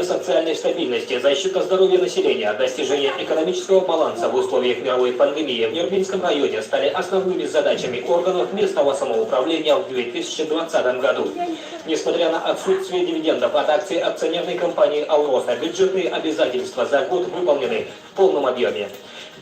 обеспечение социальной стабильности, защита здоровья населения, достижение экономического баланса в условиях мировой пандемии в Нюрнбергском районе стали основными задачами органов местного самоуправления в 2020 году. Несмотря на отсутствие дивидендов от акций акционерной компании «Алроса», бюджетные обязательства за год выполнены в полном объеме.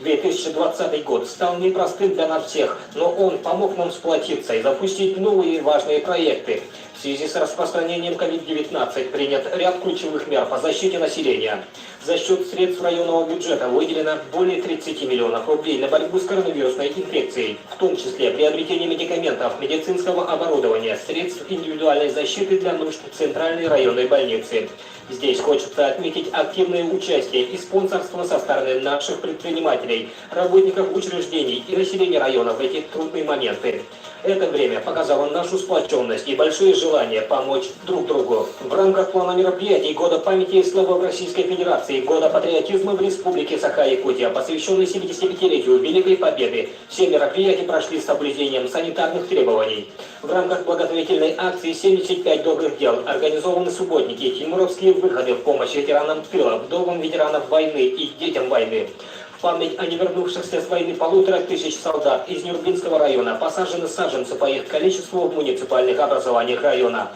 2020 год стал непростым для нас всех, но он помог нам сплотиться и запустить новые важные проекты. В связи с распространением COVID-19 принят ряд ключевых мер по защите населения. За счет средств районного бюджета выделено более 30 миллионов рублей на борьбу с коронавирусной инфекцией, в том числе приобретение медикаментов, медицинского оборудования, средств индивидуальной защиты для нужд Центральной районной больницы. Здесь хочется отметить активное участие и спонсорство со стороны наших предпринимателей, работников учреждений и населения района в эти трудные моменты. Это время показало нашу сплоченность и большое желание помочь друг другу. В рамках плана мероприятий Года памяти и славы в Российской Федерации, Года патриотизма в Республике Саха-Якутия, посвященный 75-летию Великой Победы, все мероприятия прошли с соблюдением санитарных требований. В рамках благотворительной акции «75 добрых дел» организованы субботники, тимуровские выходы в помощь ветеранам тыла, вдовам ветеранов войны и детям войны. В память о невернувшихся с войны 1500 солдат из Нюрнбергского района посажены саженцы по их количеству в муниципальных образованиях района.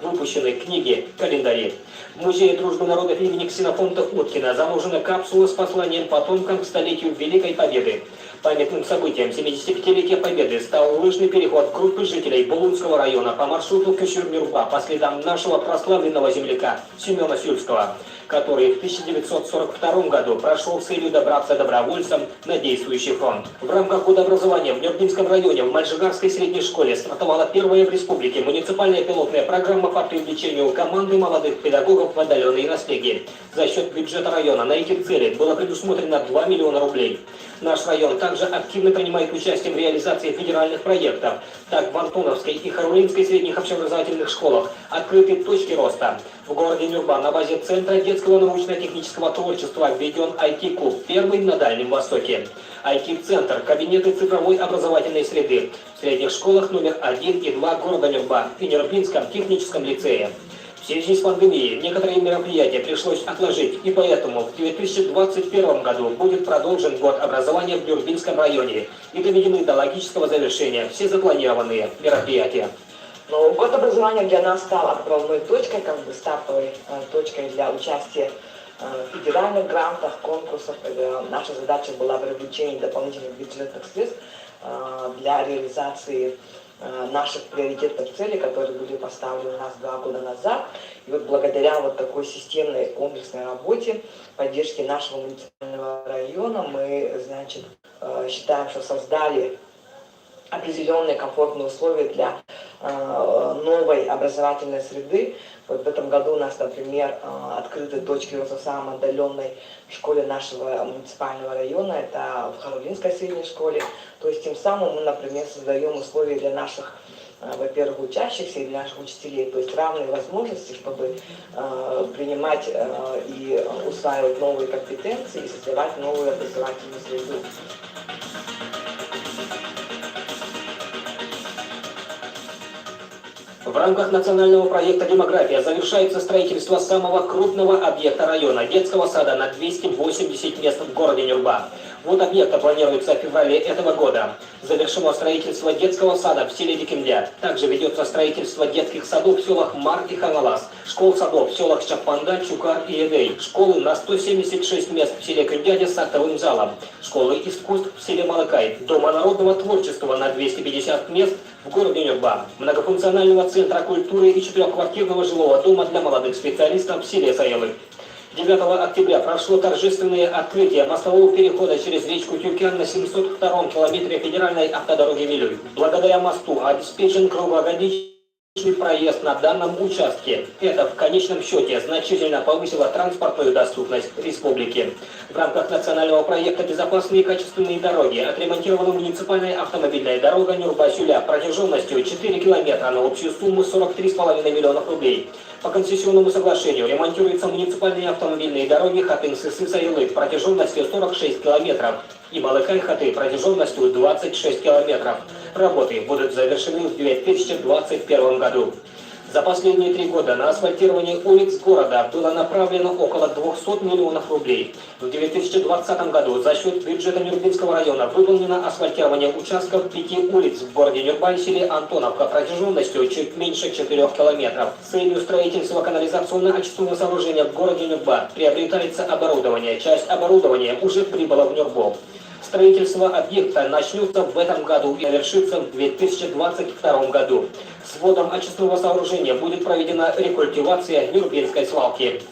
Выпущены книги, календари. В Музее дружбы народов имени Ксенофонта Уткина заложена капсула с посланием потомкам к столетию Великой Победы. Памятным событием 75-летия Победы стал лыжный переход группы жителей Булунского района по маршруту Кюшюр-Мюрба по следам нашего прославленного земляка Семена Сюрского, который в 1942 году прошел с целью добраться добровольцем на действующий фронт. В рамках года образования в Нюрнбергском районе в Мальжигарской средней школе стартовала первая в республике муниципальная пилотная программа по привлечению команды молодых педагогов в отдаленные наследия. За счет бюджета района на эти цели было предусмотрено 2 миллиона рублей. Наш район также активно принимает участие в реализации федеральных проектов. Так, в Антоновской и Харулинской средних общеобразовательных школах открыты точки роста. В городе Нюрба на базе Центра детского научно-технического творчества введен IT-клуб, первый на Дальнем Востоке. IT-центр, кабинеты цифровой образовательной среды в средних школах номер 1 и 2 города Нюрба и Нюрбинском техническом лицее. В связи с пандемией некоторые мероприятия пришлось отложить, и поэтому в 2021 году будет продолжен год образования в Нюрнбергском районе и доведены до логического завершения все запланированные мероприятия. Но год образования для нас стал отправной точкой, стартовой точкой для участия в федеральных грантах, конкурсах. Наша задача была привлечение дополнительных бюджетных средств для реализации наших приоритетных целей, которые были поставлены у нас 2 года назад. И вот благодаря вот такой системной комплексной работе, поддержке нашего муниципального района, мы, считаем, что создали определенные комфортные условия для новой образовательной среды. Вот в этом году у нас, например, открыты точки роста в самой отдаленной школе нашего муниципального района, это в Харулинской средней школе. То есть тем самым мы, например, создаем условия для наших, во-первых, учащихся и для наших учителей, то есть равные возможности, чтобы принимать и усваивать новые компетенции и создавать новую образовательную среду. В рамках национального проекта «Демография» завершается строительство самого крупного объекта района – детского сада на 280 мест в городе Нюрба. Вот объекта планируется в феврале этого года. Завершено строительство детского сада в селе Дикемля. Также ведется строительство детских садов в селах Мар и Ханалас, школ-садов в селах Чапанда, Чукар и Эдей, школы на 176 мест в селе Кюндядя с актовым залом, школы искусств в селе Малакай, Дома народного творчества на 250 мест в городе Нюрба, многофункционального центра культуры и 4-квартирного жилого дома для молодых специалистов в селе Саелы. 9 октября прошло торжественное открытие мостового перехода через речку Тюкян на 702-м километре федеральной автодороги Вилюй. Благодаря мосту обеспечен круглогодичный проезд на данном участке. Это в конечном счете значительно повысило транспортную доступность республики. В рамках национального проекта «Безопасные и качественные дороги» отремонтирована муниципальная автомобильная дорога Нюрба-Сюля протяженностью 4 километра на общую сумму 43,5 миллионов рублей. По концессионному соглашению ремонтируются муниципальные автомобильные дороги Хатын-Сысы-Саилы протяженностью 46 километров и Балыкай-Хаты протяженностью 26 километров. Работы будут завершены в 2021 году. За последние 3 года на асфальтирование улиц города было направлено около 200 миллионов рублей. В 2020 году за счет бюджета Нюрбинского района выполнено асфальтирование участков 5 улиц в городе Нюрба и селе Антоновка протяженностью чуть меньше 4 километров. С целью строительства канализационно-очистного сооружения в городе Нюрба приобретается оборудование. Часть оборудования уже прибыла в Нюрбу. Строительство объекта начнется в этом году и завершится в 2022 году. С вводом очистного сооружения будет проведена рекультивация Нюрбинской свалки.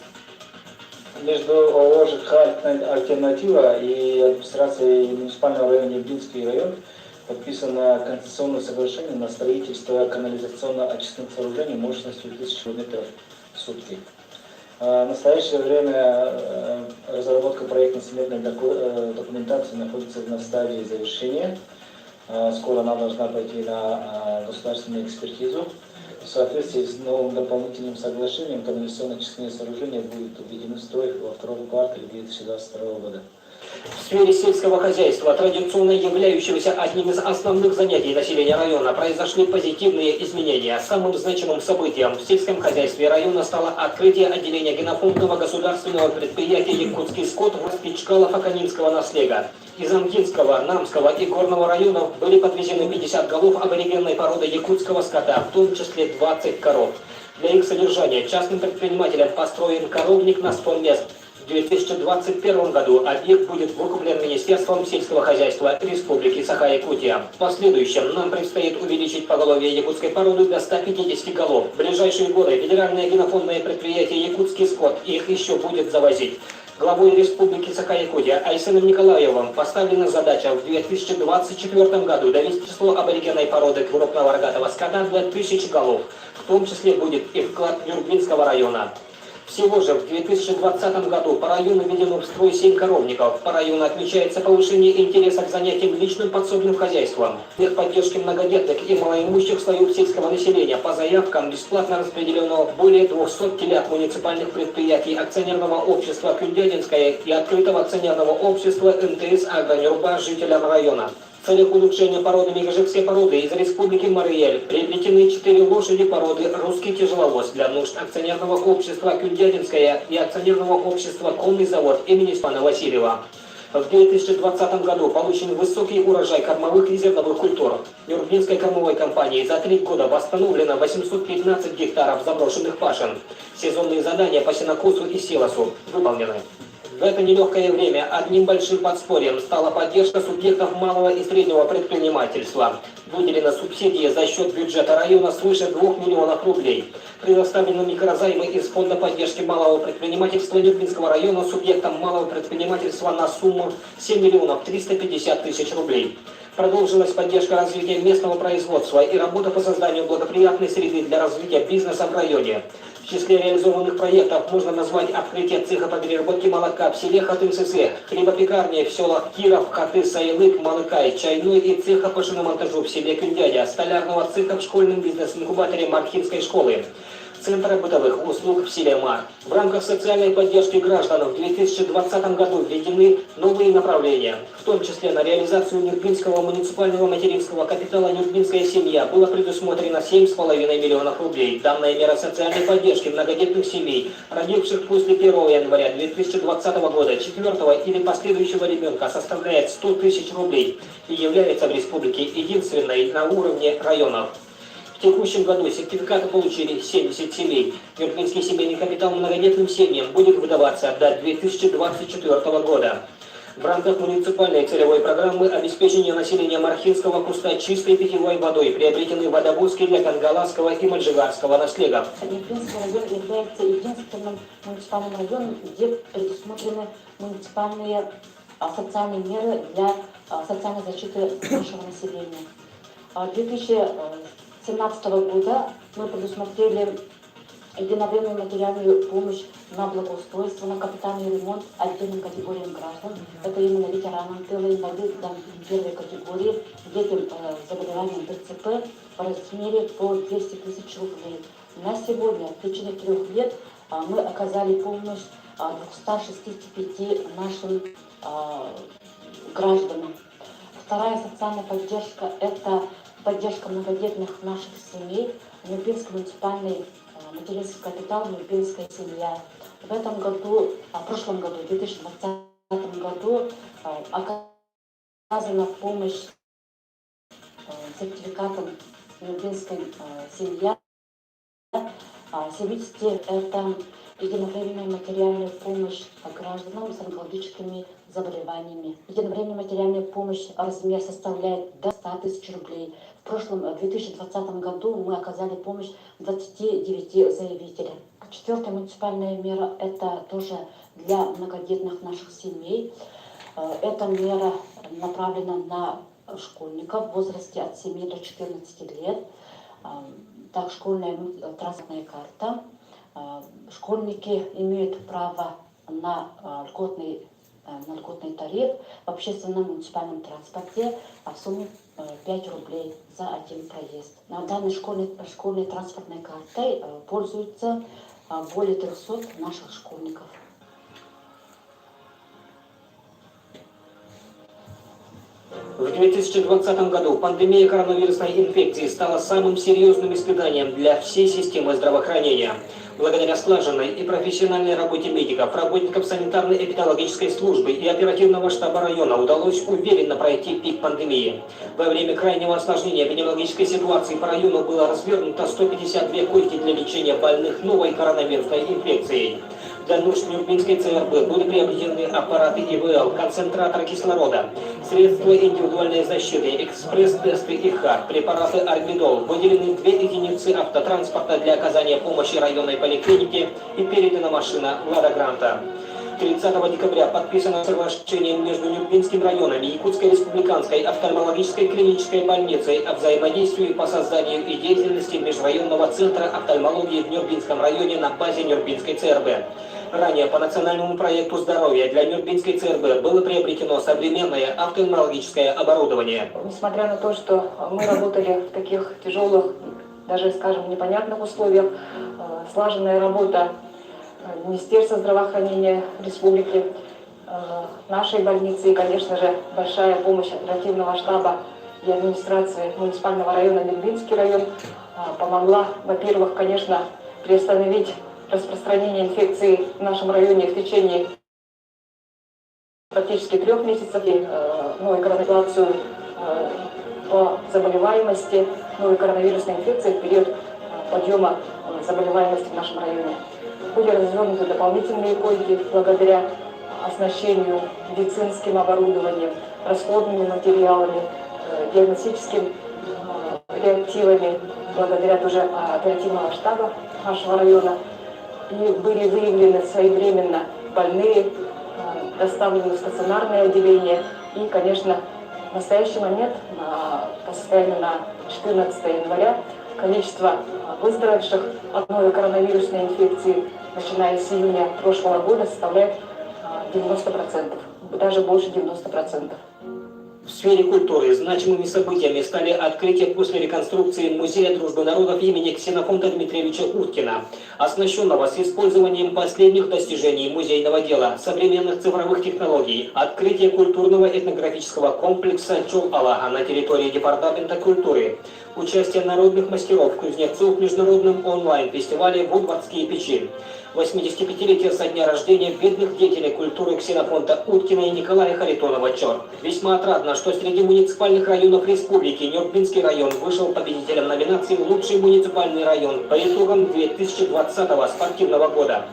Между ООО ЖКХ «Альтернатива» и администрацией муниципального района Нюрбинский район подписано концессионное соглашение на строительство канализационно-очистных сооружений мощностью 1000 км в сутки. В настоящее время разработка проектно-сметной документации находится на стадии завершения. Скоро она должна пойти на государственную экспертизу. В соответствии с новым дополнительным соглашением канализационно-очистные сооружения будут введены в строй во втором квартале 2022 года. В сфере сельского хозяйства, традиционно являющегося одним из основных занятий населения района, произошли позитивные изменения. Самым значимым событием в сельском хозяйстве района стало открытие отделения генофондного государственного предприятия «Якутский скот» в Чкалово-Канинского наслега. Из Амкинского, Намского и Горного районов были подвезены 50 голов аборигенной породы якутского скота, в том числе 20 коров. Для их содержания частным предпринимателям построен коровник на 100 мест. В 2021 году объект будет выкуплен Министерством сельского хозяйства Республики Саха-Якутия. В последующем нам предстоит увеличить поголовье якутской породы до 150 голов. В ближайшие годы федеральное генофондное предприятие «Якутский скот» их еще будет завозить. Главой Республики Саха-Якутия Айсеном Николаевым поставлена задача в 2024 году довести число аборигенной породы крупного рогатого скота до 1000 голов. В том числе будет и вклад Нюрбинского района. Всего же в 2020 году по району введено в строй 7 коровников. По району отмечается повышение интереса к занятиям личным подсобным хозяйством. Для поддержки многодетных и малоимущих слоев сельского населения по заявкам бесплатно распределено более 200 телят муниципальных предприятий акционерного общества Кюльдядинское и открытого акционерного общества МТС «Агро-Нюрба» жителям района. В целях улучшения породы мегажекской породы из Республики Марыэль приобретены 4 лошади породы «Русский тяжеловоз» для нужд акционерного общества Кюльдядинское и акционерного общества «Конный завод» имени Степана Васильева. В 2020 году получен высокий урожай кормовых и зерновых культур. Нюрбинской кормовой компанией за 3 года восстановлено 815 гектаров заброшенных пашин. Сезонные задания по сенокосу и силосу выполнены. В это нелегкое время одним большим подспорьем стала поддержка субъектов малого и среднего предпринимательства. Выделена субсидия за счет бюджета района свыше 2 миллионов рублей. Предоставлены микрозаймы из Фонда поддержки малого предпринимательства Нюрбинского района субъектам малого предпринимательства на сумму 7 миллионов 350 тысяч рублей. Продолжилась поддержка развития местного производства и работа по созданию благоприятной среды для развития бизнеса в районе. В числе реализованных проектов можно назвать открытие цеха по переработке молока в селе Хатын-Сысе, хлебопекарни в селах Киров, Хаты, Сайлык, Малыкай, чайной и цеха по шиномонтажу в селе Кюльдядя, столярного цеха в школьном бизнес-инкубаторе Мархинской школы, Центра бытовых услуг в селе Мар. В рамках социальной поддержки граждан в 2020 году введены новые направления, в том числе на реализацию Нюрбинского муниципального материнского капитала «Нюрбинская семья» было предусмотрено 7,5 миллионов рублей. Данная мера социальной поддержки многодетных семей, родивших после 1 января 2020 года 4 или последующего ребенка, составляет 100 тысяч рублей и является в республике единственной на уровне районов. В текущем году сертификаты получили 70 семей. Нюрбинский семейный капитал многодетным семьям будет выдаваться до 2024 года. В рамках муниципальной целевой программы обеспечения населения Мархинского куста чистой питьевой водой приобретены водовозки для Кангаласского и Маджигарского наследов. Нюрбинский район является единственным муниципальным районом, где предусмотрены муниципальные социальные меры для социальной защиты нашего населения. 2017 года мы предусмотрели единовременную материальную помощь на благоустройство, на капитальный ремонт отдельным категориям граждан. Это именно ветеранам тыла, инвалидам первой категории, детям с заболеванием ДЦП в размере по 200 тысяч рублей. На сегодня, в течение 3 лет, мы оказали помощь 265 нашим гражданам. Вторая социальная поддержка – это поддержка многодетных наших семей. Нюрбинский муниципальный материнский капитал «Нюрбинская семья». В этом году, в прошлом году, в 2020 году оказана помощь сертификатом «Нюрбинская семья». 70 – это единовременная материальная помощь гражданам с онкологическими заболеваниями. Единовременная материальная помощь размер составляет до 100 тысяч рублей. В прошлом, в 2020 году, мы оказали помощь 29 заявителям. Четвертая муниципальная мера – это тоже для многодетных наших семей. Эта мера направлена на школьников в возрасте от 7 до 14 лет. Так, школьная транспортная карта. Школьники имеют право на льготный тариф в общественном муниципальном транспорте в сумме 5 рублей за один проезд. На данной школьной транспортной картой пользуются более 300 наших школьников. В 2020 году пандемия коронавирусной инфекции стала самым серьезным испытанием для всей системы здравоохранения. Благодаря слаженной и профессиональной работе медиков, работников санитарно-эпидемиологической службы и оперативного штаба района удалось уверенно пройти пик пандемии. Во время крайнего осложнения эпидемиологической ситуации по району было развернуто 152 койки для лечения больных новой коронавирусной инфекцией. Для нужд Нюрбинской ЦРБ были приобретены аппараты ИВЛ, концентраторы кислорода, средства индивидуальной защиты, экспресс-тесты ИХАР, препараты Арбидол, выделены 2 единицы автотранспорта для оказания помощи районной поликлинике и передана машина «Лада Гранта». 30 декабря подписано соглашение между Нюрбинским районом и Якутской республиканской офтальмологической клинической больницей о взаимодействии по созданию и деятельности межрайонного центра офтальмологии в Нюрбинском районе на базе Нюрбинской ЦРБ. Ранее по национальному проекту здоровья для Нюрбинской ЦРБ было приобретено современное офтальмологическое оборудование. Несмотря на то, что мы работали в таких тяжелых, даже, скажем, непонятных условиях, слаженная работа Министерства здравоохранения республики, нашей больницы и, конечно же, большая помощь оперативного штаба и администрации муниципального района Нюрбинский район помогла, во-первых, конечно, приостановить распространение инфекции в нашем районе в течение практически 3 месяцев. Новой коронавирусной по заболеваемости новой коронавирусной инфекции в период подъема заболеваемости в нашем районе. Были развернуты дополнительные койки благодаря оснащению медицинским оборудованием, расходными материалами, диагностическими реактивами, благодаря тоже оперативного штаба нашего района. И были выявлены своевременно больные, доставлены в стационарное отделение. И, конечно, в настоящий момент, по состоянию на 14 января, количество выздоровевших от новой коронавирусной инфекции, начиная с июня прошлого года, составляет 90%, даже больше 90%. В сфере культуры значимыми событиями стали открытие после реконструкции Музея дружбы народов имени Ксенофонта Дмитриевича Уткина, оснащенного с использованием последних достижений музейного дела, современных цифровых технологий, открытие культурного этнографического комплекса Чол-Алага на территории Департамента культуры, участие народных мастеров, кузнецов в международном онлайн-фестивале «Вудвардские печи», 85-летие со дня рождения видных деятелей культуры Ксенофонта Уткина и Николая Харитонова «Чор». Весьма отрадно, что среди муниципальных районов республики Нюрбинский район вышел победителем номинации «Лучший муниципальный район» по итогам 2020 спортивного года.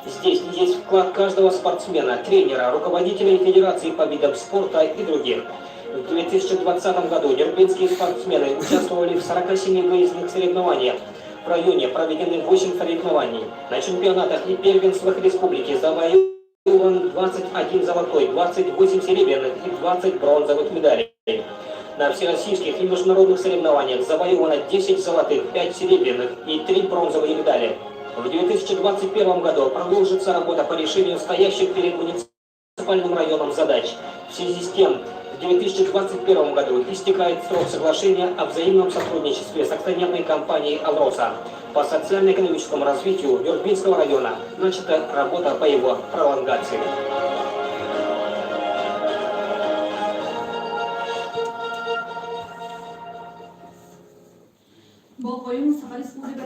Здесь есть вклад каждого спортсмена, тренера, руководителей федерации по видам спорта и других. В 2020 году нюрбинские спортсмены участвовали в 47 выездных соревнованиях. В районе проведены 8 соревнований. На чемпионатах и первенствах республики завоеван 21 золотой, 28 серебряных и 20 бронзовых медалей. На всероссийских и международных соревнованиях завоевано 10 золотых, 5 серебряных и 3 бронзовые медали. В 2021 году продолжится работа по решению стоящих перед муниципальным районом задач. В связи с тем, в 2021 году истекает срок соглашения о взаимном сотрудничестве с акционерной компанией «Алроса». По социально-экономическому развитию Нюрбинского района начата работа по его пролонгации. Бұл ойын Саха Республика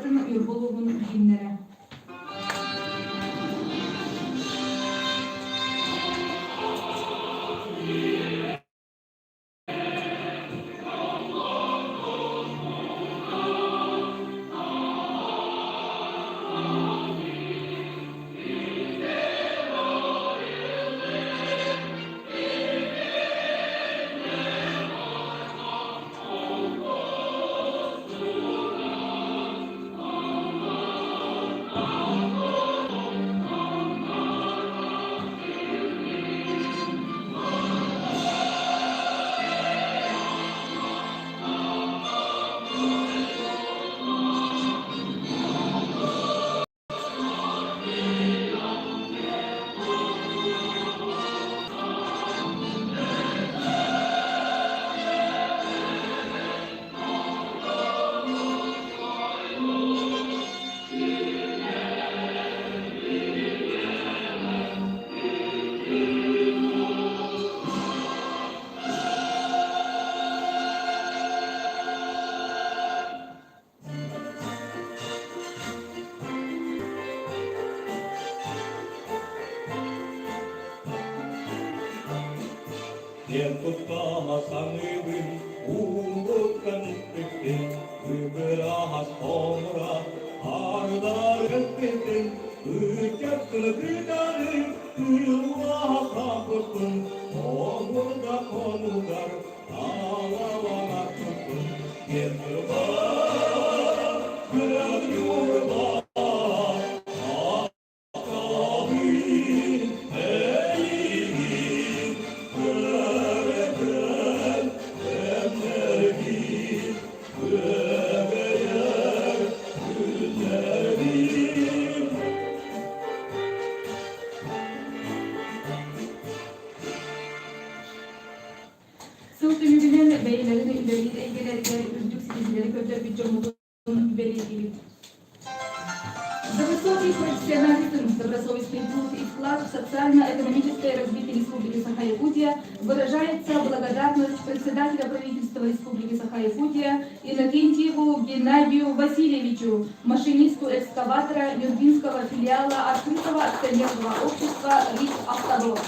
Кентутtaa sanivin uudukkan yhteen, ympärahas pomra, ardaröppiten, yhtäkköllä kytärin, ylvahas hankotun, omurda komudar, alavanakotun, kentuttaa, kylät juurvaa. Sözlülüğünün beylerini üveliyle ilgilerine üzdük sizleri kötü bir cumhurun üveliyle. За высокий профессионализм, добросовестный труд и вклад в социально-экономическое развитие Республики Саха-Якутия выражается благодарность председателя правительства Республики Саха-Якутия Иннокентьеву Геннадию Васильевичу, машинисту экскаватора Нюрбинского филиала открытого акционерного общества РИК «Автодор».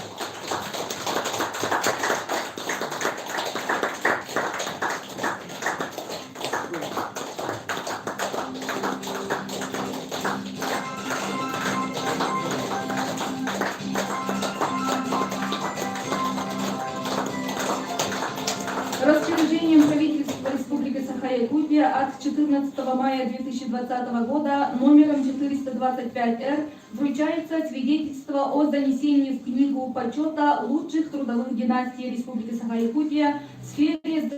Распоряжением правительства Республики Саха-Якутия от 14 мая 2020 года номером 425-Р вручается свидетельство о занесении в Книгу почета лучших трудовых династий Республики Саха-Якутия в сфере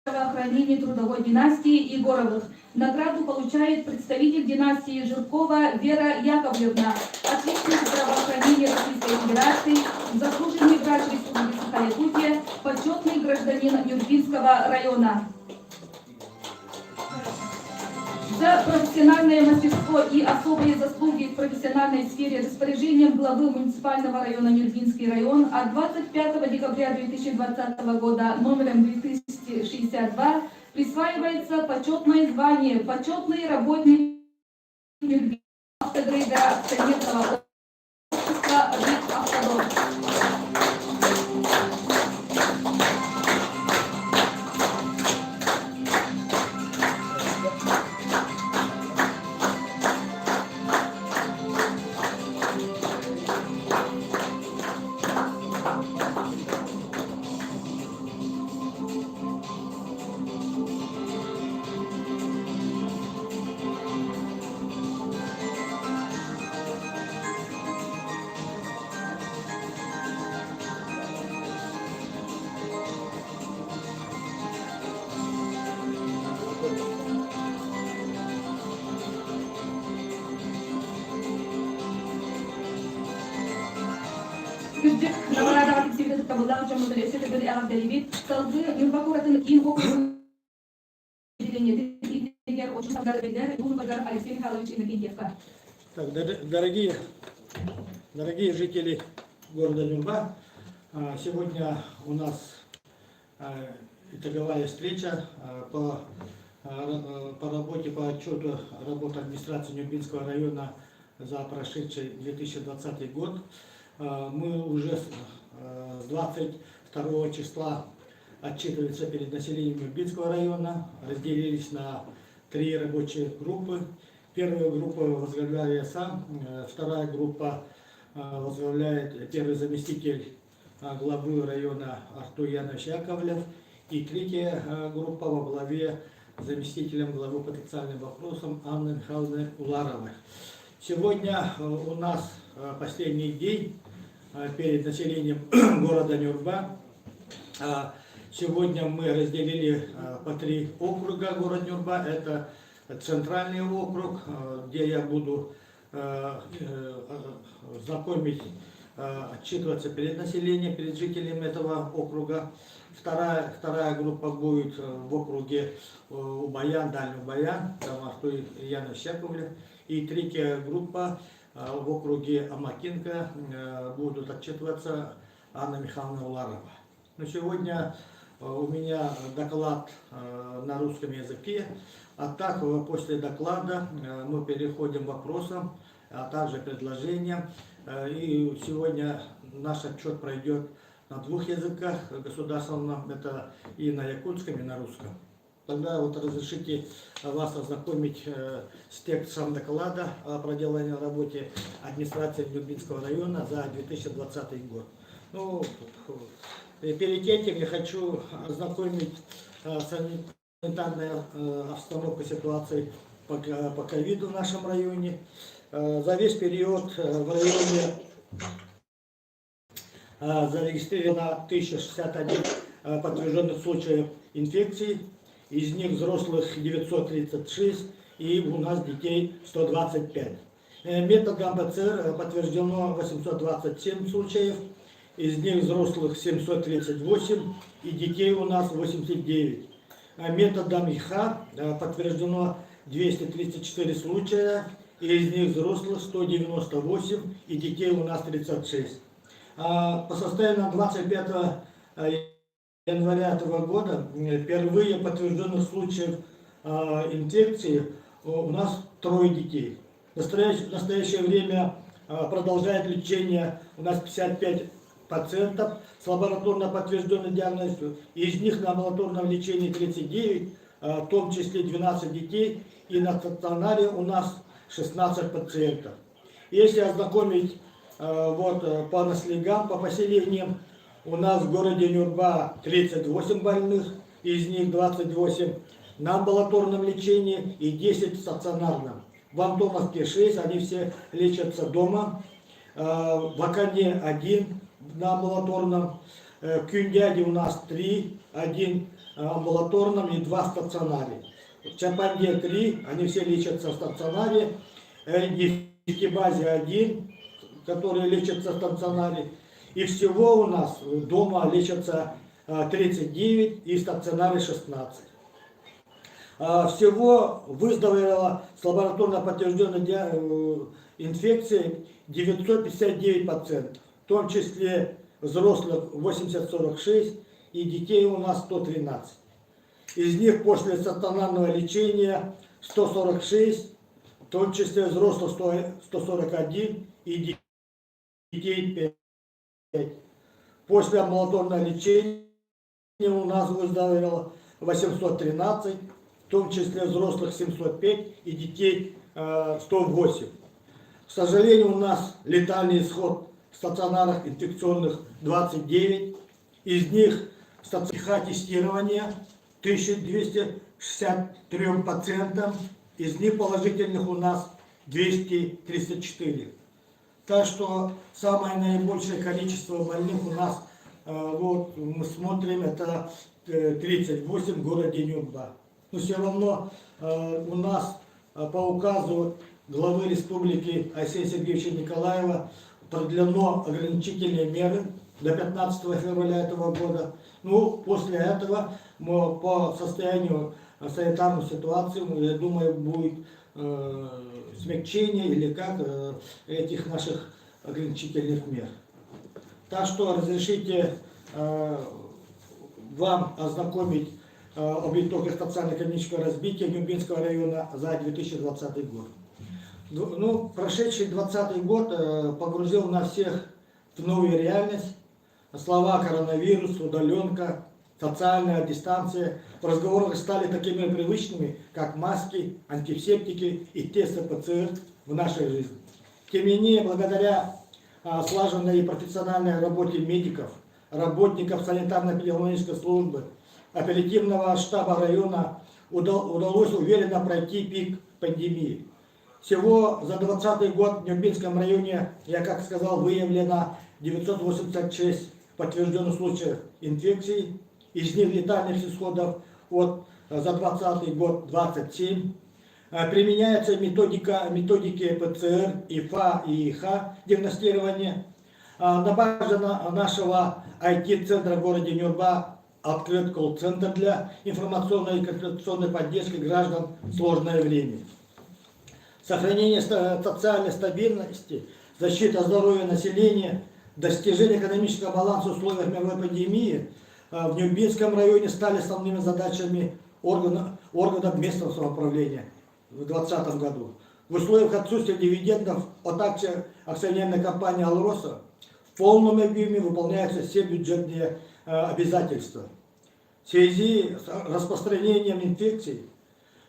здравоохранения трудовой династии Егоровых. Награду получает представитель династии Жиркова Вера Яковлевна, отличник здравоохранения Российской Федерации, заслуженный врач Республики Саха-Якутия, почетный гражданин Нюрбинского района. За профессиональное мастерство и особые заслуги в профессиональной сфере распоряжением главы муниципального района Нюрбинский район от 25 декабря 2020 года номером 2062 присваивается почетное звание «Почетный работник Нюрбинского автогрейдера акционерного общества РИК «Автодор». Күздік набарада ватып секретіп табылдағы жамылдары өсеті бір ағыз дәлебет, салғы Нюрбакуратын кейін оқырын еленеді, егер очень сағдар бәлдер, Лунбагар Алексей Михайлович Иннокентьевка. Дорогие жители города Нюрба, сегодня у нас итоговая встреча по работе, по отчету работы администрации Нюрбинского района за прошедший 2020 год. Мы уже с 22 числа отчитываемся перед населением Нюрбинского района, разделились на 3 рабочие группы. Первую группу возглавляю я сам, вторая группа возглавляет первый заместитель главы района Артур Янович Яковлев, и третья группа во главе заместителем главы по социальным вопросам Анны Михайловны Уларовой. Сегодня у нас последний день перед населением города Нюрба. Сегодня мы разделили по 3 округа город Нюрба. Это центральный округ, где я буду знакомить, отчитываться перед населением, перед жителями этого округа. Вторая группа будет в округе Убаян, Дальний Убаян, там Артур Янович Яковлев. И третья группа в округе Амакинка будут отчитываться Анна Михайловна Уларова. Но сегодня у меня доклад на русском языке, а так после доклада мы переходим к вопросам, а также предложениям. И сегодня наш отчет пройдет на 2 языках государственном, это и на якутском, и на русском. Тогда вот разрешите вас ознакомить с текстом доклада о проделанной работе администрации Нюрбинского района за 2020 год. Ну, перед этим я хочу ознакомить с санитарной обстановкой ситуации по ковиду в нашем районе. За весь период в районе зарегистрировано 1061 подтвержденных случаев инфекции, из них взрослых 936 и у нас детей 125. Методом ПЦР подтверждено 827 случаев, из них взрослых 738 и детей у нас 89. Методом ИХ подтверждено 234 случая, из них взрослых 198 и детей у нас 36. По состоянию на 25 января этого года впервые подтвержденных случаев инфекции у нас 3 детей. В настоящее время продолжает лечение у нас 55 пациентов с лабораторно подтвержденной диагнозом, из них на амбулаторном лечении 39, в том числе 12 детей, и на стационаре у нас 16 пациентов. Если ознакомить вот по наследам, по поселениям, у нас в городе Нюрба 38 больных, из них 28 на амбулаторном лечении и 10 в стационарном. В Антоновке 6, они все лечатся дома. В Акане 1 на амбулаторном. В Кюндяде у нас 3, 1 на амбулаторном и 2 в стационаре. В Чапанде 3, они все лечатся в стационаре. В Кибазе 1, которые лечатся в стационаре. И всего у нас дома лечатся 39 и в стационаре 16. Всего выздоровело с лабораторно подтвержденной инфекцией 959 пациентов, в том числе взрослых 846 и детей у нас 113. Из них после стационарного лечения 146, в том числе взрослых 141 и детей 5. После амбулаторного лечения у нас выздоровело 813, в том числе взрослых 705 и детей 108. К сожалению, у нас летальный исход в стационарах инфекционных 29, из них в стационарах тестирования 1263 пациентам, из них положительных у нас 234. Так что самое наибольшее количество больных у нас, вот мы смотрим, это 38 в городе Нюрба. Но все равно у нас по указу главы республики Алексея Сергеевича Николаева продлено ограничительные меры до 15 февраля этого года. Ну, после этого мы по состоянию санитарной ситуации, я думаю, будет смягчение или как этих наших ограничительных мер. Так что разрешите вам ознакомить об итогах социально-экономического развития Нюрбинского района за 2020 год. Ну, прошедший 2020 год погрузил нас всех в новую реальность. Слова коронавирус, удаленка, социальная дистанция в разговорах стали такими привычными, как маски, антисептики и тесты ПЦР в нашей жизни. Тем не менее, благодаря слаженной и профессиональной работе медиков, работников санитарно-эпидемиологической службы, оперативного штаба района удалось уверенно пройти пик пандемии. Всего за 2020 год в Нюрбинском районе, я как сказал, выявлено 986 подтвержденных случаев инфекции, из них летальных исходов за 2020 год 27. Применяется методики ПЦР, ИФА и ИХ диагностирования. На базе нашего IT-центра в городе Нюрба открыт колл-центр для информационной и консультационной поддержки граждан в сложное время. Сохранение социальной стабильности, защита здоровья населения, достижение экономического баланса в условиях мировой пандемии в Нюрбинском районе стали основными задачами органов местного самоуправления в 2020 году. В условиях отсутствия дивидендов от акций акционерной компании «Алроса» в полном объеме выполняются все бюджетные обязательства. В связи с распространением инфекций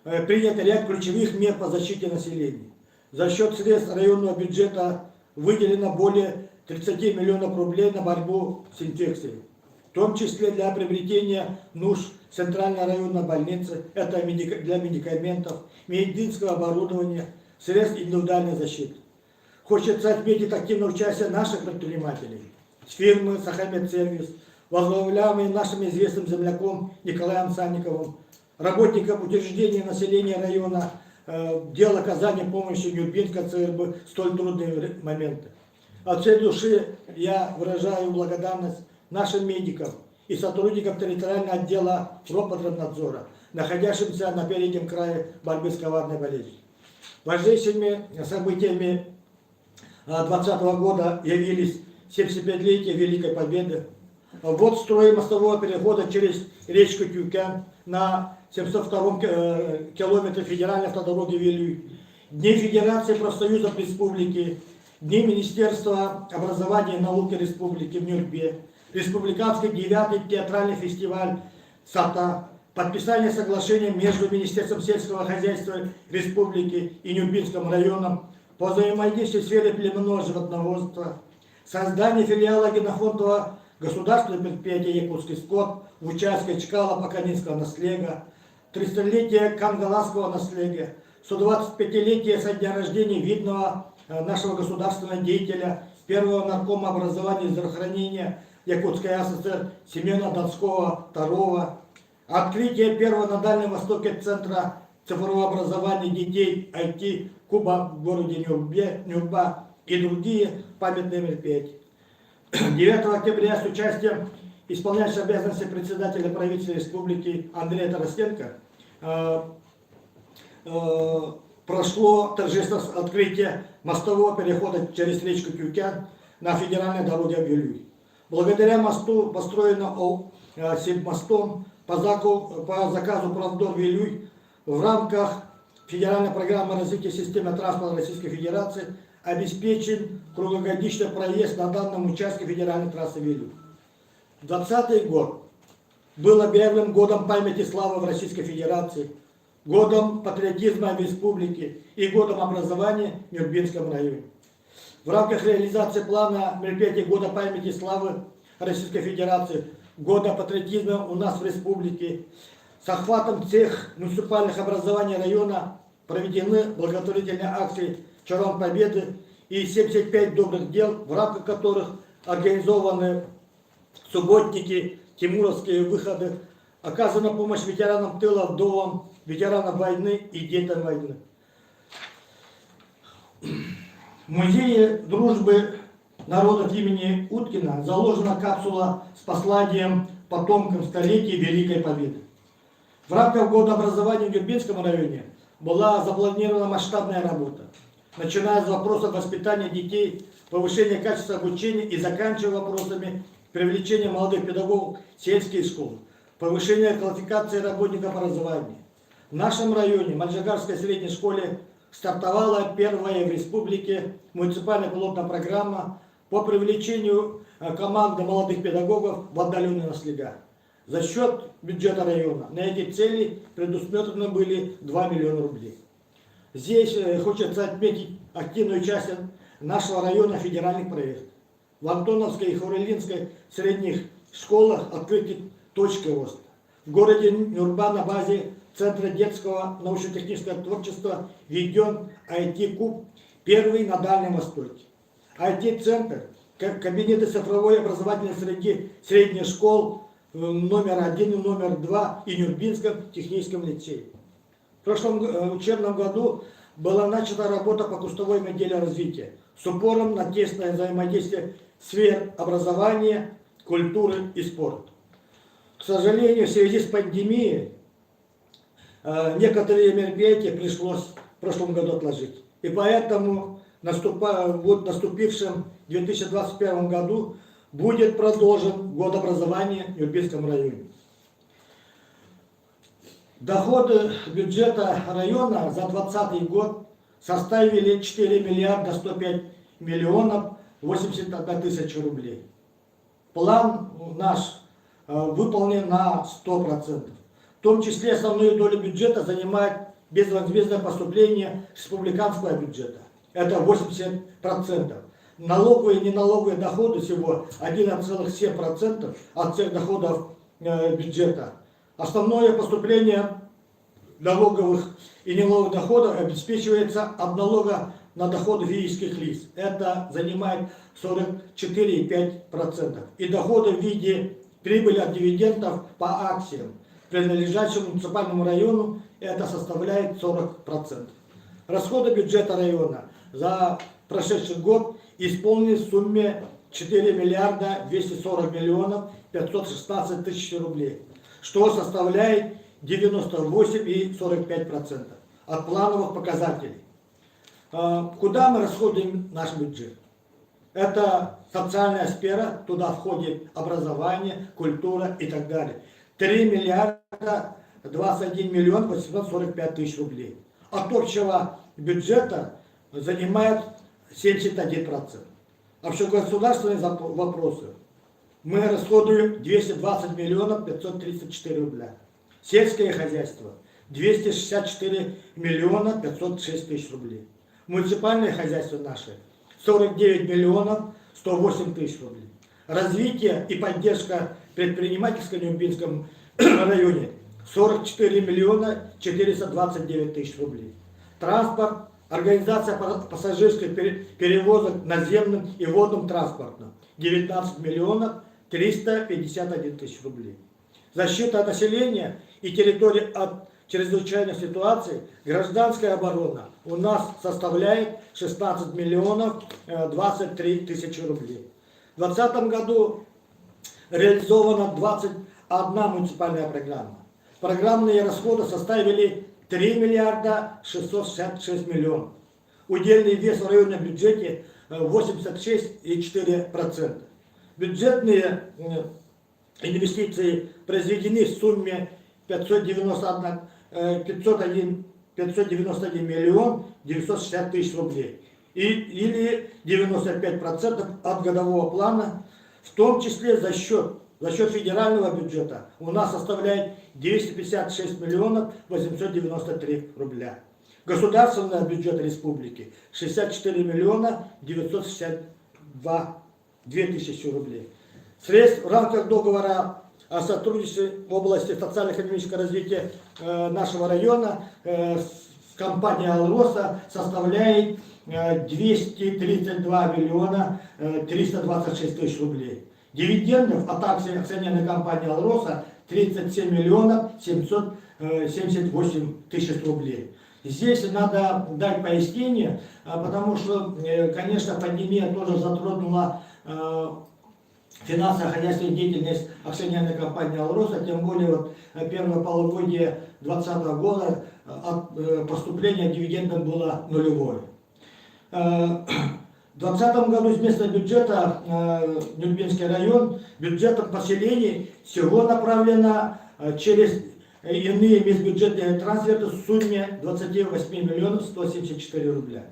принят ряд ключевых мер по защите населения. За счет средств районного бюджета выделено более 30 миллионов рублей на борьбу с инфекцией, в том числе для приобретения нужд Центральной районной больницы, это для медикаментов, медицинского оборудования, средств индивидуальной защиты. Хочется отметить активное участие наших предпринимателей, фирмы «Сахамедсервис», возглавляемые нашим известным земляком Николаем Санниковым, работникам учреждений населения района, дел оказания помощи Нюрбинска ЦРБ в столь трудные моменты. От всей души я выражаю благодарность нашим медикам и сотрудникам территориального отдела Роспотребнадзора, находящимся на переднем крае борьбы с коварной болезнью. Важнейшими событиями 2020 года явились 75-летие Великой Победы, ввод в строй мостового перехода через речку Тюкян на 702 километре федеральной автодороги Вилюй, Дни Федерации профсоюзов Республики, Дни Министерства образования и науки Республики в Нюрбе, Республиканский 9-й театральный фестиваль САТА, подписание соглашения между Министерством сельского хозяйства Республики и Нюрбинским районом по взаимодействию в сфере племенного животноводства, создание филиала генофондового государственного предприятия «Якутский скот» в участке Чкала-Поканинского наследия, 300-летие Кангаласского наследия, 125-летие со дня рождения видного нашего государственного деятеля, первого наркома образования и здравоохранения Якутской ССР Семена Донского II, открытие первого на Дальнем Востоке центра цифрового образования детей IT Куба в городе Нюрба и другие памятные мероприятия. 9 октября с участием исполняющего обязанности председателя правительства республики Андрея Тарасенко прошло торжественное открытие мостового перехода через речку Тюкян на федеральной дороге в Вилюй. Благодаря мосту, построенному мостом по заказу Правдор Вилюй в рамках федеральной программы развития системы транспорта Российской Федерации, обеспечен круглогодичный проезд на данном участке федеральной трассы Вилюй. 2020 год был объявлен годом памяти славы в Российской Федерации, годом патриотизма в республике и годом образования в Нюрбинском районе. В рамках реализации плана мероприятий года памяти славы Российской Федерации, года патриотизма у нас в республике, с охватом всех муниципальных образований района проведены благотворительные акции «Чаран Победы» и 75 добрых дел, в рамках которых организованы субботники, тимуровские выходы, оказана помощь ветеранам тыла, вдовам, ветеранам войны и детям войны. В музее дружбы народов имени Уткина заложена капсула с посланием потомкам столетия Великой Победы. В рамках года образования в Нюрбинском районе была запланирована масштабная работа, начиная с вопросов воспитания детей, повышения качества обучения и заканчивая вопросами привлечения молодых педагогов в сельские школы, повышения квалификации работников образования. В нашем районе, в Мальжагарской средней школе, стартовала первая в республике муниципальная пилотная программа по привлечению команды молодых педагогов в отдаленные наследия. За счет бюджета района на эти цели предусмотрены были 2 миллиона рублей. Здесь хочется отметить активное участие нашего района в федеральных проектах. В Антоновской и Хуралинской средних школах открыты точки роста. В городе Нюрба на базе Центра детского научно-технического творчества введен IT-куб, первый на Дальнем Востоке. IT-центр, кабинеты цифровой образовательной среды средних школ номер 1 и номер 2 и Нюрбинском техническом лицее. В прошлом учебном году была начата работа по кустовой модели развития с упором на тесное взаимодействие сфер образования, культуры и спорта. К сожалению, в связи с пандемией некоторые мероприятия пришлось в прошлом году отложить. И поэтому в наступившем 2021 году будет продолжен год образования в Нюрбинском районе. Доходы бюджета района за 2020 год составили 4 миллиарда 105 миллионов 81 тысяча рублей. План наш выполнен на 100%. В том числе основную долю бюджета занимает безвозмездное поступление республиканского бюджета. Это 80%. Налоговые и неналоговые доходы всего 11,7% от всех доходов бюджета. Основное поступление налоговых и неналоговых доходов обеспечивается от налога на доходы физических лиц. Это занимает 44,5%. И доходы в виде прибыли от дивидендов по акциям, принадлежащим муниципальному району, это составляет 40%. Расходы бюджета района за прошедший год исполнены в сумме 4 миллиарда 240 миллионов 516 тысяч рублей, что составляет 98,45% от плановых показателей. Куда мы расходуем наш бюджет? Это социальная сфера, туда входит образование, культура и так далее. 3 миллиарда 21 миллион 845 тысяч рублей. От общего бюджета занимает 71%. Общегосударственные вопросы мы расходуем 220 миллионов 534 рубля. Сельское хозяйство 264 миллиона 506 тысяч рублей. Муниципальное хозяйство наше 49 миллионов 108 тысяч рублей. Развитие и поддержка предпринимательства в Нюрнбергском районе 44 миллиона 429 тысяч рублей. Транспорт, организация пассажирских перевозок наземным и водным транспортом 19 миллионов 351 тысяч рублей. Защита населения и территории от чрезвычайных ситуаций, гражданская оборона у нас составляет 16 миллионов 23 тысячи рублей. В 2020 году реализована 21 муниципальная программа. Программные расходы составили 3 миллиарда 666 миллионов. Удельный вес в районном бюджете 86,4%. Бюджетные инвестиции произведены в сумме 591 миллион 960 тысяч рублей. Или 95% от годового плана, в том числе за счет федерального бюджета у нас составляет 256 миллионов 893 рубля. Государственного бюджета республики 64 миллиона 962 тысячи рублей. Средств в рамках договора о сотрудничестве в области социально-экономического развития нашего района с компанией «Алроса» составляет 232 миллиона 326 тысяч рублей. Дивидендов от акций акционерной компании «Алроса» 37 миллионов 778 тысяч рублей. Здесь надо дать пояснение, потому что, конечно, пандемия тоже затронула финансово-хозяйственную деятельность акционерной компании «Алроса», тем более вот первое полугодие 2020 года поступление дивидендов было нулевое. В 2020 году из местного бюджета Нюрнбергский район бюджетом поселений всего направлено через иные межбюджетные трансферты в сумме 28 миллионов 174 рубля.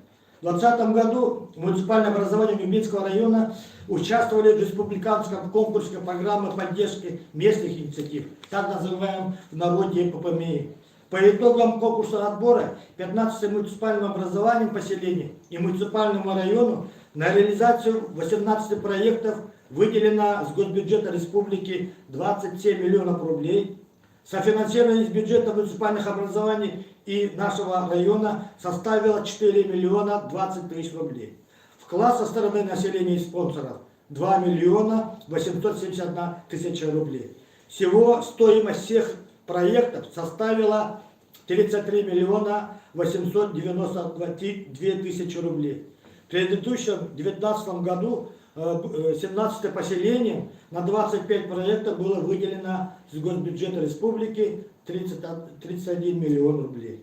В 2020 году муниципальное образование Нюрнбергского района участвовали в республиканском конкурсе программы поддержки местных инициатив, так называемом в народе ППМИ. По итогам конкурса отбора 15 муниципальным образованием поселений и муниципальному району на реализацию 18 проектов выделено с госбюджета республики 27 миллионов рублей. Софинансирование из бюджета муниципальных образований и нашего района составило 4 миллиона 20 тысяч рублей. Вклад со стороны населения и спонсоров 2 миллиона 871 тысяча рублей. Всего стоимость всех проектов составила 33 миллиона 892 тысячи рублей. В предыдущем 2019 году 17 поселением на 25 проектов было выделено с госбюджета республики 31 миллион рублей.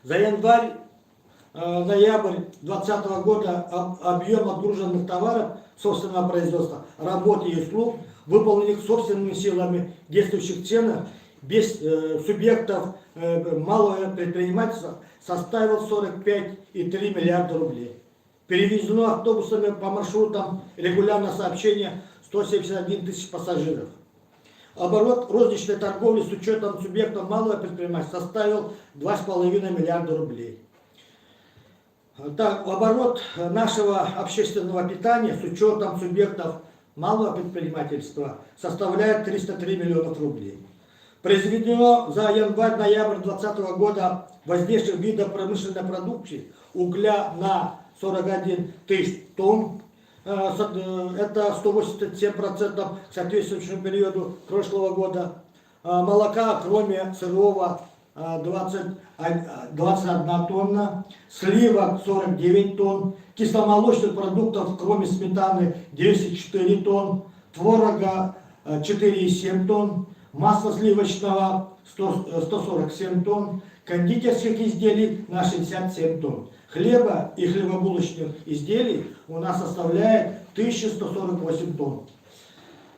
За январь-ноябрь 2020 года объем отгруженных товаров собственного производства, работ и услуг, выполненных собственными силами действующих ценах, без субъектов малого предпринимательства, составил 45,3 миллиарда рублей. Перевезено автобусами по маршрутам регулярно сообщения 171 тысяч пассажиров. Оборот розничной торговли с учетом субъектов малого предпринимательства составил 2,5 миллиарда рублей. Так, оборот нашего общественного питания с учетом субъектов малого предпринимательства составляет 303 миллионов рублей. Произведено за январь-ноябрь 2020 года воздействие видов промышленной продукции угля на 41 тысяч тонн. Это 187% к соответствующему периоду прошлого года. Молока, кроме сырого, 21 тонна. Сливок 49 тонн. Кисломолочных продуктов, кроме сметаны, 204 тонн. Творога 4,7 тонн. Масла сливочного 147 тонн. Кондитерских изделий на 67 тонн. Хлеба и хлебобулочных изделий у нас составляет 1148 тонн.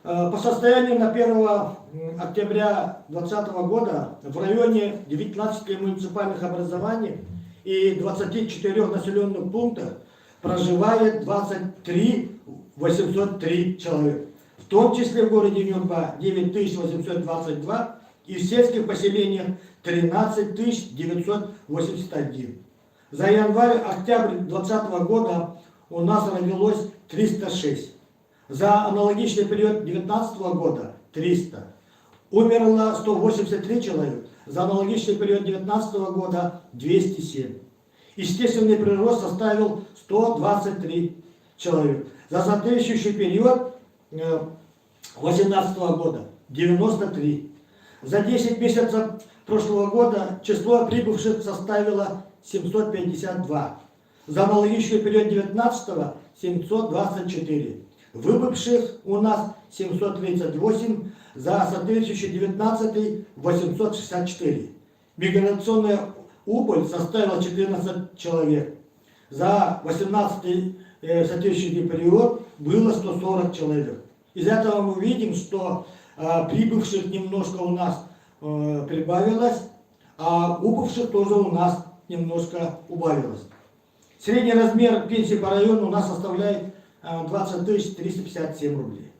По состоянию на 1 октября 2020 года в районе 19 муниципальных образований и 24 населенных пунктах проживает 23 803 человека. В том числе в городе Нюрба 9822 и в сельских поселениях 13 981. За январь-октябрь 2020 года у нас родилось 306. За аналогичный период 2019 года 300. Умерло 183 человека. За аналогичный период 2019 года 207. Естественный прирост составил 123 человека. За соответствующий период 2018 года 93. За 10 месяцев прошлого года число прибывших составило 752. За аналогичный период 19-го 724. Выбывших у нас 738, за соответствующий 19-й 864. Миграционная убыль составила 14 человек. За 18-й соответствующий период было 140 человек. Из этого мы видим, что прибывших немножко у нас прибавилось, а убывших тоже у нас немножко убавилось. Средний размер пенсии по району у нас составляет 20 357 рублей.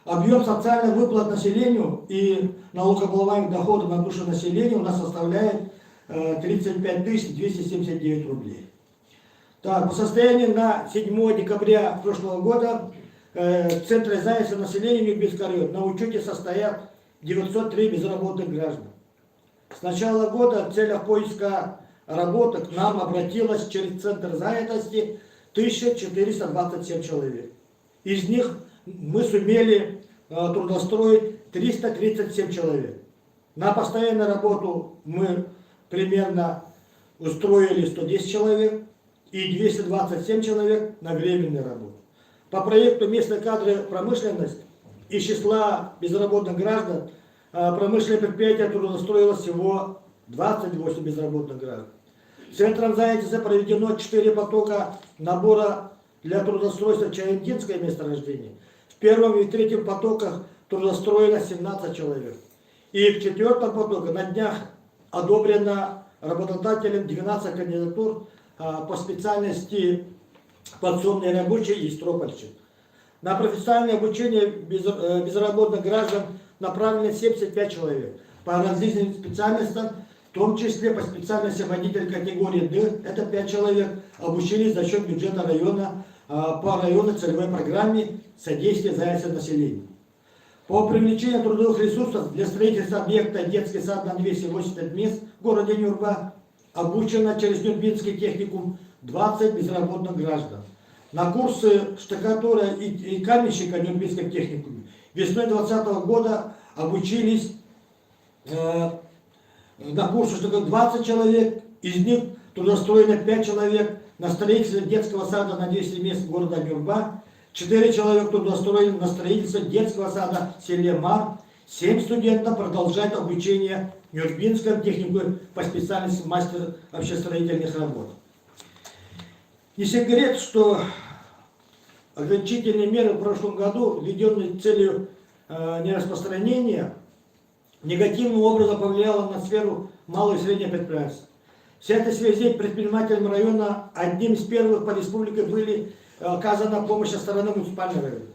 Объем социальных выплат населению и налогооблагаемых доходов на душу населения у нас составляет 35 279 рублей. Так, по состоянию на 7 декабря прошлого года в Центре занятости населения Нюрбинского района на учете состоят 903 безработных граждан. С начала года в целях поиска работы к нам обратилось через Центр занятости 1427 человек. Из них мы сумели трудоустроить 337 человек. На постоянную работу мы примерно устроили 110 человек и 227 человек на временную работу. По проекту «Местные кадры промышленность» из числа безработных граждан промышленное предприятие трудоустроило всего 28 безработных граждан. Центром занятости проведено 4 потока набора для трудоустройства Чаендинское месторождение. В первом и третьем потоках трудоустроено 17 человек. И в четвертом потоке на днях одобрено работодателем 12 кандидатур по специальности подсобный рабочий и стропольщик. На профессиональное обучение безработных граждан направлено 75 человек по различным специальностям, в том числе по специальности водитель категории D, это 5 человек, обучились за счет бюджета района по районной целевой программе содействия занятости населения. По привлечению трудовых ресурсов для строительства объекта детский сад на 280 мест в городе Нюрба обучено через Нюрбинский техникум 20 безработных граждан. На курсы штукатура и каменщика в Нюрбинском техникуме весной 2020 года обучились на курсы штукатура 20 человек, из них трудоустроено 5 человек на строительстве детского сада на 200 мест города Нюрба, 4 человека трудоустроены на строительстве детского сада в селе Мар, 7 студентов продолжают обучение в Нюрбинском техникуме по специальности мастер общестроительных работ. Не секрет, что ограничительные меры в прошлом году, введенные с целью нераспространения, негативным образом повлияло на сферу малого и среднего предприятия. В этой связи предпринимателям района одним из первых по республике были оказана помощь со стороны муниципального района.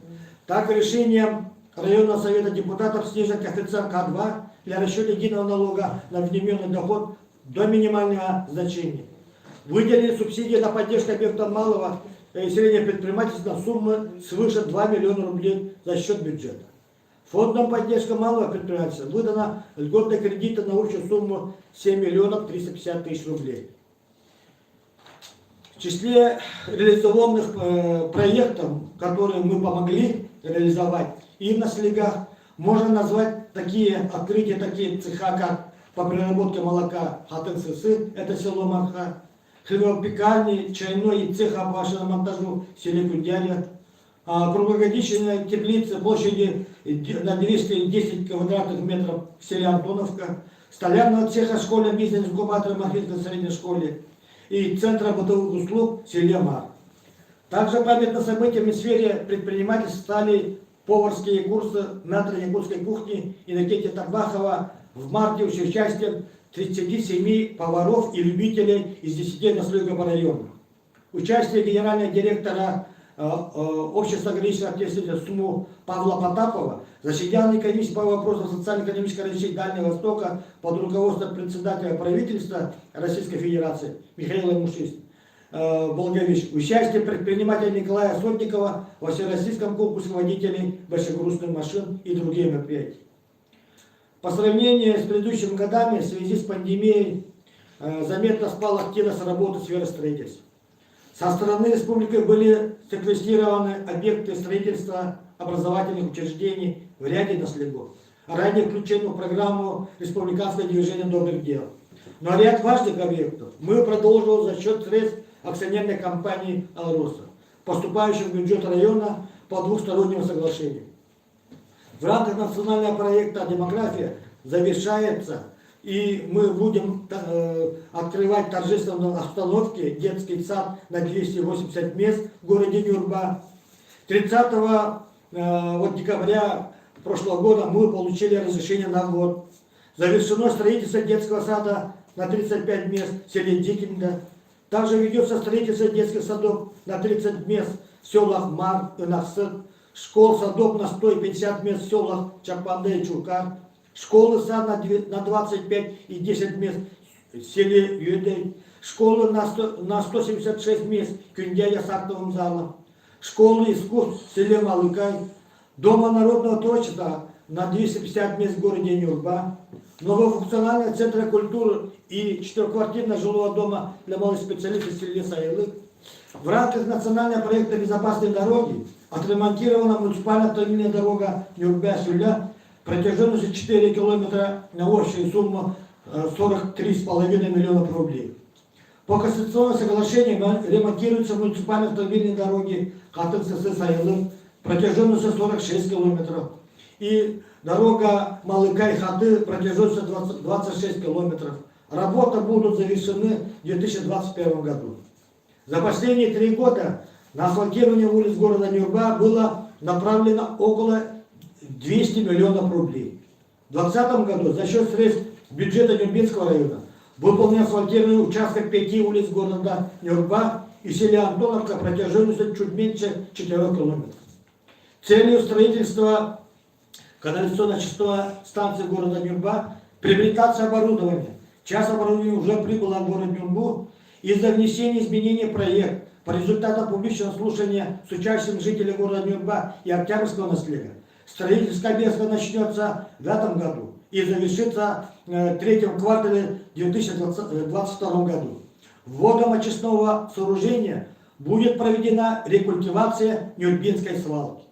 Так, решением районного совета депутатов снижен коэффициент К2 для расчета единого налога на вмененный доход до минимального значения. Выделили субсидии на поддержку объектов малого и среднего предпринимательства на сумму свыше 2 миллиона рублей за счет бюджета. Фондом поддержки малого предпринимательства выдано льготные кредиты на общую сумму 7 миллионов 350 тысяч рублей. В числе реализованных проектов, которые мы помогли реализовать и на слегах, можно назвать такие открытия, такие цеха, как по переработке молока Хатын-Сысы, это село Марха, хлебопекарни, чайной и цеха по шиномонтажу в селе Кундяля, круглогодичная теплица площади на 210 квадратных метров в селе Антоновка, столярного цеха школьного бизнес-инкубатора Махринской средней школе и центра бытовых услуг в селе Мар. Также памятным событием в сфере предпринимательства стали поварские курсы метра якутской кухни Иннокентия Табахова в марте с участием 37 поваров и любителей из 10 наследников района. Участие генерального директора общества ограниченной ответственности СМУ Павла Потапова, заседание комиссии по вопросам социально-экономического развития Дальнего Востока под руководством председателя правительства Российской Федерации Михаила Благович, участие предпринимателя Николая Сотникова во всероссийском конкурсе водителей большегрузных машин и другие мероприятия. По сравнению с предыдущими годами в связи с пандемией заметно спала активность работы в сфере строительства. Со стороны республики были секвестированы объекты строительства образовательных учреждений в ряде наследов, ранее включены в программу Республиканского движения добрых дел. Но ряд важных объектов мы продолжили за счет средств акционерной компании «Алроса», поступающих в бюджет района по двухстороннему соглашению. В рамках национального проекта «Демография» завершается, и мы будем открывать торжественные обстановки детский сад на 280 мест в городе Нюрба. 30 декабря прошлого года мы получили разрешение на год. Завершено строительство детского сада на 35 мест в селе Дикинга. Также ведется строительство детских садов на 30 мест в селах Мар и Нахсет, школ, садов на 150 мест в селах Чапанде и Чуркан, школы сад на 25 и 10 мест в селе Юдей, школы на 176 мест в Кюндяя с актовым залом, школы искусств в селе Малыкай, дома народного творчества на 250 мест в городе Нюрба, многофункционального центра культуры и 4-квартирного жилого дома для молодых специалистов в селе Саилык. В рамках национального проекта «Безопасные дороги» отремонтирована муниципальная автомобильная дорога Нюрба-Сюля протяженностью 4 километра на общую сумму 43,5 миллионов рублей. По конституционному соглашению ремонтируются муниципальные автомобильные дороги Хатын-Сысы-Саилык протяженностью 46 километров и дорога Малыкай-Хаты протяженностью 26 километров. Работы будут завершены в 2021 году. За последние 3 года на асфальтирование улиц города Нюрба было направлено около 200 миллионов рублей. В 2020 году за счет средств бюджета Нюрбинского района выполнен асфальтирование участков 5 улиц города Нюрба и селя Антоновка протяженностью чуть меньше 4 километров. Целью строительства канализационно-очистной станции города Нюрба приобретаться оборудование. Часть оборудования уже прибыло в город Нюрбу. Из-за внесения изменений в проект по результатам публичного слушания с участием жителей города Нюрба и Октябрьского наследия строительство объекта начнется в этом году и завершится в третьем квартале 2022 году. Вводом очистного сооружения будет проведена рекультивация Нюрбинской свалки.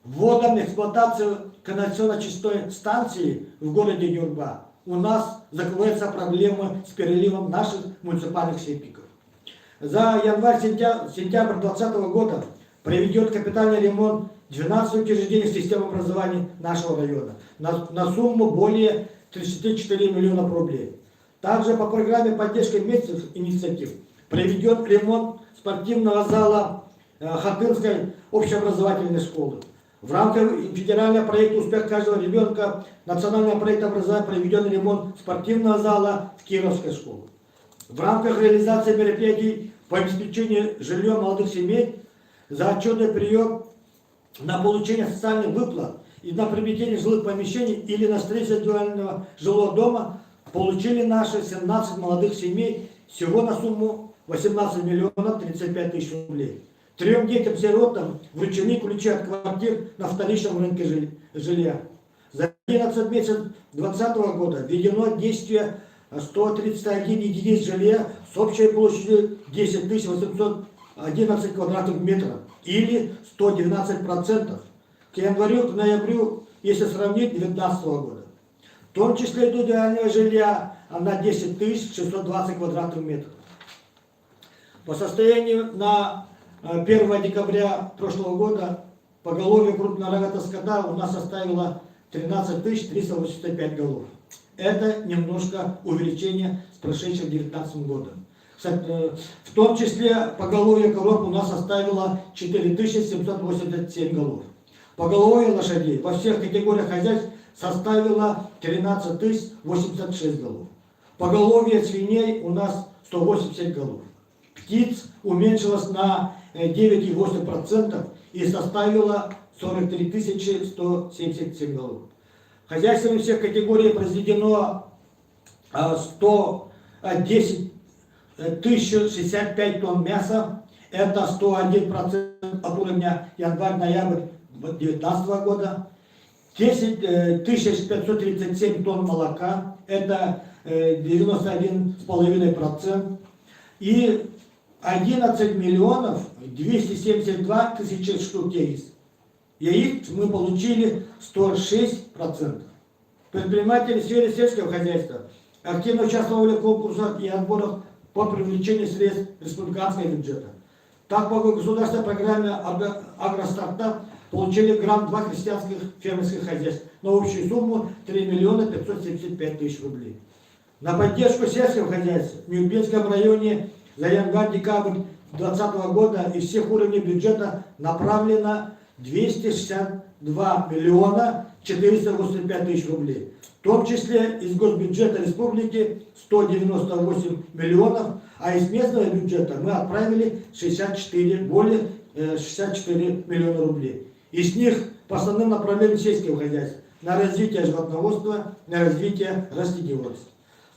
Вводом эксплуатации канализационно-очистной станции в городе Нюрба у нас закроются проблемы с переливом наших муниципальных септиков. За январь-сентябрь 2020 года проведет капитальный ремонт 12 учреждений системы образования нашего района на сумму более 34 миллионов рублей. Также по программе поддержки местных инициатив проведет ремонт спортивного зала Хатынской общеобразовательной школы. В рамках федерального проекта «Успех каждого ребенка» национального проекта образования проведен ремонт спортивного зала в Кировской школе. В рамках реализации мероприятий по обеспечению жильем молодых семей за отчетный прием на получение социальных выплат и на приобретение жилых помещений или на строительство индивидуального жилого дома получили наши 17 молодых семей всего на сумму 18 миллионов 35 тысяч рублей. 3 детям-сиротам вручены ключи от квартир на вторичном рынке жилья. За 11 месяцев 2020 года введено действие 131 единиц жилья с общей площадью 10 811 квадратных метров или 112%. К январю, к ноябрю, если сравнить, 2019 года. В том числе индивидуального жилья на 10 620 квадратных метров. По состоянию на 1 декабря прошлого года поголовье крупнорогатого скота у нас составило 13 385 голов. Это немножко увеличение с прошедшим 2019 годом. Кстати, в том числе поголовье коров у нас составило 4787 голов. Поголовье лошадей во всех категориях хозяйств составило 13 086 голов. Поголовье свиней у нас 180 голов. Птиц уменьшилось на 9,8% и составило 43 177 голов. Хозяйствами всех категорий произведено 110 065 тонн мяса. Это 101% от уровня январь-ноябрь 2019 года. 10 537 тонн молока. Это 91,5%. И 11 миллионов 272 тысячи штук яиц. Яиц мы получили 106%. Предприниматели в сфере сельского хозяйства активно участвовали в конкурсах и отборах по привлечению средств республиканского бюджета. Так, по государственной программе «Агростартап» получили грант 2 крестьянских фермерских хозяйств на общую сумму 3 575 тысяч рублей. На поддержку сельского хозяйства в Нюрбинском районе за январь-декабрь 2020 года из всех уровней бюджета направлено 262 миллиона 485 тысяч рублей. В том числе из госбюджета республики 198 миллионов, а из местного бюджета мы отправили более 64 миллиона рублей. Из них по основным направлениям сельского хозяйства на развитие животноводства, на развитие растениеводства.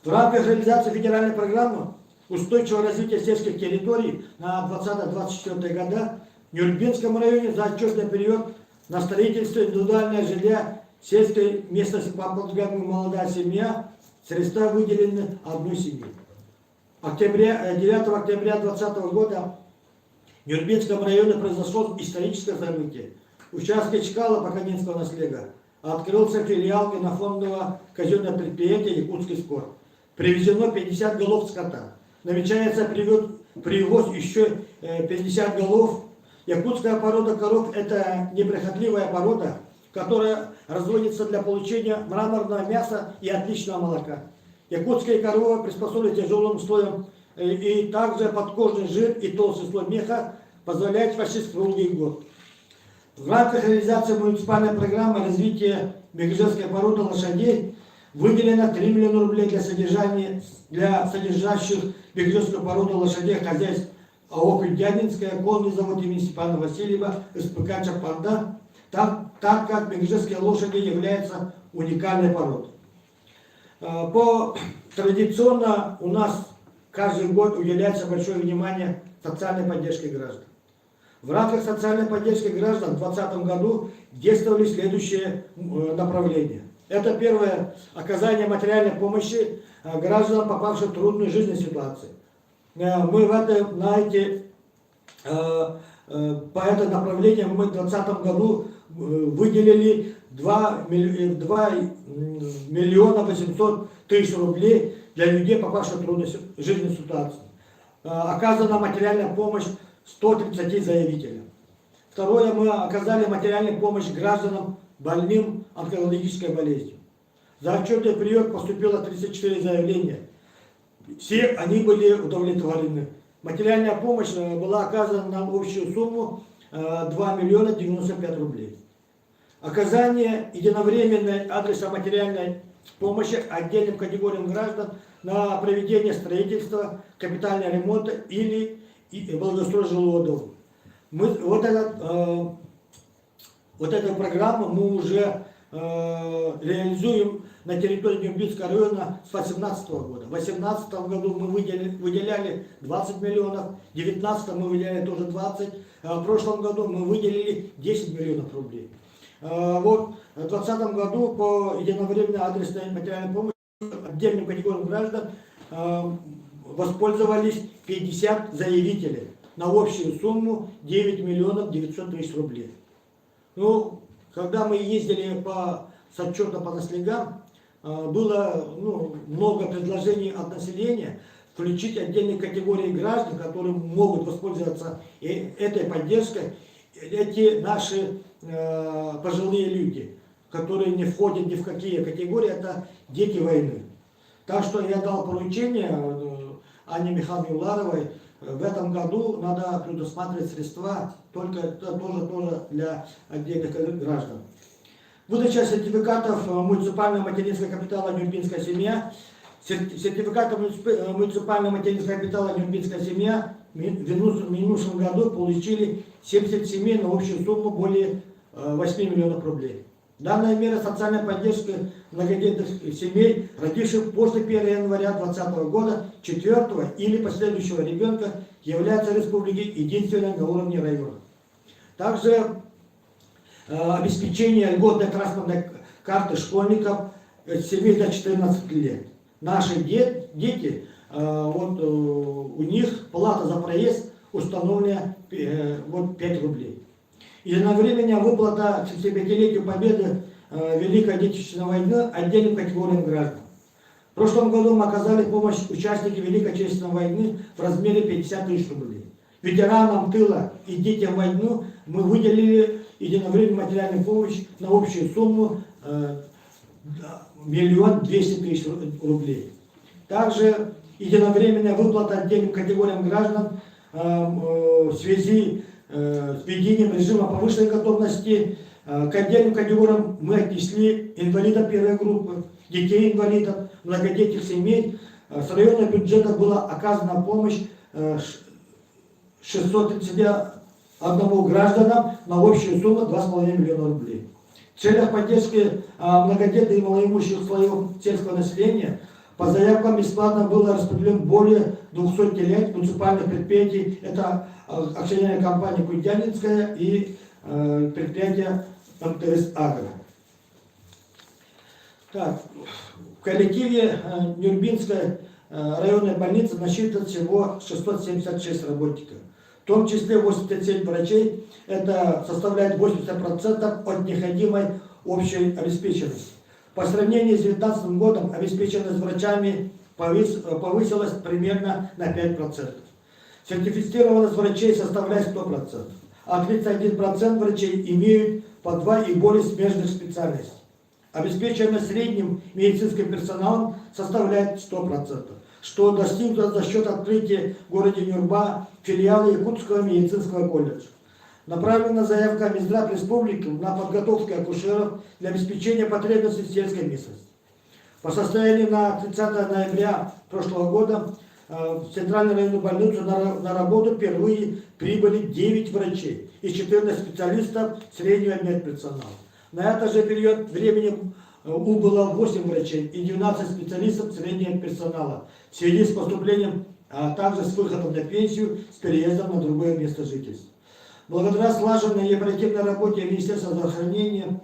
В рамках реализации федеральной программы устойчивого развития сельских территорий на 2020-2024 года в Нюрбинском районе за отчетный период на строительство индивидуального жилья сельской местности по программе «Молодая семья» средства выделены одной семье. 9 октября 2020 года в Нюрбинском районе произошло историческое событие. В участке Чкала по Каменского наследия открылся филиал генофондового казенного предприятия «Якутский скот». Привезено 50 голов скота. Намечается привоз еще 50 голов. Якутская порода коров – это неприхотливая порода, которая разводится для получения мраморного мяса и отличного молока. Якутские коровы приспособлены тяжелым условиям, и также подкожный жир и толстый слой меха позволяют почти круглый год. В рамках реализации муниципальной программы развития бекежевской породы лошадей выделено 3 миллиона рублей для содержащих бекежевскую породу лошадей хозяйств АО «Дядинская», конный завод имени Степана Васильева, СПК «Чапанда», так как бекежевские лошади являются уникальной породой. Традиционно у нас каждый год уделяется большое внимание социальной поддержке граждан. В рамках социальной поддержки граждан в 2020 году действовали следующие направления. Это первое – оказание материальной помощи гражданам, попавшим в трудную жизненную ситуацию. Мы по этому направлению мы в 2020 году выделили 2 миллиона 800 тысяч рублей для людей, попавших в трудную жизненную ситуацию. Оказана материальная помощь 130 заявителям. Второе, мы оказали материальную помощь гражданам, больным онкологической болезнью. За отчетный период поступило 34 заявления. Все они были удовлетворены. Материальная помощь была оказана на общую сумму 2 миллиона 95 рублей. Оказание единовременной адресно материальной помощи отдельным категориям граждан на проведение строительства, капитального ремонта или благоустройства жилого дома. Вот эту программу мы уже реализуем на территории Нюрбинского района с 2018 года. В 2018 году мы выделяли 20 миллионов, в 2019 мы выделяли тоже 20, а в прошлом году мы выделили 10 миллионов рублей. Вот в 2020 году по единовременной адресной материальной помощи отдельным категориям граждан воспользовались 50 заявителей на общую сумму 9 миллионов 900 тысяч рублей. Ну, когда мы ездили с отчетом по наследям, было много предложений от населения включить отдельные категории граждан, которые могут воспользоваться этой поддержкой. Эти наши пожилые люди, которые не входят ни в какие категории, это дети войны. Так что я дал поручение Анне Михайловне Уларовой, в этом году надо предусматривать средства тоже для отдельных граждан. Выдача сертификатов муниципального материнского капитала «Нюрбинская семья». Сертификаты муниципального материнского капитала «Нюрбинская семья» в минувшем году получили 70 семей на общую сумму более 8 миллионов рублей. Данная мера социальной поддержки многодетных семей, родивших после 1 января 2020 года 4-го или последующего ребенка, является в республике единственной на уровне района. Также обеспечение льготной транспортной карты школьников семей до 14 лет. Наши дети, у них плата за проезд установлена 5 рублей. Единовременная выплата к 75-летию победы Великой Отечественной войны отдельным категориям граждан. В прошлом году мы оказали помощь участникам Великой Отечественной войны в размере 50 тысяч рублей. Ветеранам тыла и детям войны мы выделили единовременную материальную помощь на общую сумму 1 200 000 рублей. Также единовременная выплата отдельным категориям граждан в связи с введением режима повышенной готовности. К отдельным категориям мы отнесли инвалидов первой группы, детей инвалидов, многодетных семей. С районного бюджета была оказана помощь 631 гражданам на общую сумму 2,5 миллиона рублей. В целях поддержки многодетных и малоимущих слоев сельского населения по заявкам бесплатно было распределено более 200 телег муниципальных предприятий. Это акционерная компания Куйдянинская и предприятие МТС Агро. Так, в коллективе Нюрбинской районной больницы насчитывается всего 676 работников. В том числе 87 врачей, это составляет 80% от необходимой общей обеспеченности. По сравнению с 2019 годом обеспеченность врачами повысилась примерно на 5%. Сертифицированность врачей составляет 100%, а 31% врачей имеют по 2 и более смежных специальностей. Обеспеченность средним медицинским персоналом составляет 100%, что достигнуто за счет открытия в городе Нюрба филиала Якутского медицинского колледжа. Направлена заявка Минздрав Республики на подготовку акушеров для обеспечения потребностей в сельской местности. По состоянию на 30 ноября прошлого года в Центральную районную больницу на работу впервые прибыли 9 врачей и 14 специалистов среднего медперсонала. На этот же период времени убыло 8 врачей и 12 специалистов среднего персонала в связи с поступлением, а также с выходом на пенсию, с переездом на другое место жительства. Благодаря слаженной и оперативной работе Министерства здравоохранения,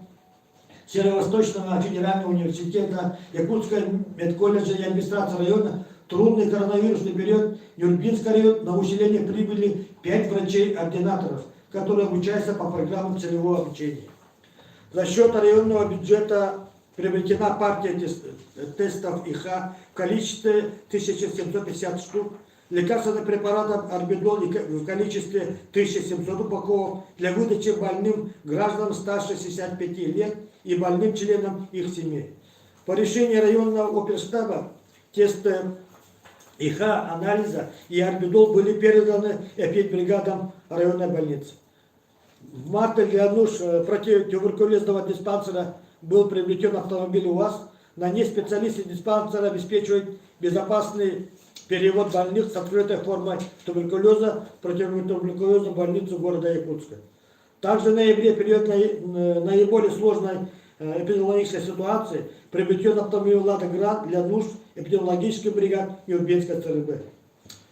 Северо-Восточного федерального университета, Якутского медколледжа и администрации района, в трудный коронавирусный период Нюрбинский район на усиление прибыли 5 врачей-ординаторов, которые обучаются по программам целевого обучения. За счет районного бюджета приобретена партия тестов ИХ в количестве 1750 штук, лекарственных препаратов Орбидол в количестве 1700 упаковок для выдачи больным гражданам старше 65 лет и больным членам их семей. По решению районного оперштаба тесты ИХ, анализа и Орбидол были переданы эпидбригадам районной больницы. В марте для нужд противотуберкулезного диспансера был приобретен автомобиль УАЗ На ней специалисты диспансера обеспечивают безопасный перевод больных с открытой формой туберкулеза в противотуберкулезную больницу города Якутска. Также в ноябре, период наиболее сложной эпидемиологической ситуации, приобретен автомобиль «Лада Грант» для нужд эпидемиологических бригад Нюрнбергской ЦРБ.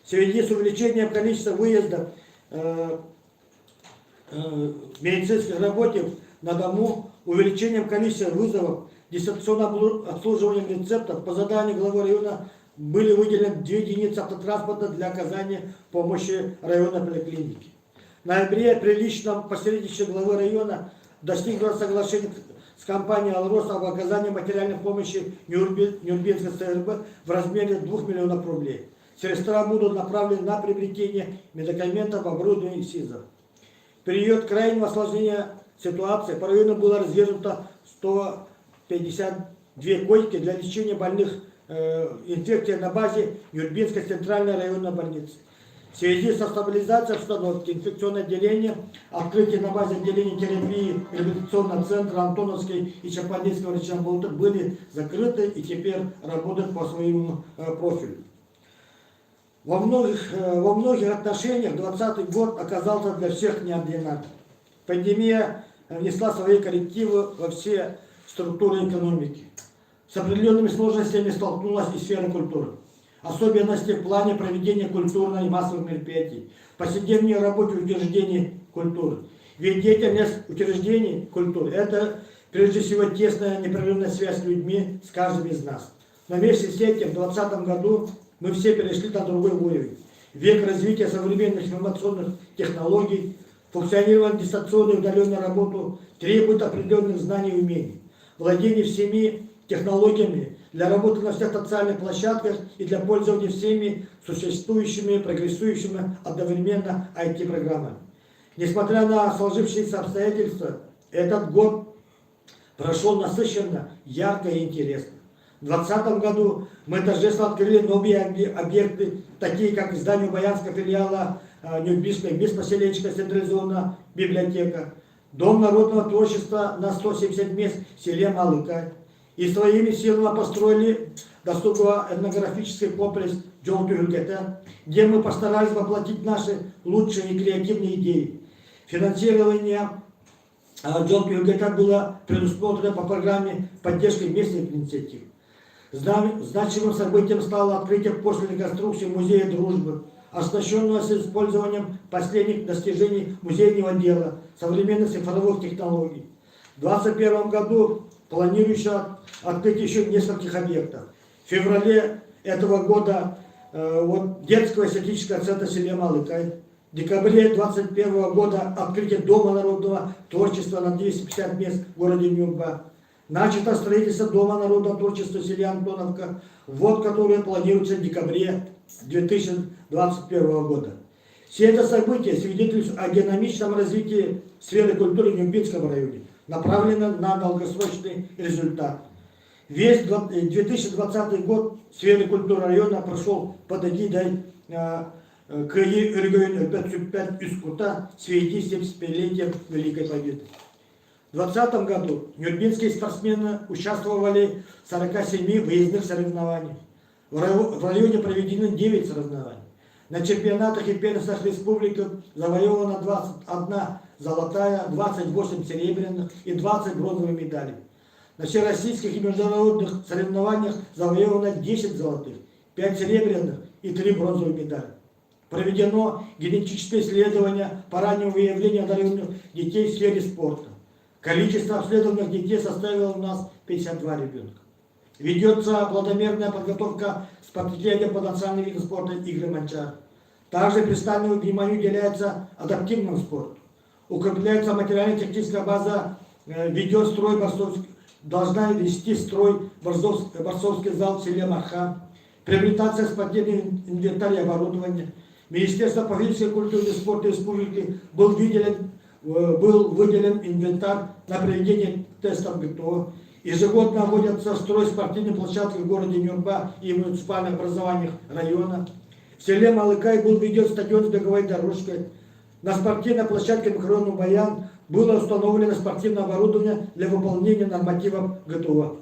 В связи с увеличением количества выездов медицинских работников на дому, увеличением количества вызовов, дистанционным обслуживанием рецептов, по заданию главы района были выделены 2 единицы автотранспорта для оказания помощи районной поликлиники. В ноябре при личном посредничестве главы района достигнуто соглашение с компанией «Алрос» об оказании материальной помощи Нюрнбергской ЦРБ в размере 2 миллионов рублей. Средства будут направлены на приобретение медикаментов, оборудования и СИЗО. В период крайнего осложнения ситуации по району было развернуто 152 койки для лечения больных инфекцией на базе Нюрнбергской центральной районной больницы. В связи со стабилизацией обстановки инфекционное отделение, открытие на базе отделения терапии реабилитационного центра Антоновской и Чапаинского врача были закрыты и теперь работают по своему профилю. Во многих отношениях 2020 год оказался для всех неординарным. Пандемия внесла свои коррективы во все структуры экономики. С определенными сложностями столкнулась и сфера культуры. Особенности в плане проведения культурных и массовых мероприятий, повседневной работе учреждений культуры. Ведь деятельность учреждений культуры – это прежде всего тесная непрерывная связь с людьми, с каждым из нас. Но вместе с этим в 2020 году мы все перешли на другой уровень. Век развития современных информационных технологий, функционирование дистанционной и удаленной работы требует определенных знаний и умений. Владение всеми технологиями для работы на всех социальных площадках и для пользования всеми существующими, прогрессующими одновременно IT-программами. Несмотря на сложившиеся обстоятельства, этот год прошел насыщенно, ярко и интересно. В 2020 году мы торжественно открыли новые объекты, такие как здание Баянского филиала Нюрнбергской беспоселенческой централизованная библиотека, Дом народного творчества на 170 мест в селе Малыкай. И своими силами построили досугово-этнографический комплекс Джолтюгета, где мы постарались воплотить наши лучшие и креативные идеи. Финансирование Джолтюгета было предусмотрено по программе поддержки местных инициатив. Значимым событием стало открытие после реконструкции музея дружбы, оснащенного с использованием последних достижений музейного дела, современных цифровых технологий. В 2021 году планируется открыть еще нескольких объектов. В феврале этого года детского эстетического центра в селе Малыкай. В декабре 2021 года открытие Дома народного творчества на 250 мест в городе Нюрнберг. Начато строительство Дома народного творчества в селе Антоновка, ввод которого планируется в декабре 2021 года. Все это события свидетельствуют о динамичном развитии сферы культуры в Нюрнбергском районе, направлено на долгосрочный результат. Весь 2020 год в сфере культуры района прошел под эгидой КИ региона 5 Искута в связи с 75-летием Великой Победы. В 2020 году нюрнбергские спортсмены участвовали в 47 выездных соревнованиях. В районе проведены 9 соревнований. На чемпионатах и первенствах республики завоевано 21 золотая, 28 серебряных и 20 бронзовых медалей. На всероссийских и международных соревнованиях завоевано 10 золотых, 5 серебряных и 3 бронзовых медали. Проведено генетическое исследование по раннему выявлению одаренных детей в сфере спорта. Количество обследованных детей составило у нас 52 ребенка. Ведется плодомерная подготовка спортсменов по национальным видам спорта игры Манчар. Также пристальное внимание уделяется адаптивному спорту. Укрепляется материально-техническая база, ведет строй борцовский, должна вести строй борцовский зал в селе Мархан. Приобретается спортивный инвентарь и оборудование. Министерство по физической культуре и спорту республики был выделен инвентарь на проведение тестов ГТО. Ежегодно вводятся в строй спортивные площадки в городе Нюрнберг и муниципальных образованиях района. В селе Малыкай был введен стадион с беговой дорожкой. На спортивной площадке микрорайона Баян было установлено спортивное оборудование для выполнения нормативов ГТО.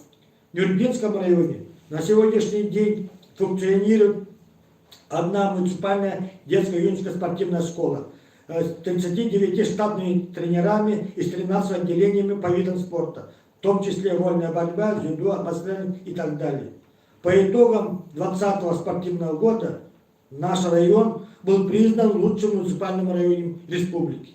В Нюрнбергском районе на сегодняшний день функционирует одна муниципальная детско-юношеская спортивная школа с 39 штатными тренерами и с 13 отделениями по видам спорта, в том числе вольная борьба, дзюдо, бассейн и так далее. По итогам 2020 спортивного года наш район был признан лучшим муниципальным районом республики.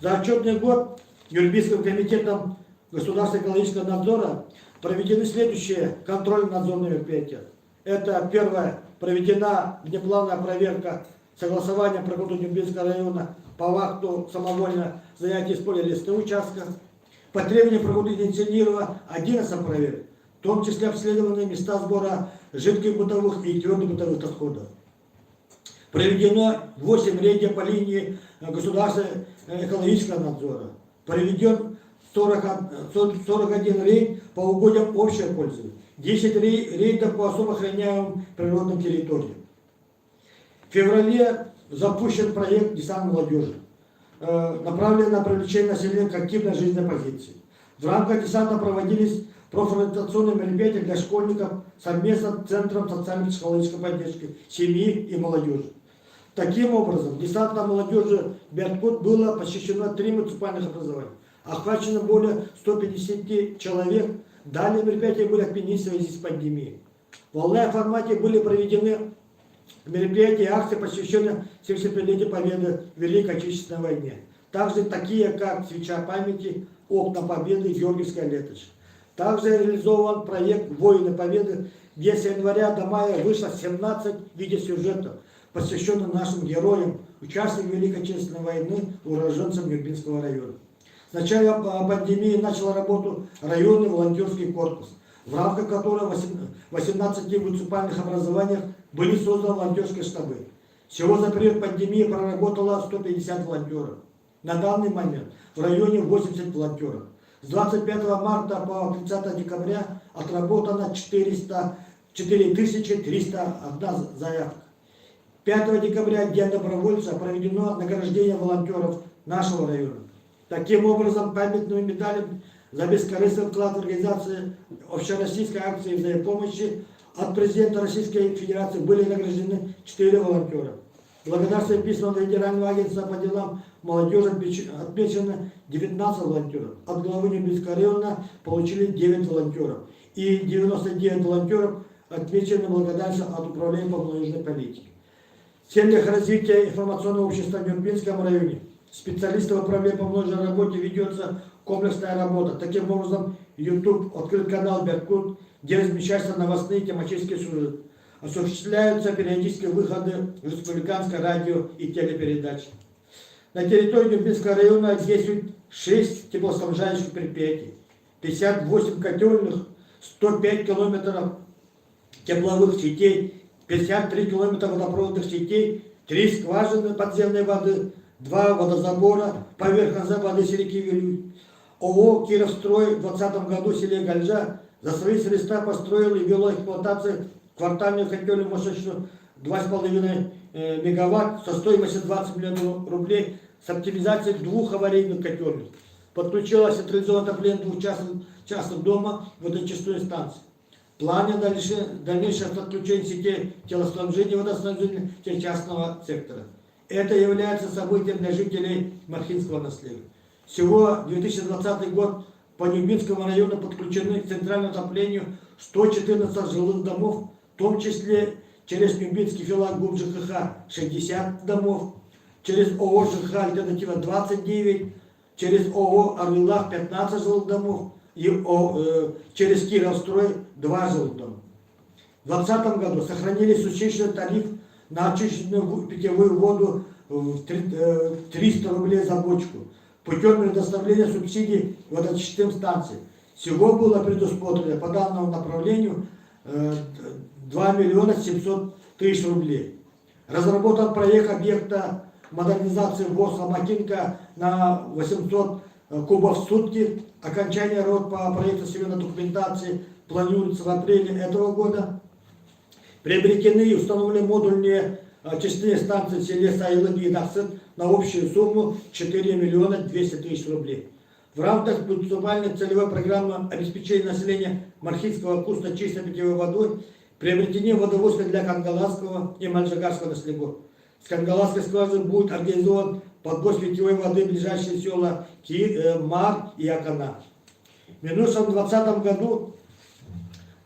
За отчетный год Нюрнбергским комитетом государственного экологического надзора проведены следующие контрольно-надзорные мероприятия. Это первое, проведена внеплановая проверка согласования прокуратуры Нюрнбергского района по факту самовольно занятия использования лесных участков. По требованию прокуратуры инициировано 11 проверок, в том числе обследованы места сбора жидких бытовых и твердых бытовых отходов. Проведено 8 рейдов по линии государственного экологического надзора. Проведен 41 рейд по угодьям общей пользы. 10 рейдов по особо охраняемым природным территориям. В феврале запущен проект «Десант молодежи», направленный на привлечение населения к активной жизненной позиции. В рамках десанта проводились профориентационные мероприятия для школьников совместно с Центром социально-психологической поддержки семьи и молодежи. Таким образом, десантом молодежи Беркут было посещено 3 муниципальных образования. Охвачено более 150 человек. Далее мероприятия были отменены в связи с пандемией. В онлайн-формате были проведены мероприятия и акции, посвященные 75-летию Победы в Великой Отечественной войне. Также такие, как «Свеча памяти», «Окна Победы», «Георгиевская леточь». Также реализован проект «Воины Победы», где с января до мая вышло 17 видеосюжетов, посвященных нашим героям, участникам Великой Отечественной войны, уроженцам Нюрнбергского района. С начала пандемии начал работу районный волонтерский корпус, в рамках которого в 18 муниципальных образованиях были созданы волонтерские штабы. Всего за период пандемии проработало 150 волонтеров. На данный момент в районе 80 волонтеров. С 25 марта по 30 декабря отработано 4301 заявка. 5 декабря, День добровольца, проведено награждение волонтеров нашего района. Таким образом, памятными медалями за бескорыстный вклад в организацию общероссийской акции взаимопомощи от президента Российской Федерации были награждены 4 волонтера. Благодарствуя письмам Федерального агентства по делам молодежи отмечено 19 волонтеров. От главы Нюрнбергского района получили 9 волонтеров. И 99 волонтеров отмечены благодарностью от Управления по молодежной политике. В целях развития информационного общества в Нюрнбергском районе специалистов управления по молодежной работе ведется комплексная работа. Таким образом, YouTube открыт канал Беркут, где размещаются новостные тематические сюжеты. Осуществляются периодические выходы в республиканское радио и телепередачи. На территории Нюрнбергского района действует 6 теплоснабжающих предприятий, 58 котельных, 105 километров тепловых сетей, 53 километра водопроводных сетей, 3 скважины подземной воды, 2 водозабора поверхностной воды с реки Вилюй. ООО «Кировстрой» в 2020 году в селе Гальжа за свои средства построил и ввело эксплуатацию квартальную котельную мощностью 2,5 мегаватт со стоимостью 20 миллионов рублей с оптимизацией 2 аварийных котельных. Подключилось централизованное отопление 2 частных дома водочистой станции. В плане дальнейшего подключения сетей телоснабжения и водоснабжения частного сектора. Это является событием для жителей Мархинского наследия. Всего 2020 год по Нюрнбергскому району подключены к центральному отоплению 114 жилых домов, в том числе через Нюрнбергский филиал ГУП ЖКХ 60 домов, через ООО ЖКХ «Альтернатива» 29, через ООО «Орлилах» 15 жилых домов и через Кировстрой 2 жилых дома. В 2020 году сохранили существенный тариф на очищенную питьевую воду в 300 рублей за бочку путем предоставления субсидий водочистым станциям. Всего было предусмотрено по данному направлению 2 миллиона 700 тысяч рублей. Разработан проект объекта модернизации ВОЗ «Ломакинка» на 800 кубов в сутки. Окончание работ по проекту семейной документации планируется в апреле этого года. Приобретены и установлены модульные очистные станции в селе Сайлыги и Дахсет на общую сумму 4 миллиона 200 тысяч рублей. В рамках муниципальной целевой программы обеспечения населения Мархинского курса чистой питьевой водой приобретены водовозка для Кангаласского и Мальжигарского населения. С Кангаласской скважины будет организован подвоз питьевой воды в ближайшие села Мар и Акана. В минувшем 2020 году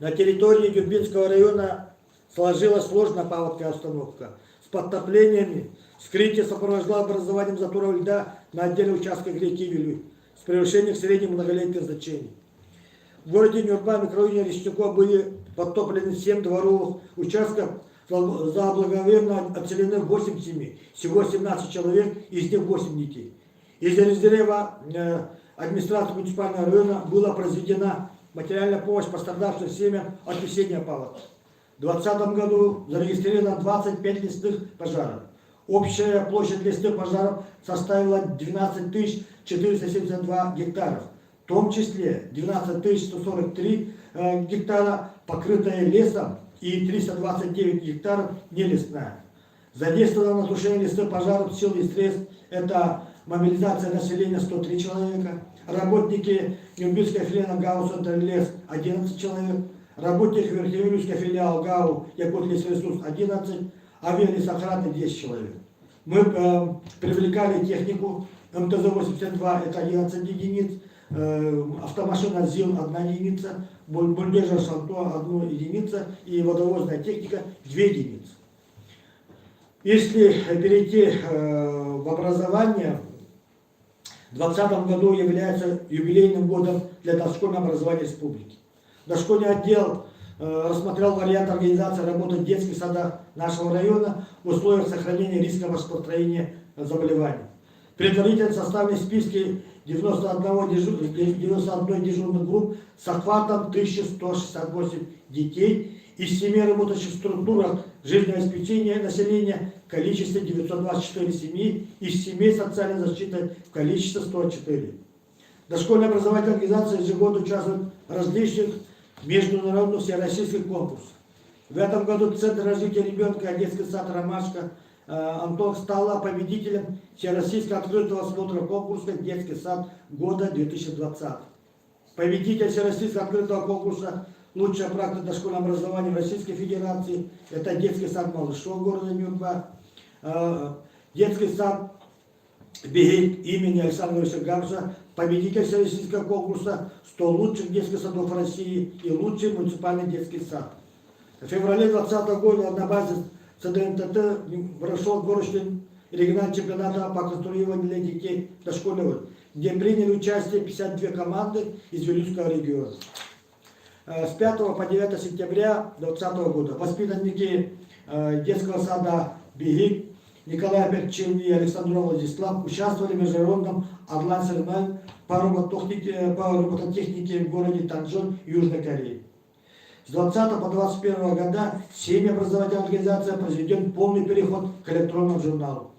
на территории Дюрбинского района сложилась сложная паводковая обстановка с подтоплениями. Вскрытие сопровождало образованием заторов льда на отдельных участках реки Вилюй с превышением средних многолетних значений. В городе Нюрба, микрорайоне Речников, были подтоплены 7 дворовых участков, заблаговременно отселены 8 семей, всего 17 человек, из них 8 детей. Из резерва администрации муниципального района была произведена материальная помощь пострадавшим семьям от весеннего паводка. В 2020 году зарегистрировано 25 лесных пожаров. Общая площадь лесных пожаров составила 12 472 гектаров, в том числе 12 143 гектара, покрытые лесом, и 329 гектаров не лесная. Задействовано на тушение лесных пожаров сил и средств. Это мобилизация населения 103 человека, работники Нюрбинской филиала ГАУ «Центральлес» 11 человек, работник Верхнеюрьевской филиала ГАУ «Якутлесресурс» 11, авиалесохраны 10 человек. Мы привлекали технику МТЗ-82, это 11 единиц, автомашина ЗИЛ 1 единица, бульдозер Шанто 1 единица и водовозная техника 2 единицы. Если перейти в образование, в 2020 году является юбилейным годом для дошкольного образования республики. Дошкольный отдел рассмотрел вариант организации работы в детских садах нашего района в условиях сохранения риска распространения заболеваний. Предварительно составлены списки 91 дежурных групп с охватом 1168 детей из 7 работающих в структурах жизнеобеспечения населения в количестве 924 семьи, из семей социальной защиты в количестве 104. Дошкольная образовательная организация ежегодно участвует в различных международных всероссийских конкурсах. В этом году Центр развития ребенка, детский сад «Ромашка» Антон стала победителем Всероссийского открытого осмотра конкурса «Детский сад года 2020». Победитель Всероссийского открытого конкурса «Лучшая практика дошкольного образования в Российской Федерации» – это детский сад Малышов города Нюрба, детский сад Бегейт имени Александра Ильича Гамса, победитель Всероссийского конкурса «100 лучших детских садов России» и лучший муниципальный детский сад. В феврале 2020 года на базе ЦДМТТ прошел городский региональный чемпионат по конструированию для детей дошкольного, где приняли участие 52 команды из Вилюйского региона. С 5 по 9 сентября 2020 года воспитанники детского сада Бегейт Николай Берчин и Александр Владислав участвовали в международном онлайн-соревновании по робототехнике в городе Танчжон, Южной Корее. С 20 по 21 года всеми образовательной организацией произведен полный переход к электронному журналу.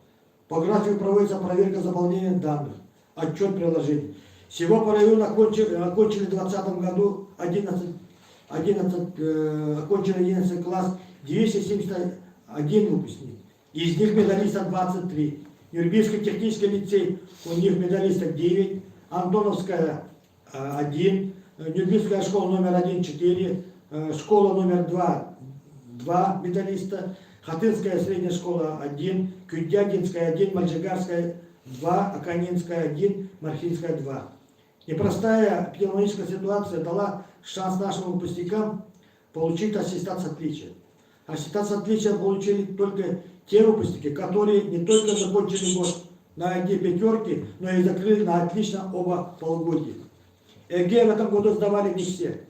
По графику проводится проверка заполнения данных, отчет приложений. Всего по району окончили в 2020 году 11 класс 271 выпускник. Из них медалистов 23. Нюрбинский технический лицей, у них медалистов 9. Антоновская 1. Нюрбинская школа номер 1 4. Школа номер 2 медалиста. Хатынская средняя школа 1. Кюдягинская 1. Мальжигарская 2. Аканинская 1. Мархинская 2. Непростая эпидемиологическая ситуация дала шанс нашим выпускникам получить аттестат с отличием. Аттестат с отличием получили только те выпускники, которые не только закончили год на одни пятерки, но и закрыли на отлично оба полугодия. ЕГЭ в этом году сдавали не все,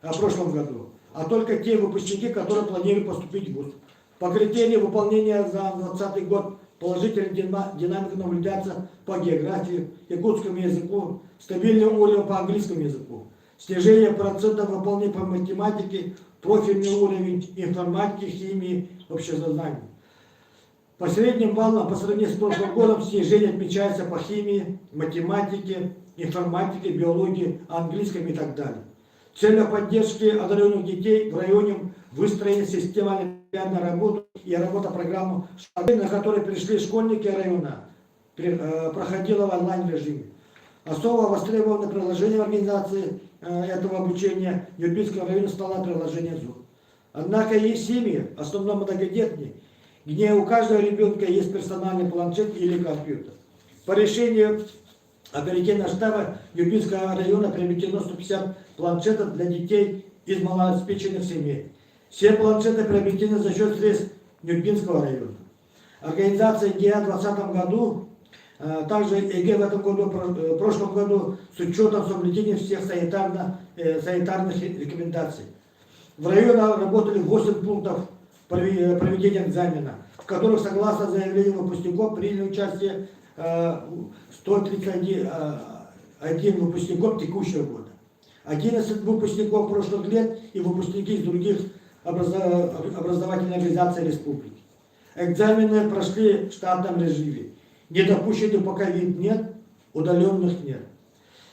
в прошлом году, а только те выпускники, которые планируют поступить в ВУЗ. По критерию выполнения за 2020 год положительная динамика наблюдается по географии, якутскому языку, стабильный уровень по английскому языку, снижение процентов выполнения по математике, профильный уровень информатики, химии, обществознания. По средним баллам, по сравнению с прошлым годом, снижение отмечается по химии, математике, информатике, биологии, английском и так далее. В целях поддержки одаренных детей в районе выстроена система олимпиадной работы и работа программы, на которой пришли школьники района, проходила в онлайн-режиме. Особо востребованным приложением организации этого обучения в Нюрнбергском районе стало приложение Zoom. Однако есть семьи, в основном многодетные, где у каждого ребенка есть персональный планшет или компьютер. По решению оперативного штаба Нюрнбергского района приобретено 150 планшетов для детей из малообеспеченных семей. Все планшеты приобретены за счет средств Нюрнбергского района. Организация ГИА в 2020 году, также ЕГЭ в этом году, в прошлом году, с учетом соблюдения всех санитарных рекомендаций. В районе работали 8 пунктов проведения экзамена, в которых, согласно заявлению выпускников, приняли участие 131 выпускников текущего года. 11 выпускников прошлых лет и выпускники из других образовательных организаций республики. Экзамены прошли в штатном режиме. Недопущенных по ковид нет, удаленных нет.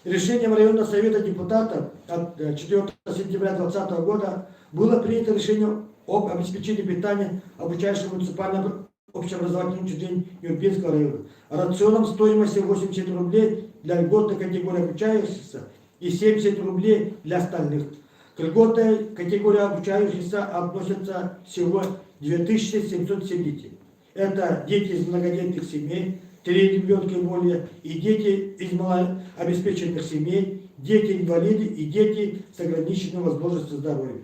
Решением районного совета депутатов от 4 сентября 2020 года было принято решение об обеспечении питания обучающих муниципальным общеобразовательным учреждением Нюрнбергского района. Рационом стоимостью 80 рублей для льготной категории обучающихся и 70 рублей для остальных. К льготной категории обучающихся относятся всего 2707 детей. Это дети из многодетных семей, 3 ребенка и более, и дети из малообеспеченных семей, дети-инвалиды и дети с ограниченной возможностью здоровья.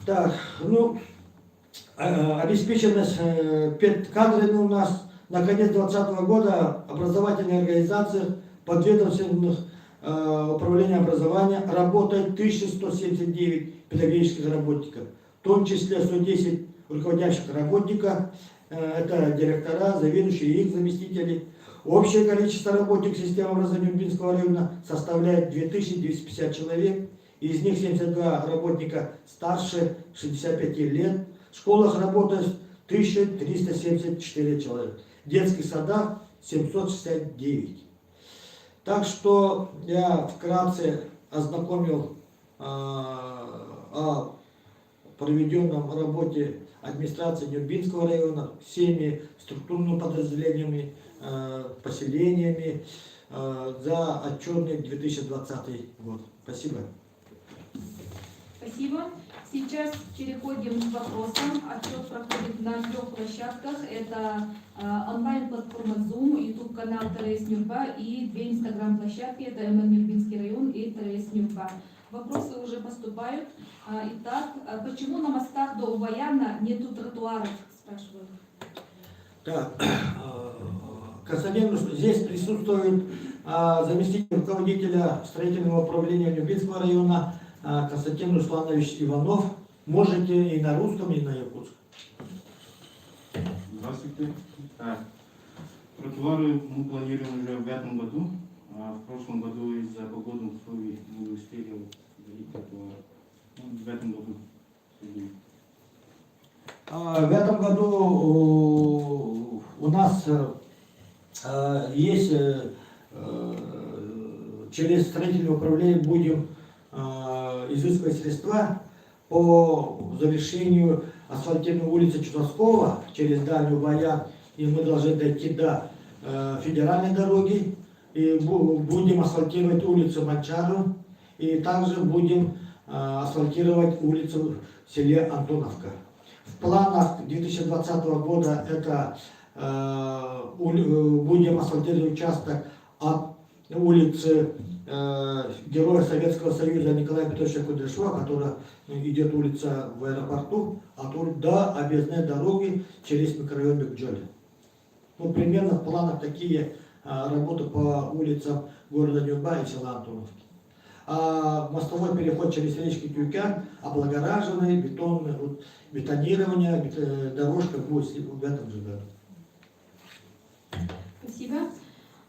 Так, обеспеченность кадрами у нас на конец 2020 года образовательные организации подведомственных управления образования работает 1179 педагогических работников, в том числе 110 руководящих работников, это директора, заведующие и их заместители. Общее количество работников системы образования Нюрнбергского района составляет 2250 человек, из них 72 работника старше 65 лет. В школах работает 1374 человека, в детских садах 769. Так что я вкратце ознакомил о проведенном работе администрации Нюрнбергского района, всеми структурными подразделениями, поселениями за отчетный 2020 год. Спасибо. Спасибо. Сейчас переходим к вопросам. Отчет проходит на 3 площадках. Это онлайн-платформа Zoom, YouTube-канал ТРС Нюрба и 2 инстаграм-площадки. Это МН Нюрбинский район и ТРС Нюрба. Вопросы уже поступают. Итак, почему на мостах до Уваяна нету тротуаров, спрашивают. Так, Константин, здесь присутствует заместитель руководителя строительного управления Нюрбинского района Константин Русланович Иванов. Можете и на русском, и на якутском. Здравствуйте. Тротуары мы планируем уже в этом году. В прошлом году из-за погодных условий мы не успели удалить тротуары. В этом году. В этом году у нас есть через строительное управление будем изыскивать средства по завершению асфальтированной улицы Чудоскова через Дальний Уваян, и мы должны дойти до федеральной дороги, и будем асфальтировать улицу Манчару, и также будем асфальтировать улицу в селе Антоновка. В планах 2020 года это будем асфальтировать участок от улицы Героя Советского Союза Николая Петровича Кудряшова, которая идет улица в аэропорту, до объездной дороги через микрорайон Бекджоли. Примерно в планах такие работы по улицам города Нюрба и села Антоновки. А мостовой переход через речку Тюкян, облагораженный, бетонирование, дорожка будет в этом же году. Спасибо.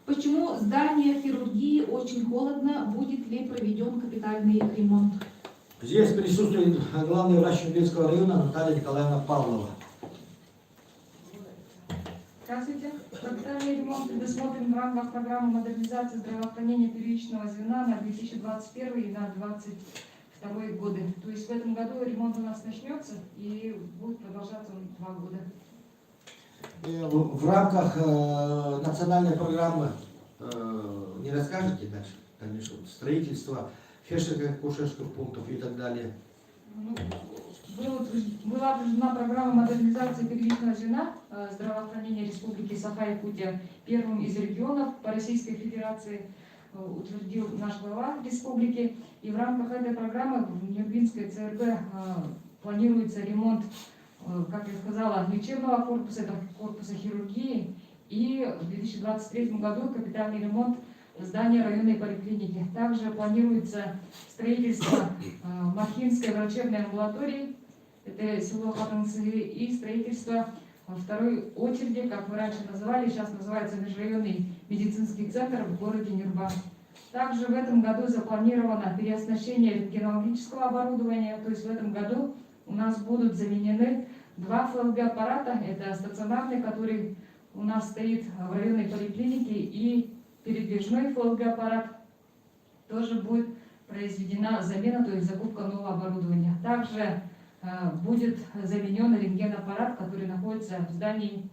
Почему здание хирургии очень холодно? Будет ли проведен капитальный ремонт? Здесь присутствует главный врач Нюрнбергского района Наталья Николаевна Павлова. Здравствуйте. Капитальный ремонт предусмотрен в рамках программы модернизации здравоохранения первичного звена на 2021 и на 2022 годы. То есть в этом году ремонт у нас начнется и будет продолжаться он 2 года. В рамках национальной программы не расскажете дальше? Конечно, строительство фельдшерско-акушерских пунктов и так далее. Ну, была утверждена программа модернизации первичного звена здравоохранения Республики Саха-Якутия первым из регионов по Российской Федерации, утвердил наш глава республики. И в рамках этой программы в Нюрбинской ЦРБ планируется ремонт, как я сказала, лечебного корпуса, это корпуса хирургии, и в 2023 году капитальный ремонт здания районной поликлиники. Также планируется строительство Махинской врачебной амбулатории, это село Хатанцеги, и строительство второй очереди, как мы раньше называли, сейчас называется межрайонный медицинский центр в городе Нюрба. Также в этом году запланировано переоснащение рентгенологического оборудования, то есть в этом году у нас будут заменены 2 ФЛГ-аппарата, это стационарный, который у нас стоит в районной поликлинике, и передвижной ФЛГ-аппарат, тоже будет произведена замена, то есть закупка нового оборудования. Также будет заменен рентген-аппарат, который находится в здании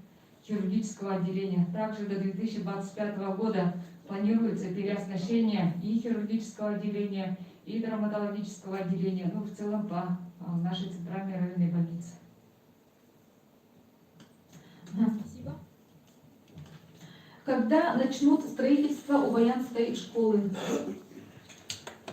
хирургического отделения. Также до 2025 года планируется переоснащение и хирургического отделения, и травматологического отделения, ну, в целом по нашей центральной районной больнице. Спасибо. Когда начнут строительство Убаянской школы?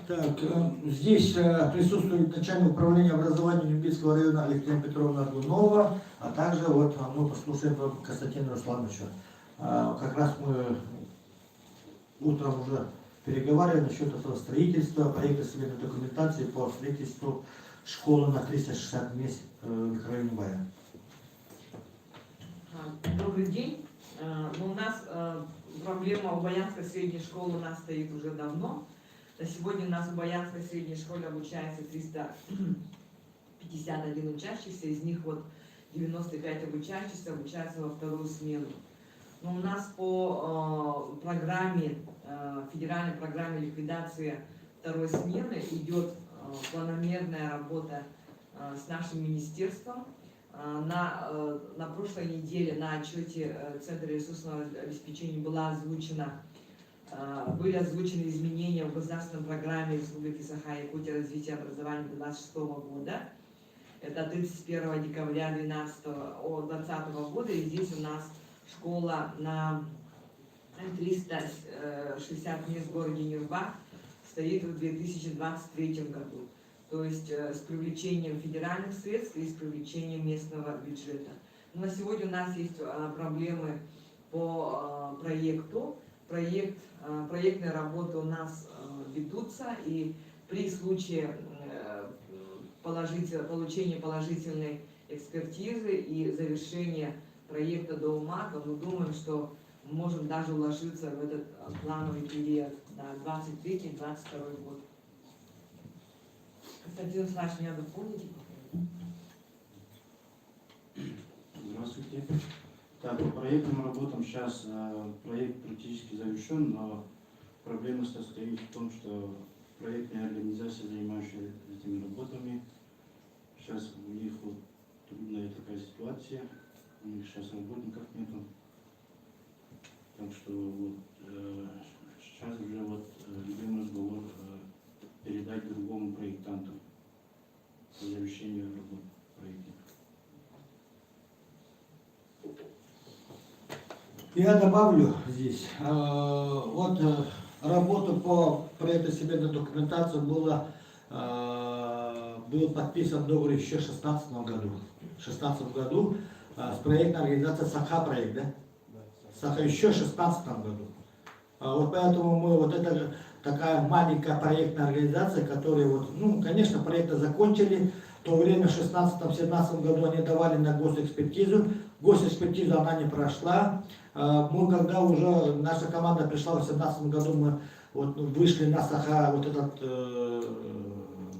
Так, здесь присутствует начальник управления образования Нюрбинского района Александра Петровна Гунова, а также вот мы послушаем Константина Руслановича. Как раз мы утром уже переговаривали насчет этого строительства, проектно-сметной документации по строительству школы на 360 мест в микрорайоне Бая. Добрый день. У нас проблема Убаянской средней школы у нас стоит уже давно. На сегодня у нас в Убаянской средней школе обучается 351 учащийся, из них вот 95 обучающихся обучаются во вторую смену. Но у нас по программе, федеральной программе ликвидации второй смены идет планомерная работа с нашим министерством. На прошлой неделе на отчете Центра ресурсного обеспечения были озвучены изменения в государственной программе Республики Саха-Якутия развития образования 2026 года. Это 31 декабря 2020 года. И здесь у нас школа на 360 мест в городе Нюрба стоит в 2023 году. То есть с привлечением федеральных средств и с привлечением местного бюджета. Но на сегодня у нас есть проблемы по проекту. Проектные работы у нас ведутся, и при случае получения положительной экспертизы и завершения проекта до ума, то мы думаем, что мы можем даже уложиться в этот плановый период на 23-22 год. Константин Славович, меня дополните? Здравствуйте. Так, по проектным работам сейчас проект практически завершен, но проблема состоит в том, что проектные организации, занимающиеся этими работами, сейчас у них вот трудная такая ситуация, у них сейчас работников нету. Так что вот сейчас уже вот идем разговор передать другому проектанту по завершению работ проекта. Я добавлю здесь, вот работу по проектно-сметной документации был подписан договор еще в 2016 году. В 2016 году с проектной организацией Саха-проект, да? Саха еще в 2016 году. Вот поэтому мы, вот это такая маленькая проектная организация, которая вот, ну, конечно, проекты закончили. В то время в 2016-2017 году они давали на госэкспертизу. Госэкспертизу она не прошла. Мы, когда уже наша команда пришла в 2017 году, мы вот вышли на Саха вот этот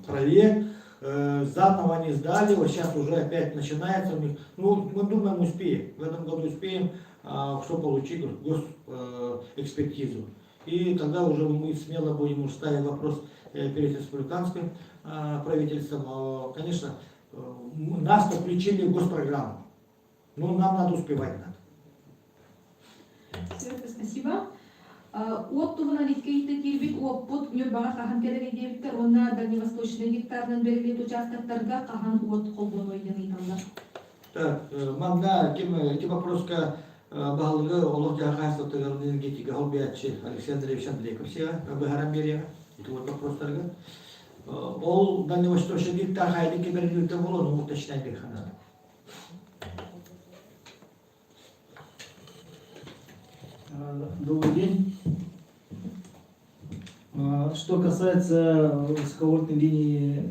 проект. Заново они сдали, вот сейчас уже опять начинается у них. Ну, мы думаем, успеем. В этом году успеем, что получить госэкспертизу. И тогда уже мы смело будем уже ставить вопрос перед республиканским правительством. Конечно, нас подключили в госпрограмму. Но нам надо успевать. Все, спасибо. От тугунан иккейте кирбит уоппут нюрбага кахан келеге дебиттер, онна дальневосточный гектарынан берилет участкаттарга кахан от колдону идениталлар. Так, манда эти вопроска багалга олог жахайство тыгар энергетика холбиячи Александрович Андрейков сега бахарамберия. Это вот вопростарга. Ол дальневосточный гектар хайды киберилюте болону уточнять бехана. Добрый день. Что касается высоковольтной линии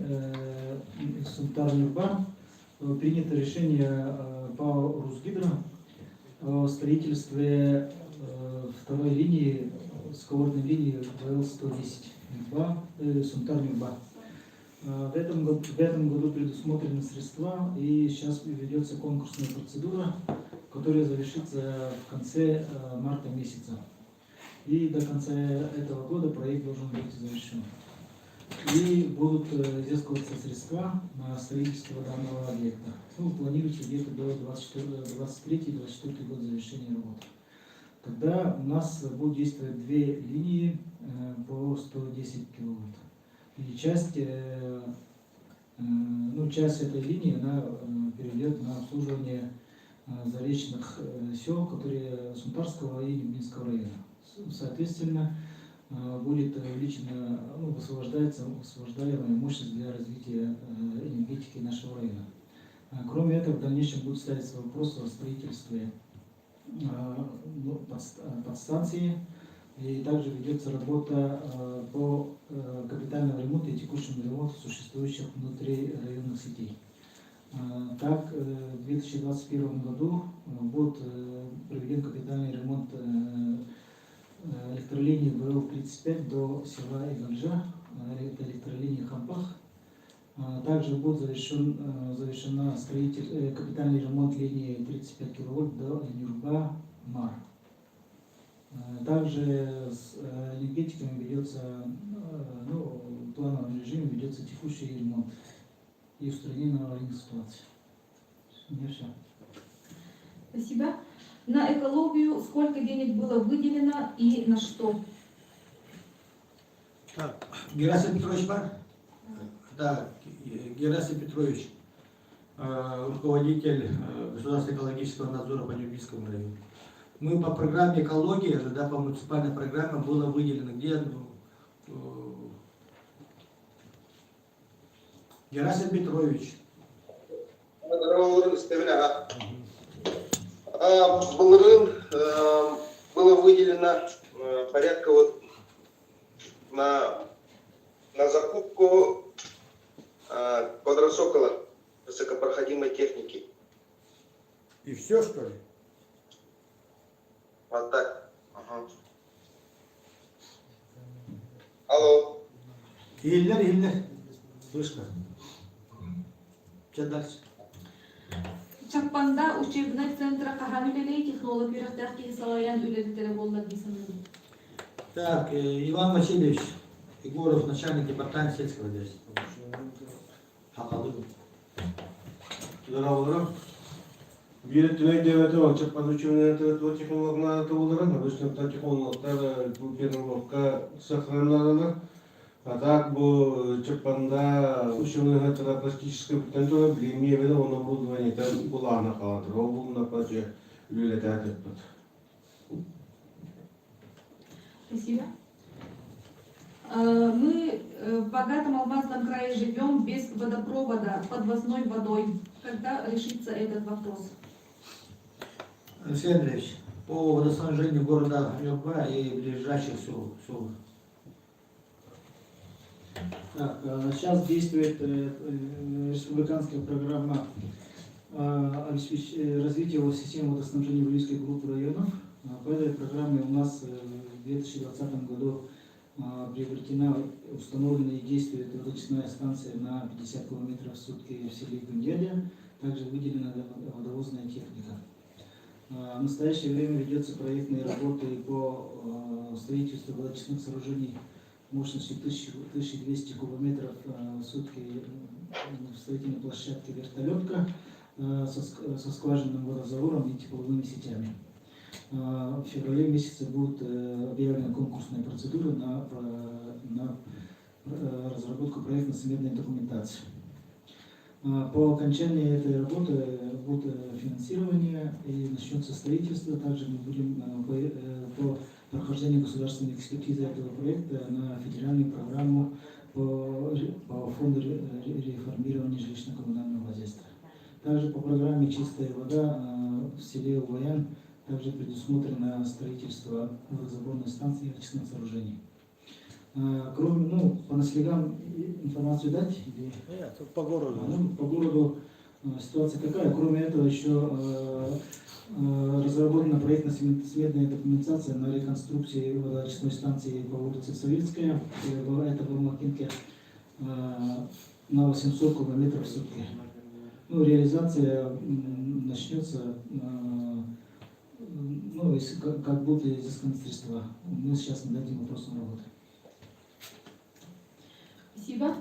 Сунтар-Нюрба, принято решение по Русгидро о строительстве второй линии, высоковольтной линии ВЛ-110 Сунтар-Нюрба. В этом году предусмотрены средства, и сейчас ведется конкурсная процедура, которая завершится в конце марта месяца. И до конца этого года проект должен быть завершен. И будут изыскиваться средства на строительство данного объекта. Ну, планируется где-то до 23-24 года завершения работы. Тогда у нас будут действовать две линии по 110 киловатт. И часть этой линии она перейдет на обслуживание заречных сел, которые Сунтарского и Нюрбинского района. Соответственно, будет увеличена, высвобождаемая мощность для развития энергетики нашего района. Кроме этого, в дальнейшем будет ставиться вопрос о строительстве подстанции, и также ведется работа по капитальному ремонту и текущему ремонту существующих внутрирайонных сетей. Так, в 2021 году будет проведен капитальный ремонт электролинии ВЛ-35 до села Игальжа, это электролиния Хампах. Также будет завершена капитальный ремонт линии 35 киловольт до Нюрба-Мар. Также с энергетиками ведется, в плановом режиме ведется текущий ремонт и устранение аварийных ситуаций. У меня все. Спасибо. На экологию сколько денег было выделено и на что? Так, Герасим Петрович, да, Герасим Петрович, руководитель государственного экологического надзора по Нюрбинскому району. Мы по программе экологии, да, по муниципальной программе было выделено где Герасим Петрович. Было выделено порядка на закупку квадросокола высокопроходимой техники. И все, что ли? Вот так. Ага. Алло. Ильнер. Слышно? Что дальше? Чаппанда учебный центр Кахамилей технолог Вирахтахи Салаян Уледителя Волна Бисану. Так, Иван Васильевич Егоров, начальник департамента сельского хозяйства. Bir tüne devleti var. Çapadu çöğünü o teknologlar da olur. Обычно там технологlar bu технологка сохранялар. А так bu çapanda uşunu hatırla практически потенциал блимие ведо он оборудование там была на калатыр. О был на паче лülетат etpat. Спасибо. Мы в богатом алмазном крае живем без водопровода, подвозной водой. Когда решится этот вопрос? Алексей Андреевич, по водоснабжению города Нюрба и ближайших сел. Так, сейчас действует республиканская программа развития системы водоснабжения близких групп районов. По этой программе у нас в 2020 году приобретена, установлена и действует водочная станция на 50 км в сутки в селе Гундядя. Также выделена водовозная техника. В настоящее время ведется проектные работы по строительству водочных сооружений мощностью 1200 кубометров в сутки в строительной площадке «Вертолетка» со скважинным водозабором и тепловыми сетями. в феврале месяце будет объявлена конкурсная процедура на разработку проектно-сметной документации. По окончании этой работы будет финансирование и начнется строительство. Также мы будем по прохождению государственной экспертизы этого проекта на федеральную программу по фонду реформирования жилищно-коммунального хозяйства. Также по программе «Чистая вода» в селе Уваян также предусмотрено строительство водозаборной станции и очистных сооружений. Кроме, по наследам информацию дать? Или... Нет, по городу. По городу ситуация какая? Кроме этого еще разработана проектно-сметная документация на реконструкции водоочистной станции по улице Советская, это в Алматинке, на 800 кубометров в сутки. Реализация начнется, если как будут изысканы средства. Мы сейчас над этим вопросом работаем. Спасибо.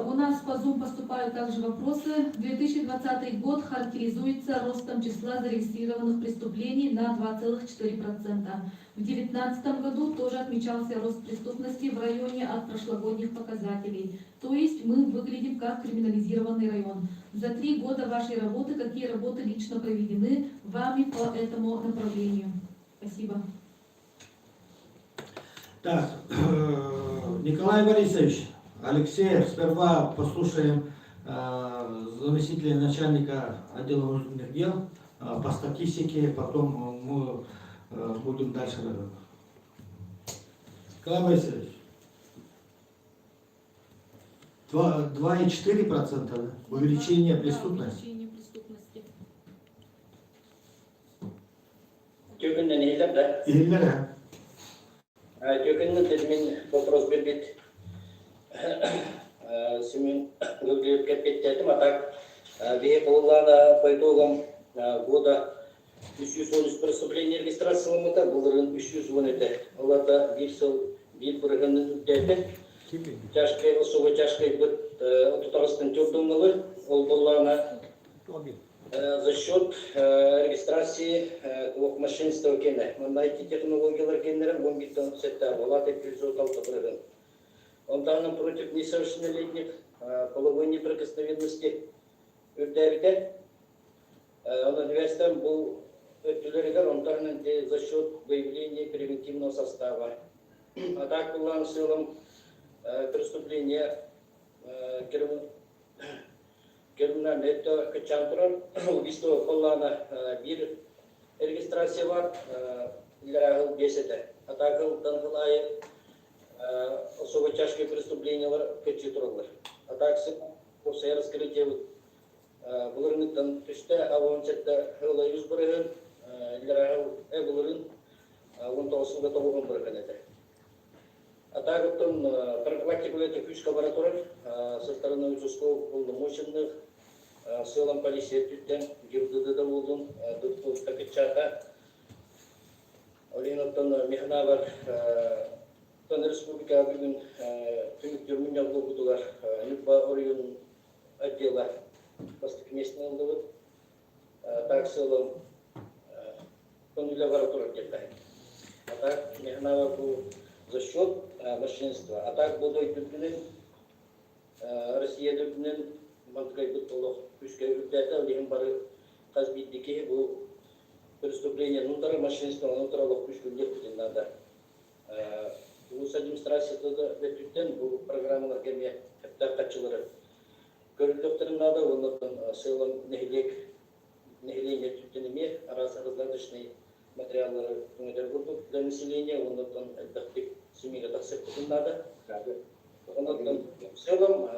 У нас по Zoom поступают также вопросы. 2020 год характеризуется ростом числа зарегистрированных преступлений на 2,4%. В 2019 году тоже отмечался рост преступности в районе от прошлогодних показателей. То есть мы выглядим как криминализированный район. За 3 года вашей работы какие работы лично проведены вами по этому направлению? Спасибо. Так, Николай Борисович, Алексей, сперва послушаем заместителя начальника отдела внутренних дел по статистике, потом мы будем дальше. Николай Борисович, 2,4% увеличение преступности. Төгіннің дедімен вопрос бербет. Семен выглядит капитетом, а так бе поллана по итогам года 313 преступлений регистрациялымыда, бұлырын 310 еді. Оларда бір сыл бір бірігінің дәді. Тяжкай, особо тяжкай бұд тұтарыстың төгдіңілі, ол боллана за счет регистрации машинства кене. Найти технологиялар кенерін 10 биттен сетта болады эпизод алты. Он там против несовершеннолетних половой неприкосновенности үрдәбіде. Он университет был өттілерігер, он там за счет выявления превентивного состава. А так было в целом преступление Кермнан это качантран, убийство поллана бир регистрация var, лирагыл бесете. А так танхылайы особо тяжкие преступления качитроллар. А так после раскрытия булырныктан түшті, а он четті хылы юз бұрығын, лирагыл бұлырын, он тоғысында тоғығын бұрығын еді. А так профилактику этих ключ лабораторий со стороны изысков полномоченных силам полиции түттен гирдыда болдун такычата олиноттон мехнавар тон республика бүгүн түнүктөр мундал болбутулар Нюба орыйын отдела бастык местный олдубут так силам тон лаборатория кетти. А так мехнавар бул за счет машинства. А так болдой түпінен Россия түпінен мантықай бұттылық күшке үрдәті олеген бары қазбейдеке бұл преступление нутары машинства, нутаралық күшкілдер күтіндады. Улус администрациясы да бәттіктен бұл программалар кәме әптар қатшылары көрілдіктерін нады, онлықтың сылым нәхілейне түптенеме различные материалы для населения, он отдохнет семьи отдохнет надо. В целом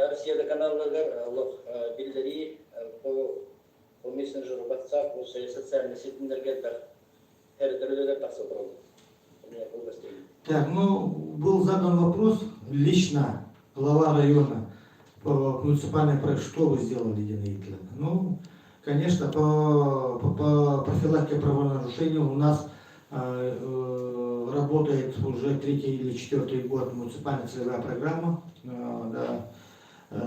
Россия каналлар билдери по мессенджеру WhatsApp, по социальной сети энергетах, Так, был задан вопрос лично глава района по муниципальной проекту, что вы сделали, Дина Итлина? Конечно, по профилактике правонарушений у нас работает уже 3-й или 4-й год муниципальная целевая программа. Да.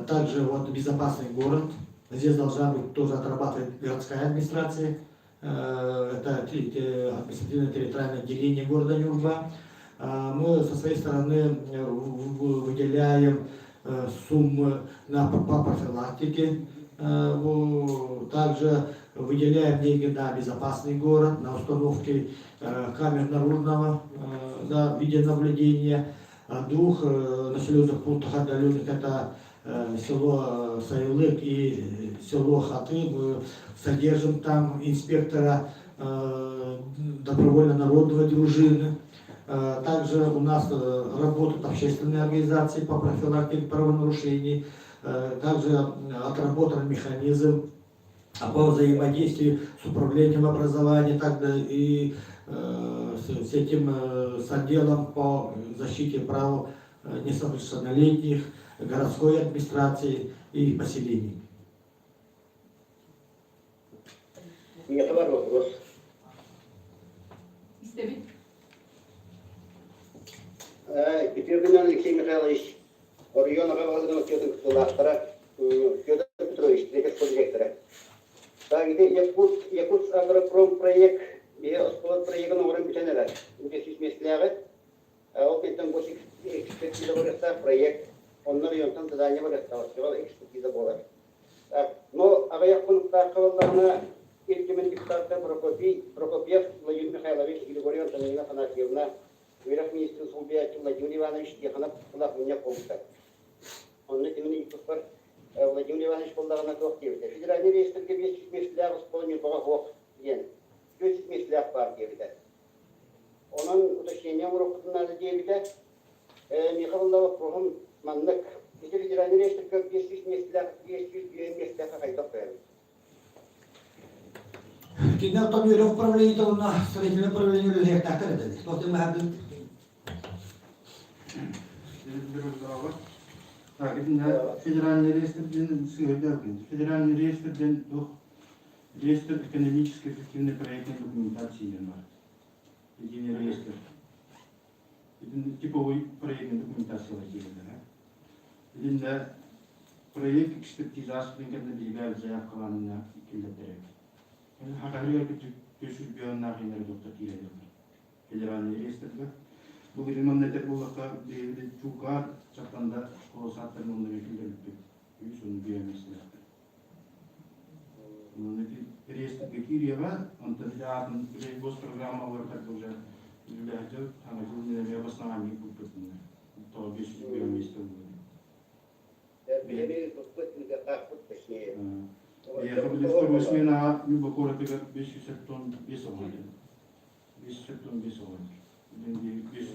Также безопасный город. Здесь должна быть тоже отрабатывать городская администрация. это административное территориальное отделение города Нюрба. Мы со своей стороны выделяем суммы по профилактике, также выделяем деньги на безопасный город, на установки камер наружного видеонаблюдения. Двух населенных пунктах отдаленных, это село Саилык и село Хаты. Мы содержим там инспектора добровольно-народной дружины. Также у нас работают общественные организации по профилактике правонарушений. Также отработан механизм по взаимодействию с управлением образования, также и с этим с отделом по защите прав несовершеннолетних, городской администрации и поселений. Нет вопрос. Истебит. Теперь Геннадий Алексей Михайлович, район Равалгана Федор Федор Петрович, директор директора. Так, Якутс Агропром проект, проектын орын бітенері. Үдесіз меслері, опеттен бос экспертиза барыста проект, оннар йонтан задание барыста, осывал экспертиза болар. Но ағаяқ құнықтар қывалдарына Иркемен депутаты Прокопьев Владимир Михайлович и Григорий Антонина Фанасьевна, Верх министр Сулбия Владимир Иванович Еханов Кулах меня помнит. Он на темени паспорт Владимир Иванович Полдагана Тохтевита. Федеральный реестр весит месля исполнил Богохов день. 10 месля партии. Onun уточнением урокта надо делить. Михайлов Прохом Маннык. Если федеральный реестр как 10 месля какая-то. Кино там и управление, то на строительное управление людей так это. Что ты можешь? Так, федеральный реестр реестр экономически эффективной проектной документации. Единый реестр. Типовой проектной документации. Единый проект экспертизасы на берега заявкаларына келдеттерек. Хакария көчүр бионнахинер доктор киелер. Федеральный реестрде бул ремонттер болакка дегенде чука чаканда школа саттыр мунда векилдерди. Үсүн биомесилер. Мунда реестрге кирева, антадиатын гос программалар так уже юлажы тамагылны обоснование купутны. То без биомесилер. Билебей подпытника так вот точнее. Я говорю, вторую смену любого города 500 тонн весовали. 500 тонн весовали. Без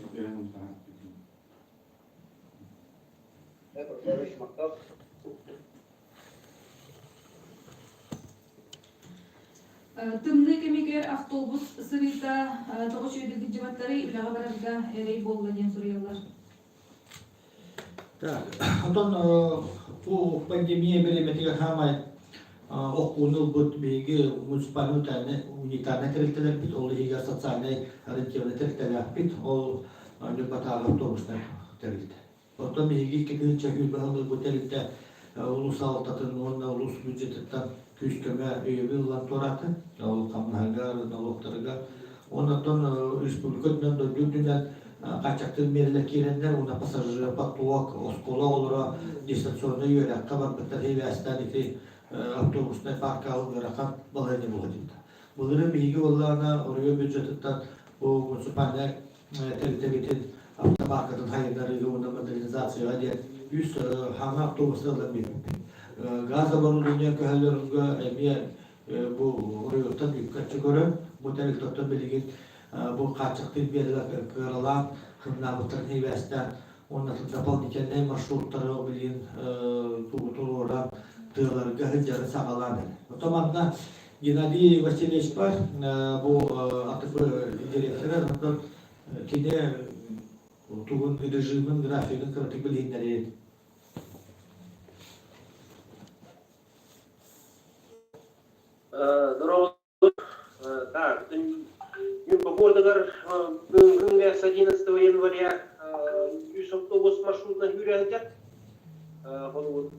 Тымны кемигер автобус сырыта тоғышүйдегі жыбаттары үліға барарга әрей болла ден сұраялар. Так, потом по пандемии береметиге хамай окунул бут беги муниципальный унитарный территория бит, ол егер социальный ориентированный территория бит, ол любатағы автобусный территория. Потом беги кекенче гүлбағылы бу территория улус алтатын, онна улус бюджеттен күскөмө үйебіллан тураты, ол камнағар, налогтарга. Оннан республикатынан дүрдүнен качактын мерилер кирендер, уна пассажир поток, оскола олора дистанционный үйелякка бар бітір хейвәстен ити автобусный парк алып жарақан балайны болады. Бұлырын бейгі оларына орайы бюджеттен бұл муниципальный территориятын автопаркатын хайырдары оны модернизацияға ден 100 хана автобустардан беріп. Газ оборудование көхәлерінгі әме бұл орайыттан үккәтші көрі, бұл тәріктоттан білеген бұл қатшықтың берілі кырылан, хымнабыттарын хейвәстен, оннатын дополнительный маршруттары білген туғытылуыран тыларга хыджары сағаланы. Отоманда Геннадий Васильевич бар, бұл АТП директоры, кене туғын режимін, графигін кіртік білгендері. Здорово. Так, Погодагар с 11 января автобус маршрутна жүрәнтек. Автобус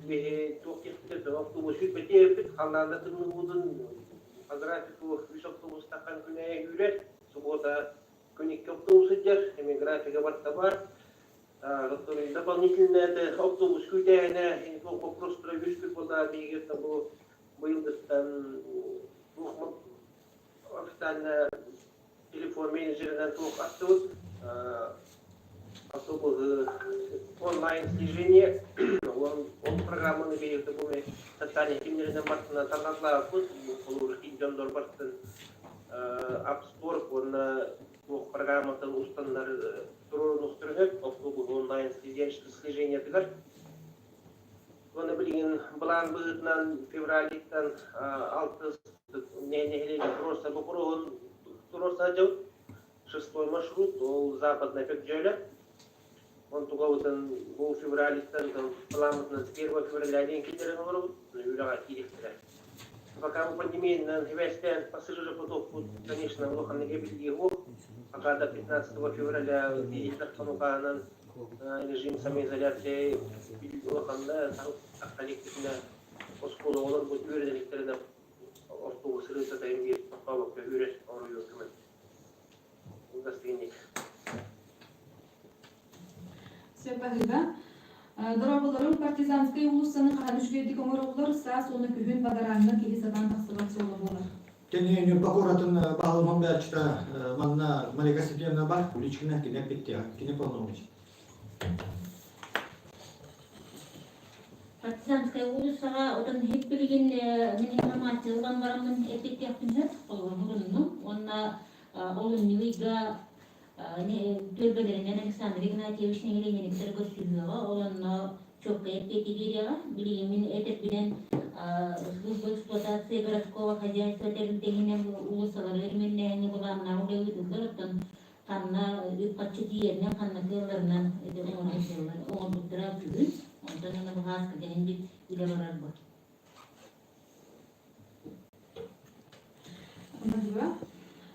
автобус үтпетеп, халнанда тыңны будын по графику үш автобус таққан күнәйе үйрет, суббота күнекке автобус идер, эми графика бар. Дополнительно это автобус күтәйіне, вопрос про үш бода, бейгерді бұл быйылдықтан официально телефон менеджерінен тоқ астыбыз, автобус онлайн слежение, он программаны бейгерді бұл социальный кемерінен бартына тарнатла көз, бұл ұршки жондор бартын App Store, он программадан устандар тұрын ұқтырынып, автобус онлайн слежение тігір. Оны білген бұлан бұғытынан февраликтан 6 нәнегелені просто бұқырығын тұрырса жау. 6-й маршрут, ол западный пек жөлі. Он туғауытын бұл февраликтан бұламыздан с 1 февраля ден кетерін ұрып, үйраға керектірі. Пока мы поднимем хвостя пассажиров поток, конечно, лохан не гибель его, пока до 15 февраля видеть на режим самоизоляции лохан, коллективно осколу он будет уверен, что автобус рыса там есть попало к уверен, он ее коммент. Удостоверник. Сепагида. Дорабыларын партизанская улусаны қанышкедік оңырғылар сас оны күхін бадаранына келесадан тақсылат солы болар. Тенею покоратын бағылман бәчта манна Марика Сергеевна бар, уличкина кене пеття, кене полномочий. Партизанская улусаға одан хеп білген информация олан барамын әттектяқтың онна олын милига төлбелерінен Александр Игнатьевич Негеленин Тергосюлова, он четко эпитегерия, блин, этот блин, служба эксплуатации городского хозяйства, тегинем улусалар, эрменне не была на уровне городом, ханна подчетиерне, ханна келлернен, это он буттера күн, он тонна бухаска деген бит иле барар бар.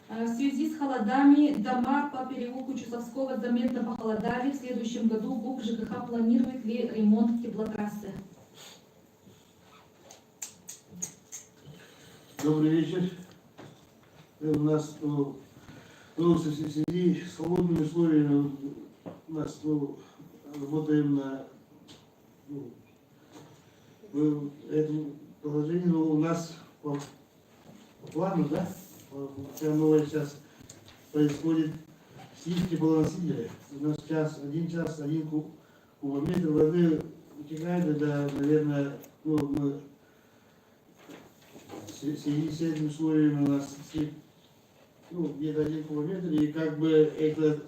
В связи с холодами дома по переулку Чусовского заметно похолодали. В следующем году ГУП ЖКХ планирует ли ремонт теплотрассы? Добрый вечер. У нас в связи с холодными условиями у нас работаем на этом положении, но у нас по плану, да? Вся новая сейчас происходит в сильке балансире. У нас один час, 1 кубометр воды утекает, это, наверное, мы с этими условиями у нас где-то 1 кубометр, и как бы это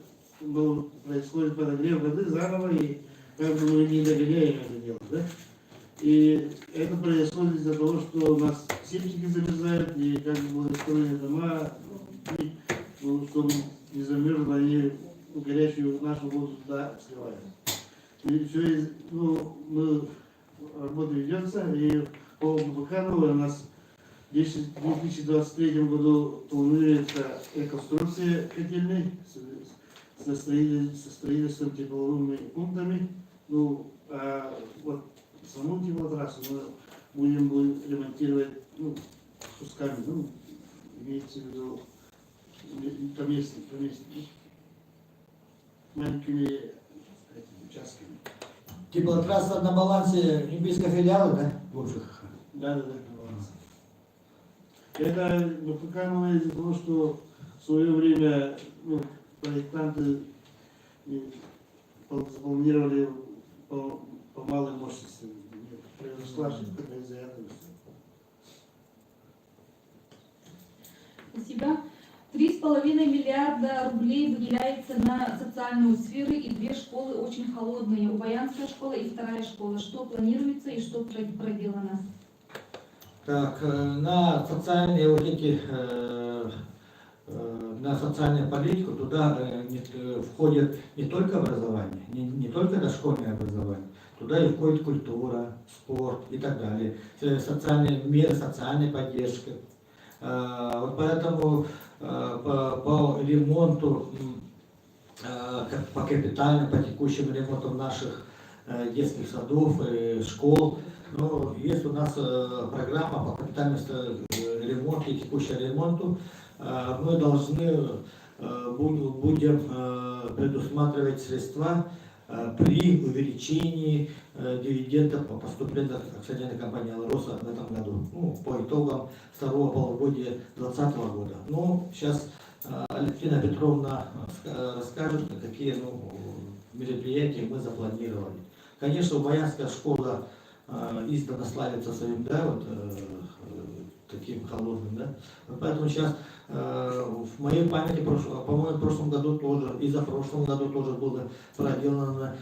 происходит подогрев воды заново, и как бы мы не догоняем это дело, да? И это происходит из-за того, что у нас септики замерзают, и как бы благоустроенные дома, чтобы не замерзло, они горячую нашу воду туда сливают. И все, мы работа ведется, и по Буханову у нас в 2023 году планируется реконструкция котельной со строительством тепловыми пунктами. Саму теплотрассу мы будем ремонтировать кусками, имеется в виду поместными маленькими участками. Теплотрасса на балансе олимпийского филиала, да? Да, на балансе. Это показано из-за того, что в свое время проектанты запланировали по малой мощности. Произошла ошибка из-за этого. Спасибо. 3,5 миллиарда рублей выделяется на социальную сферу, и 2 школы очень холодные. Убаянская школа и 2-я школа. Что планируется и что проделано? Так, на социальные вот эти, на социальную политику туда входит не только образование, не только дошкольное образование, туда и входит культура, спорт и так далее, социальные меры, социальной поддержки. Вот поэтому по ремонту, по капитальным, по текущим ремонтам наших детских садов, школ. Но есть у нас программа по капитальному ремонту и текущему ремонту. Мы должны будем предусматривать средства при увеличении дивидендов по поступлению акционерной компании «Алроса» в этом году, ну, по итогам второго полугодия 2020 года. Ну, сейчас Алевтина Петровна расскажет, какие мероприятия мы запланировали. Конечно, Баянская школа издавна славится своим, да, вот, таким холодным, да. Поэтому сейчас в моей памяти, по-моему, в прошлом году тоже, и за прошлом году тоже было проделано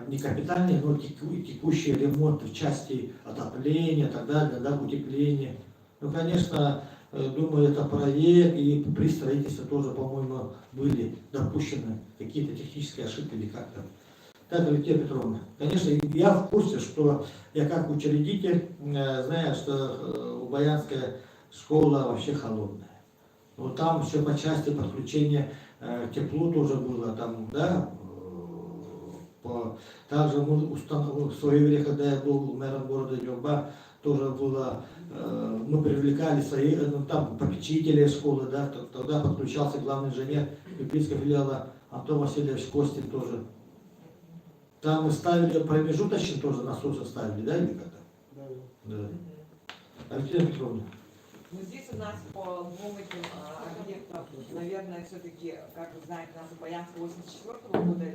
не капитальный, но текущий ремонт в части отопления, так далее, да, утепления. Ну, конечно, думаю, это проект, и при строительстве тоже, по-моему, были допущены какие-то технические ошибки или как-то. Так, Алевтина Петровна, конечно, я в курсе, что я как учредитель знаю, что Баянская школа вообще холодная. Но там все по части подключения к теплу тоже было, там, да, также мы в свое время, когда я был мэром города Нюрба, тоже было, мы привлекали свои, ну, там, попечители школы, да, тогда подключался главный инженер Иркутского филиала Антон Васильевич Костин тоже. Там мы ставили промежуточные тоже насосы ставили, да, или как-то? Да. Алевтина Петровна. Ну, здесь у нас по двум этим объектам, наверное, все-таки, как вы знаете, у нас Баянская 84-го года.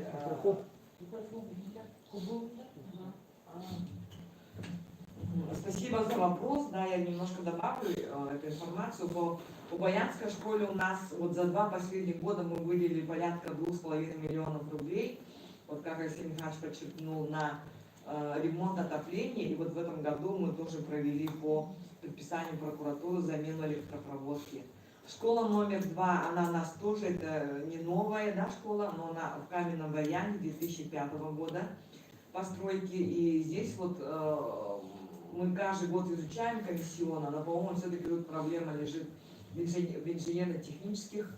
Спасибо за вопрос, да, я немножко добавлю эту информацию. По Баянской школе у нас вот за 2 последних года мы выделили порядка 2,5 миллионов рублей. Вот как Алексей Михайлович подчеркнул, на ремонт отопления. И вот в этом году мы тоже провели по предписанию прокуратуры замену электропроводки. Школа номер 2, она у нас тоже, это не новая, да, школа, но она в Каменном Баяне 2005 года постройки. И здесь вот мы каждый год изучаем комиссионно, но, по-моему, все-таки тут проблема лежит в инженерно-технических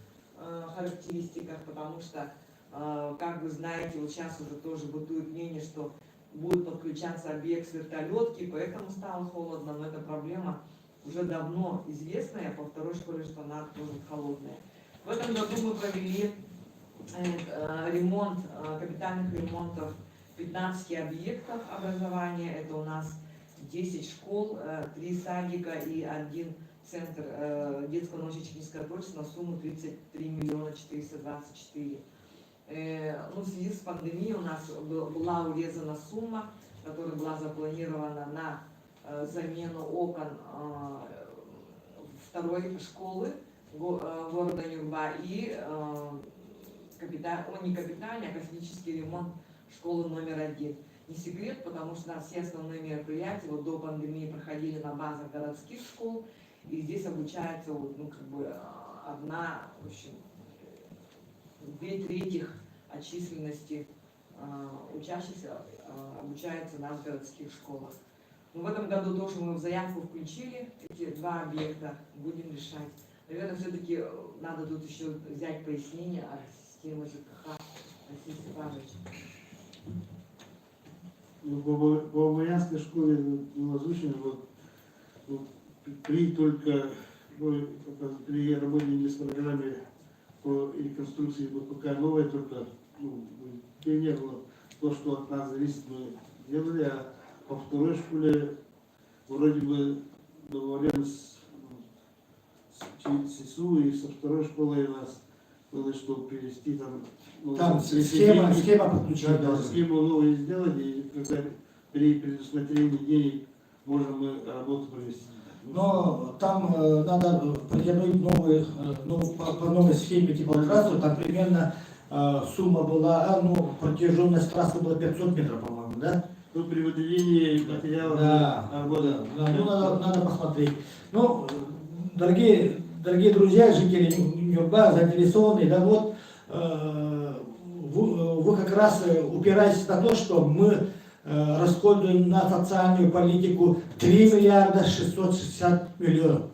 характеристиках, потому что, как вы знаете, вот сейчас уже тоже бытует мнение, что будет подключаться объект с вертолетки, поэтому стало холодно, но эта проблема уже давно известная, по второй школе, что она тоже холодная. В этом году мы провели ремонт, капитальных ремонтов 15 объектов образования. Это у нас 10 школ, 3 садика и 1 центр детского научно-технического творчества на сумму 33 миллиона 424. Ну, в связи с пандемией у нас была урезана сумма, которая была запланирована на замену окон второй школы города Нюрба и не капитальный, а космический ремонт школы номер 1. Не секрет, потому что у нас все основные мероприятия вот до пандемии проходили на базах городских школ, и здесь обучается вот, ну, как бы одна, в общем, 2/3 от численности учащихся обучается на городских школах. Но в этом году тоже мы в заявку включили эти 2 объекта, будем решать. Наверное, все-таки надо тут еще взять пояснение от системы ЖКХ. Алексей Степанович. По Баянской школе было озвучено, вот, при только при работе в программе по реконструкции БПК новая, только не было то, что от нас зависит, мы делали, а по второй школе вроде бы договорились с СИСУ, и со второй школой у нас было, что привести там... Там схема подключения. Да, схему новую сделать, и когда при предусмотрении денег можем мы работу провести. Но там надо придумать новые, по новой схеме типографию, там примерно сумма была, протяженность трассы была 500 метров, по-моему, да? Ну, при выделении материалов работы. Да, ну, надо посмотреть. Ну, дорогие друзья, жители Нюрба, заинтересованные, да, вот, вы как раз упираетесь на то, что мы расходуем на социальную политику 3 миллиарда 660 миллионов.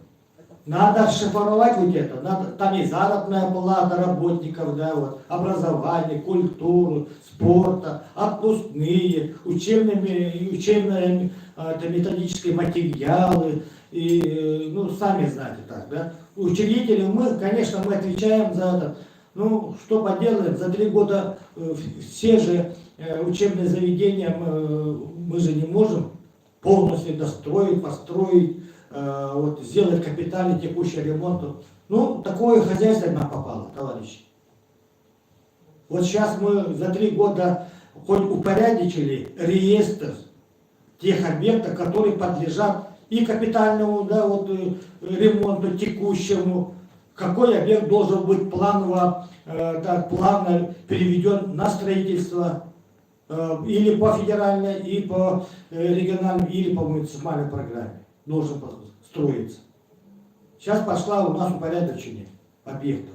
надо расшифровать вот это. Надо, там есть заработная плата работников, да, вот, образование, культуру, спорта, отпускные, учебные методические материалы. И, ну, сами знаете так, да. Учредители, мы, конечно, мы отвечаем за это. Ну, что поделаем, за 3 года все же учебные заведения мы же не можем полностью достроить, построить, вот, сделать капитальный текущий ремонт. Ну, такое хозяйство нам попало, товарищи. Вот сейчас мы за 3 года хоть упорядочили реестр тех объектов, которые подлежат и капитальному, да, вот, ремонту текущему. Какой объект должен быть планово переведен на строительство или по федеральной, и по региональной, или по муниципальной программе должен строиться. Сейчас пошла у нас упорядочение объектов.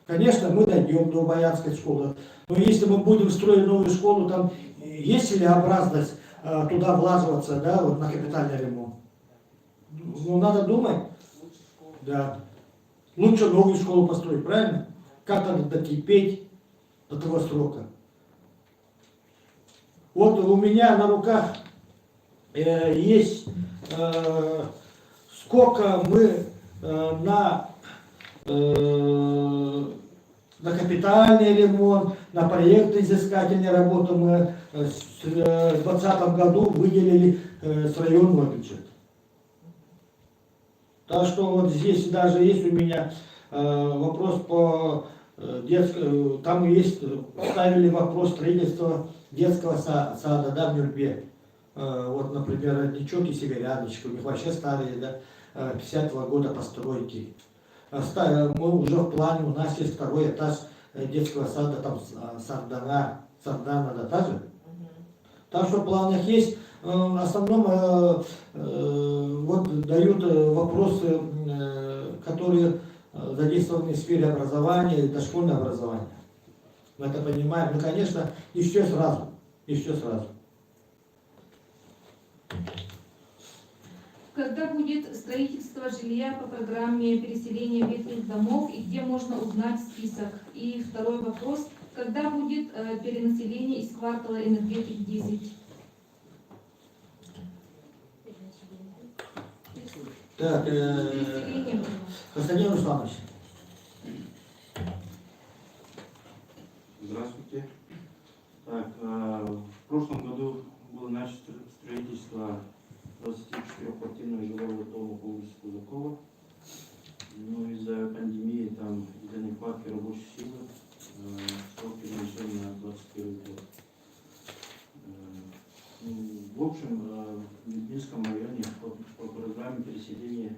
Конечно, мы дойдем до Боярской школы, но если мы будем строить новую школу, там есть ли образность туда влаживаться, да, вот на капитальный ремонт? Ну, надо думать. Да. Лучше новую школу построить, правильно? Как-то дотерпеть до того срока. Вот у меня на руках есть сколько мы на капитальный ремонт, на проектно изыскательные работы мы в 2020 году выделили с районного бюджета. Так что вот здесь даже есть у меня вопрос по детскому, там есть, ставили вопрос строительства детского сада, да, в Нюрбе. Вот, например, родничок и северяночка, у них вообще старые, да, 50-го года постройки. Мы уже в плане, у нас есть 2-й этаж детского сада, там Сардана, да, та же? Так что в планах есть. В основном вот дают вопросы, которые задействованы в сфере образования и дошкольного образования. Мы это понимаем. Ну, конечно, и все сразу. И все сразу. Когда будет строительство жилья по программе переселения ветхих домов и где можно узнать список? И второй вопрос. Когда будет перенаселение из квартала энергетик 10? Так, Константин Русланович. Здравствуйте. Так, в прошлом году было начато строительство 24-квартирного жилого дома по улице Кузакова. Но из-за пандемии, там, из-за нехватки рабочей силы, срок перенесен на 21 год. В общем, в Медвинском районе по программе переселения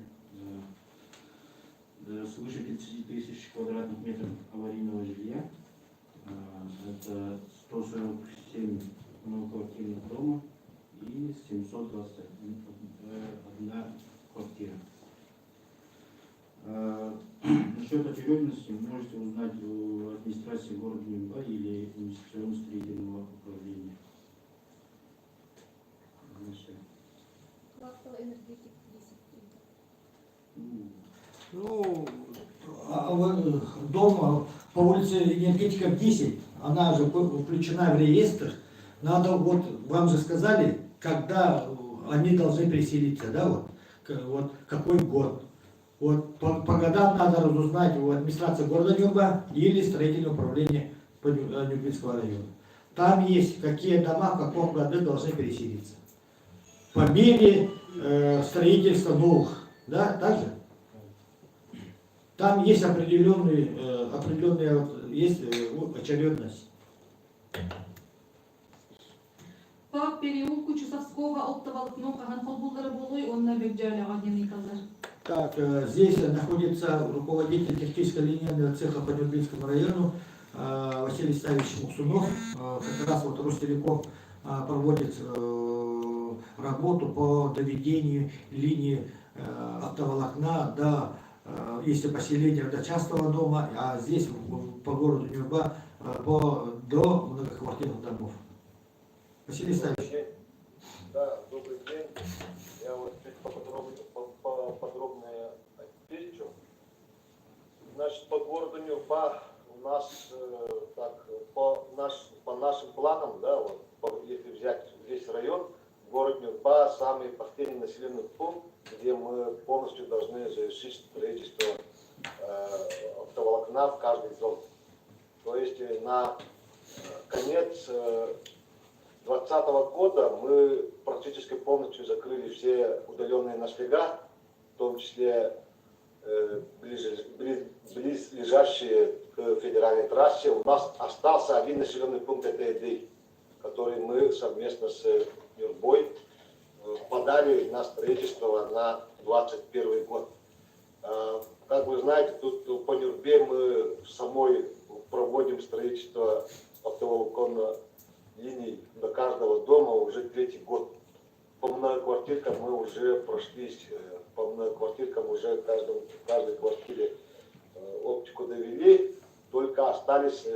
свыше 30 тысяч квадратных метров аварийного жилья. Это 147 многоквартирных дома и 721 квартира. Насчет очередности можете узнать у администрации города Нюрба или инвестиционно-строительного управления. Ну, дом по улице Энергетика 10, она же включена в реестр. Надо, вот вам же сказали, когда они должны переселиться, да, вот какой год. Вот по годам надо разузнать у администрации города Нюрба или строительного управления Нюрбинского района. Там есть какие дома в каком году должны переселиться. По мере строительства новых, да, также. Там есть определенная есть очередность. По переулку Чусовского оптоволокно Каганхолбулдары Булой, он на Бекджале Агненый Казар. Так, здесь находится руководитель технического линейного цеха по Нюрбинскому району Василий Ставич Муксунов. Как раз вот Ростелеком проводит работу по доведению линии оптоволокна до, если поселение до частного дома, а здесь по городу Нюрба до многоквартирных домов. Василий Ставич. Да, добрый день. Я вот чуть поподробнее 1000. Значит, по городу Нюрба у нас, так, по нашим планам, да, вот, если взять весь район, город Нюрба самый последний населенный пункт, где мы полностью должны завершить строительство оптоволокна в каждый дом. То есть на конец 2020 года мы практически полностью закрыли все удаленные наслега, в том числе близлежащие к федеральной трассе. У нас остался один населенный пункт, это Эдей, который мы совместно с Нюрбой подали на строительство на 2021 год. Как вы знаете, тут по Нюрбе мы самой проводим строительство оптоволоконной линий до каждого дома уже 3-й год. По многоквартиркам мы уже прошлись, по многоквартиркам уже в каждой квартире оптику довели, только остались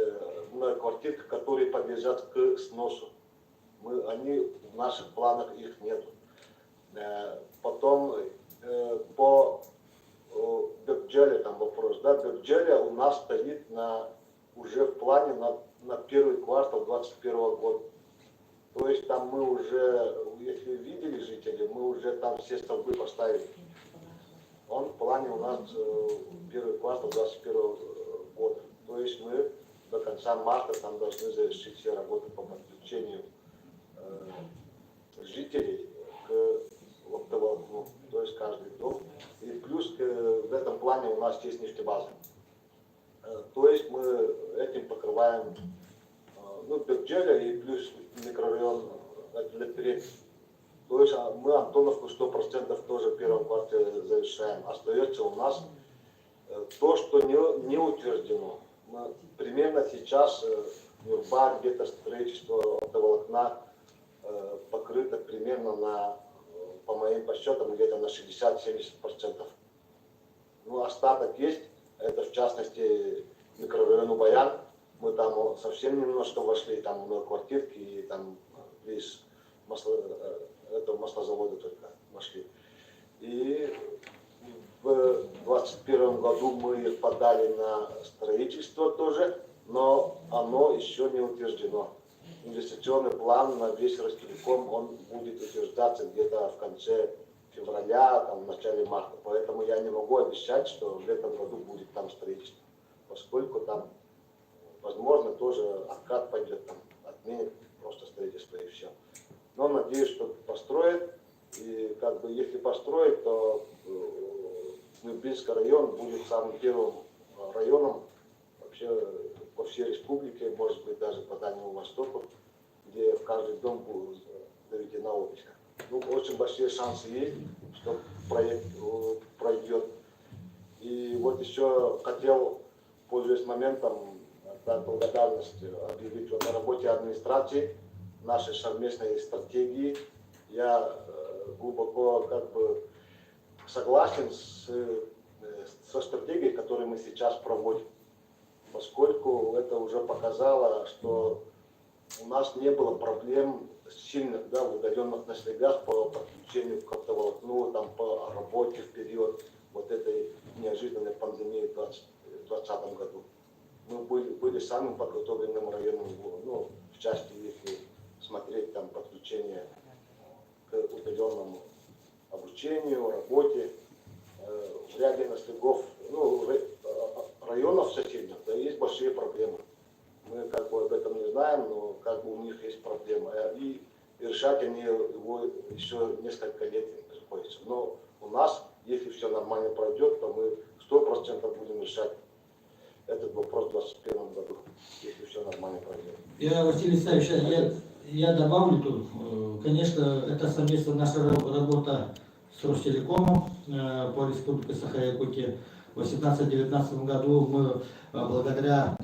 многоквартирки, которые подлежат к сносу. Они в наших планах их нет. Потом по Бекджеле там вопрос. Да, Бекджеле у нас стоит уже в плане на первый квартал 2021 года. То есть там мы уже, если видели жители, мы уже там все столбы поставили. Он в плане у нас первый квартал 2021 года. То есть мы до конца марта там должны завершить все работы по подключению жителей к оптоволокну, то есть каждый дом. И плюс в этом плане у нас есть нефтебаза. То есть мы этим покрываем Бекджеля и плюс микрорайон Лепрет. То есть мы Антоновку 100% тоже в первом квартале завершаем. Остается у нас то, что не утверждено. Примерно сейчас Нюрба, где-то строительство оптоволокна покрыто примерно по моим подсчетам, где-то на 60-70%. Остаток есть. Это в частности микрорайон Убаян. Мы там совсем немножко вошли, там многоквартирки и там близ этого маслозавода только вошли. И в 2021 году мы их подали на строительство тоже, но оно еще не утверждено. Инвестиционный план на весь Ростелеком, он будет утверждаться где-то в конце февраля, там, в начале марта. Поэтому я не могу обещать, что в этом году будет там строительство, поскольку там, возможно, тоже откат пойдет, там, отменит просто строительство и все. Но надеюсь, что построят. И как бы если построить, то Нюрбинский район будет самым первым районом вообще по всей республике, может быть даже по Дальнему Востоку, где в каждый дом будет доведена оптика. Очень большие шансы есть, что проект пройдет. И вот еще хотел, пользуясь моментом, дать благодарность объявить о работе администрации, нашей совместной стратегии. Я глубоко как бы согласен со стратегией, которую мы сейчас проводим, поскольку это уже показало, что у нас не было проблем сильных, да, в удаленных наследях по подключению к оптоволокну, там, по работе в период вот этой неожиданной пандемии в 2020 году. Мы были самым подготовленным районом, в части, если смотреть там подключение к удаленному обучению, работе. В ряде наследов, районов соседних, да, есть большие проблемы. Мы как бы об этом не знаем, но как бы у них есть проблемы. И решать они его еще несколько лет приходится. Но у нас, если все нормально пройдет, то мы 100% будем решать этот вопрос в 2021 году, если все нормально пройдет. Василий Исаевич, я добавлю тут, конечно, это совместно наша работа с Ростелекомом по Республике Саха-Якутия. В 2018-2019 году мы, благодаря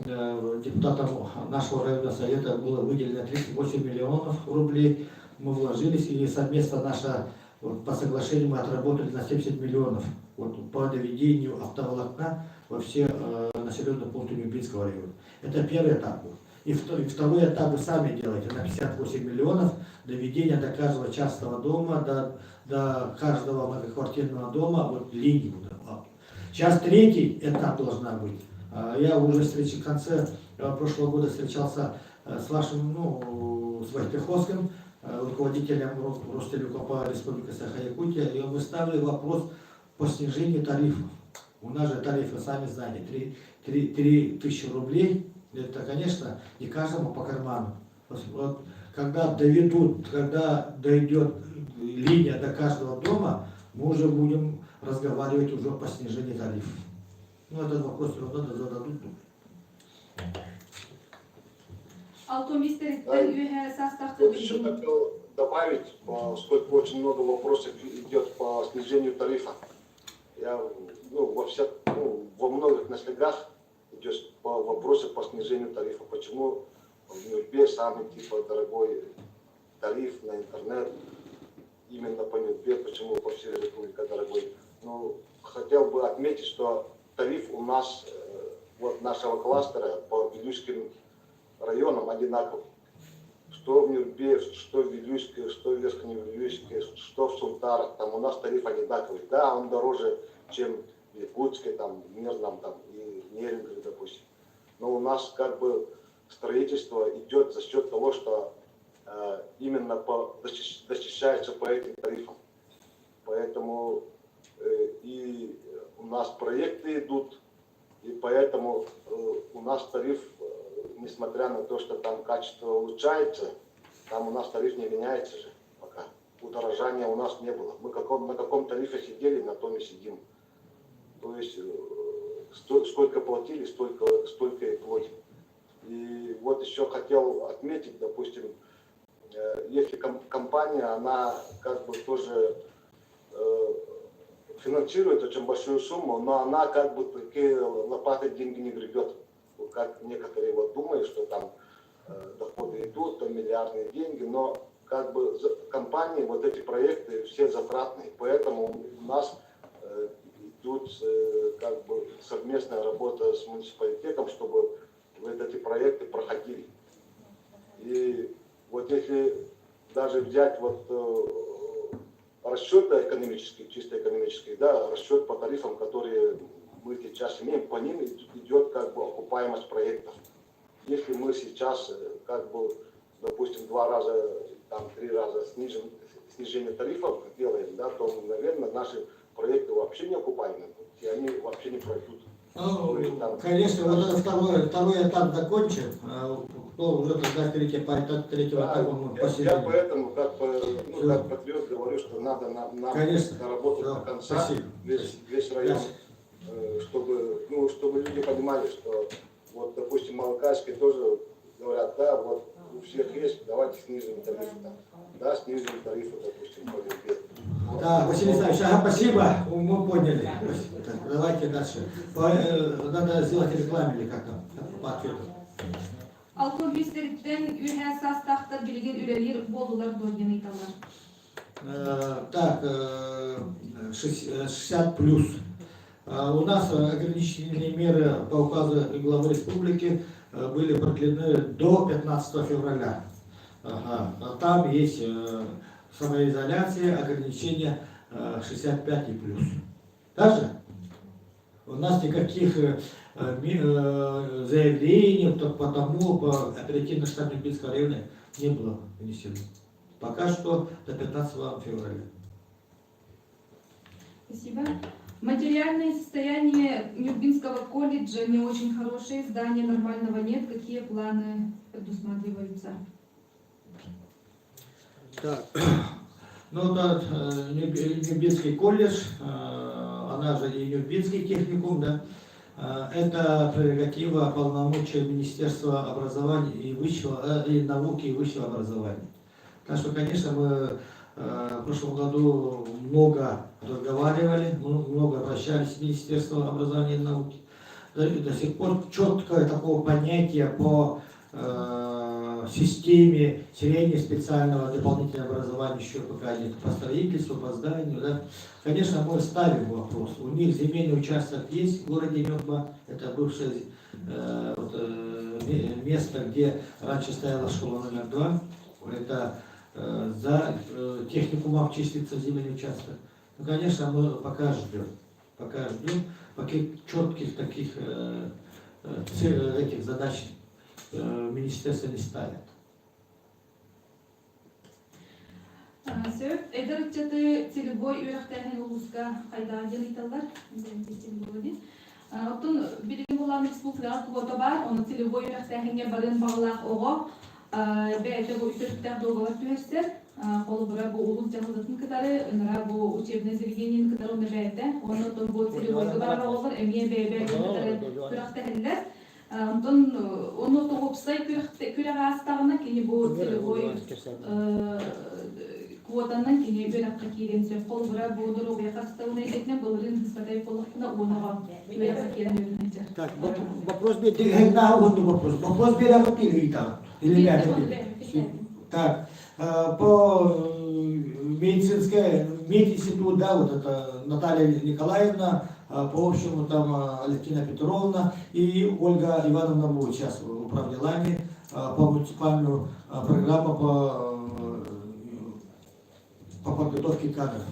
депутатам нашего районного совета, было выделено 38 миллионов рублей. Мы вложились, и совместно по соглашению мы отработали на 70 миллионов по доведению оптоволокна во все населенные пункты Нюрбинского района. Это первый этап. И второй этап вы сами делаете на 58 миллионов доведения до каждого частного дома, до каждого многоквартирного дома линию. Сейчас третий этап должна быть. Я уже в конце прошлого года встречался с вашим, ну, с Войцеховским, руководителем Ростелеком Республики Саха-Якутия, и мы ставили вопрос по снижению тарифов. У нас же тарифы, сами знаете, 3 тысячи рублей, это, конечно, не каждому по карману. Вот, когда дойдет линия до каждого дома, мы уже будем разговаривать уже по снижению тарифов. Ну, этот вопрос все равно зададут. Вот еще хотел добавить, поскольку очень много вопросов идет по снижению тарифа. Я, во многих наследах идет по вопросу по снижению тарифа. Почему в Нюрбе самый типа дорогой тариф на интернет, именно по Нюрбе, почему по всей республике дорогой. Ну, хотел бы отметить, что тариф у нас, вот нашего кластера по Вилюйским районам одинаковый. Что в Нюрбе, что в Вилюйске, что в Верхневилюйске, что в Сунтарах, там у нас тариф одинаковый. Да, он дороже, чем в Якутске, там, в Мирном, там, и Нерингове, допустим. Но у нас как бы строительство идет за счет того, что именно защищается по этим тарифам. Поэтому и у нас проекты идут, и поэтому у нас тариф, несмотря на то, что там качество улучшается, там у нас тариф не меняется же пока. Удорожания у нас не было. Мы на каком тарифе сидели, на том и сидим. То есть сколько платили, столько и платим. И вот еще хотел отметить, допустим, если компания, она как бы тоже финансирует очень большую сумму, но она как бы такие лопатой деньги не гребет. Как некоторые вот думают, что там доходы идут, там миллиардные деньги, но как бы компании вот эти проекты все затратные, поэтому у нас идут как бы совместная работа с муниципалитетом, чтобы вот эти проекты проходили. И вот если даже взять вот расчеты экономические, чисто экономические, да, расчет по тарифам, которые мы сейчас имеем, по ним идет как бы окупаемость проектов. Если мы сейчас как бы, допустим, 2 раза, там 3 раза снижение тарифов делаем, да, то, наверное, наши проекты вообще не окупаемы, и они вообще не пройдут. Ну, конечно, вот это второй этап закончен, то уже тогда по этапу третьего этапа мы посидим. Я поэтому как патриот говорю, что надо нам доработать до конца весь район, чтобы люди понимали, что вот, допустим, Малакайский тоже говорят, да, вот у всех есть, давайте снизим тарифы, да, снизим тарифы, допустим, по Нюрбе. Да, Василий Александрович, спасибо, мы поняли. Давайте дальше. Надо сделать рекламу или как там, по ответу. Так, 60 плюс. У нас ограничительные меры по указу главы республики были продлены до 15 февраля. Там есть самоизоляция, ограничения 65 и плюс. Также у нас никаких заявлений по оперативно-штабной Нюрбинского района не было внесено. Пока что до 15 февраля. Спасибо. Материальное состояние Нюрбинского колледжа не очень хорошее, здания нормального нет. Какие планы предусматриваются? Так, ну да, Нюрбинский колледж, она же и Нюрбинский техникум, да, это прерогатива полномочия Министерства образования и науки и высшего образования. Так что, конечно, мы в прошлом году много разговаривали, много обращались в Министерство образования и науки. До сих пор четкого такого понятия по системе среднеспециального дополнительного образования еще пока нет. По строительству, по зданию. Да. Конечно, мы ставим вопрос. У них земельный участок есть в городе Нюрба. Это бывшее место, где раньше стояла школа номер 2. Это за техникумом числится земельный участок. Ну, конечно, мы пока ждем. пока ждем, пока четких таких этих задач министерство не ставит. Сөп, эдер үтчеті целевой үйрақтайын ұлысқа қайда делейталар, Оттон билигин булан республикалык квота бар, оны целевой үйрақтайынге барын бағылақ оғы, бәйті бұл үсіріктер доғалар түверсер, қолы бұра бұл ұлыс жағылдатын кітары, ұныра бұл учебный заведениен кітары оны бәйті, оны оттон бұл целевой бағылар оғылар, әмге бәйбәй кітары үйрақтайынлар. Оны оттон опсай күрәға астағына кені бұл целевой квотанан кені бөлаққа кейден сөп қол бұра бұлдыр оғыя қастауына едетінен бұлырын ғызбатай қолықына оныға бөлаққа кейден өрінәйтер. Так, вопрос бе, ты гайда вопрос. Вопрос бе ряд пилгита. Или ряд пилгита. Так, по мединститут, да, вот это Наталья Николаевна, по общему там Алевтина Петровна и Ольга Ивановна будет сейчас в управлении по муниципальную программу по подготовке кадров.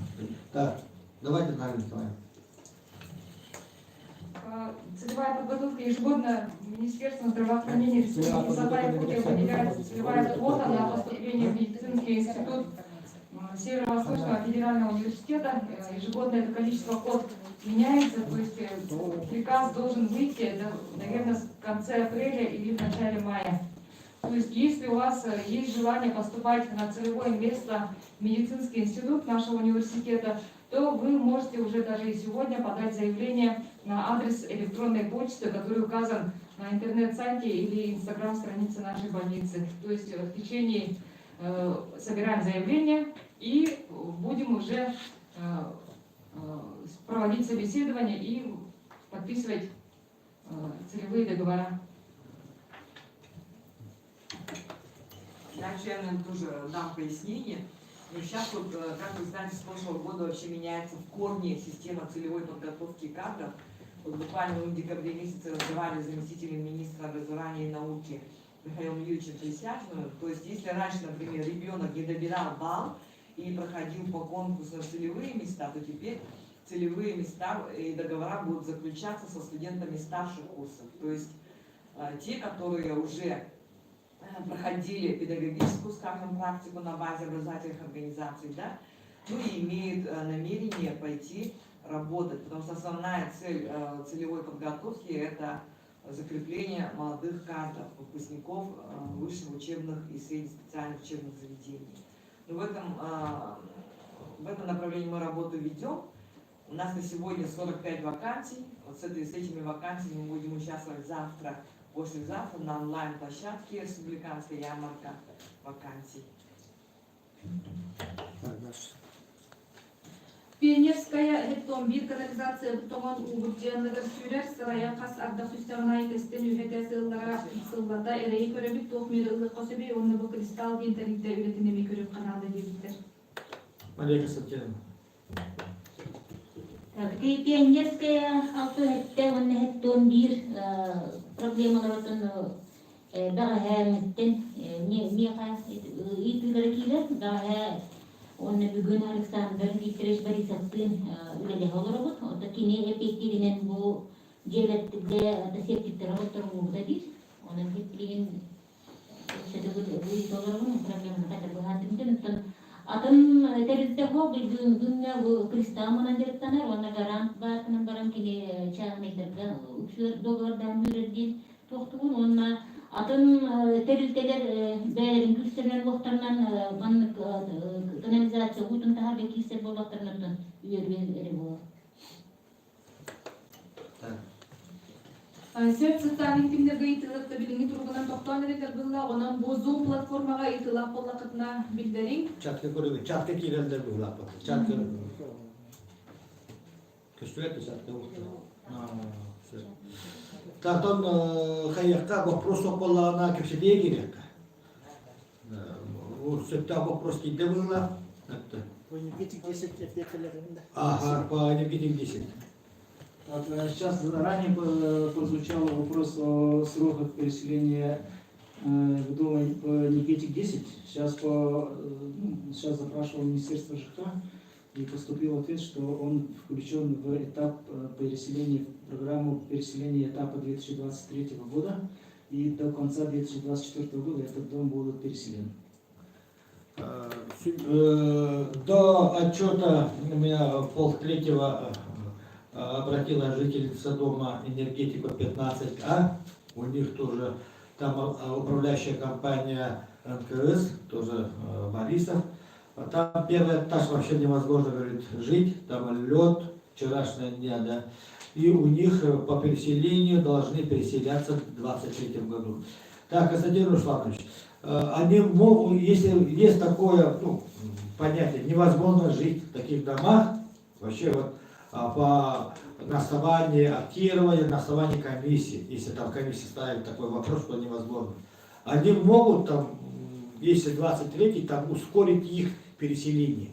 Так, давайте, Наталья Николаевна. Целевая подготовка ежегодно Министерством здравоохранения Республики Саха-Якутия выделяется целевая квота на поступление в медицинский институт Северо-Восточного федерального университета. Ежегодно это количество квот меняется, то есть приказ должен выйти, наверное, в конце апреля или в начале мая. То есть если у вас есть желание поступать на целевое место в медицинский институт нашего университета, то вы можете уже даже и сегодня подать заявление на адрес электронной почты, который указан на интернет-сайте или инстаграм-странице нашей больницы. То есть в течение собираем заявление и будем уже проводить собеседование и подписывать целевые договора. Дальше я, наверное, тоже дам пояснение. Но сейчас, вот, как вы знаете, с прошлого года вообще меняется в корне система целевой подготовки кадров. Вот буквально мы в декабре месяце разговаривали с заместителем министра образования и науки Михаилом Юрьевичем Присяжным. То есть, если раньше, например, ребенок не добирал балл и проходил по конкурсу на целевые места, то теперь целевые места и договора будут заключаться со студентами старших курсов. То есть, те, которые уже проходили педагогическую, скажем, практику на базе образовательных организаций, да, ну и имеют намерение пойти работать, потому что основная цель целевой подготовки – это закрепление молодых кадров, выпускников высших учебных и среднеспециальных учебных заведений. Но в этом направлении мы работу ведем. У нас на сегодня 45 вакансий. Вот с этими вакансиями мы будем участвовать завтра, послезавтра на онлайн-площадке республиканской ярмарка вакансий. Пионерская Хеттон-Бир канализация Бутомон Убуджианлыгар Сюрер Сырая Қас Ардақ Үстағына Айтестен Үйхеті Сыллара Сыллата Эрей Көребік Тоқмир Ұлы Қосыбей Онны Бұл Кристалл Гентарикте Үйретінеме Көреп Қаналды Дебіттер. Мария Константиновна. Пионерская Хеттон-Бир проблемаларын баға меха итілгірі баға оны бүгін Александр Викторович Борисовтың үлелі олырыбыз. Ота кене эпективінен бұл жерлеттігі септиктер олықтырылуыда дейіз. Оның кептілеген сөйті олырыбын проблеманы қайда бұғандымден. Атын терілді қол бүгінгі кристамынан дерттанар, оны гарант барқының барам кене чағынайдарға үксілер доғылардан үйреден тоқтығын, оны атын терілтелер бәлерін күстерінен оқтарынан канализация ұйтын тағар бен кестер болақтарынан үйербен әрі болады. Сөп социальный тимдерге итылықты біліңі тұрғынан тоқтуан әрекер бұлла, онан бозу платформаға итылақ болақытына білдерін. Чатка көрігі, чатка кейлердер бұлақ бақы. Чатка көстуетті чатка ұқты. Тартон қайыққа вопрос оқпалағына көпседе керек. Сөпті вопрос кейде бұлла. По энергетик 10 эффектілерінде. Ага, по энергетик 10. Сейчас ранее прозвучал вопрос о сроках переселения в дом энергетик 10. Сейчас запрашивал Министерство ЖК. и поступил ответ, что он включен в этап переселения, в программу переселения этапа 2023 года, и до конца 2024 года этот дом будет переселен. До отчета меня полтретьего обратила жительница дома энергетика 15А. У них тоже там управляющая компания НКС, тоже Борисов. Там первый этаж вообще невозможно, говорит, жить, там лед, вчерашняя дня, да. И у них по переселению должны переселяться в 2023 году. Так, Константин Русланович, они могут, если есть такое понятие, невозможно жить в таких домах, вообще вот на основании актирования, на основании комиссии, если там комиссия ставит такой вопрос, что невозможно. Они могут там, если 23-й, там ускорить их переселение.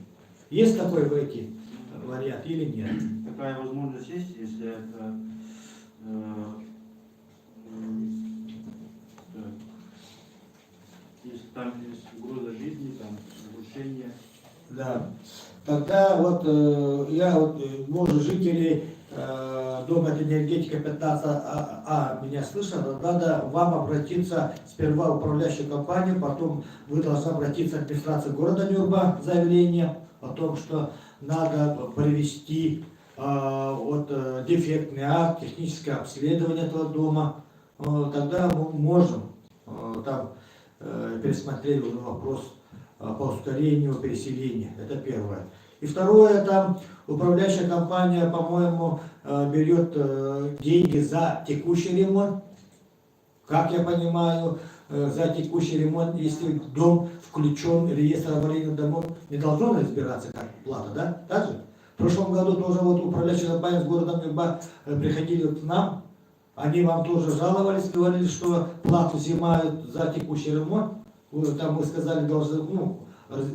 Есть такой вариант или нет? Такая возможность есть, если это если там есть угроза жизни, там нарушение. Да. Тогда вот может, жители дома энергетика 15А меня слышат, надо вам обратиться сперва в управляющую компанию, потом вы должны обратиться в администрацию города Нюрба заявление о том, что надо провести дефектный акт, техническое обследование этого дома. Тогда мы можем там пересмотреть уже вопрос по ускорению переселения. Это первое. И второе, там управляющая компания, по-моему, берет деньги за текущий ремонт. Как я понимаю, за текущий ремонт, если дом включен в реестр аварийных домов, не должно разбираться как плата, да? Так же? В прошлом году тоже вот управляющая компания с городом Нюрба приходили к нам, они вам тоже жаловались, говорили, что плату взимают за текущий ремонт. Там мы сказали,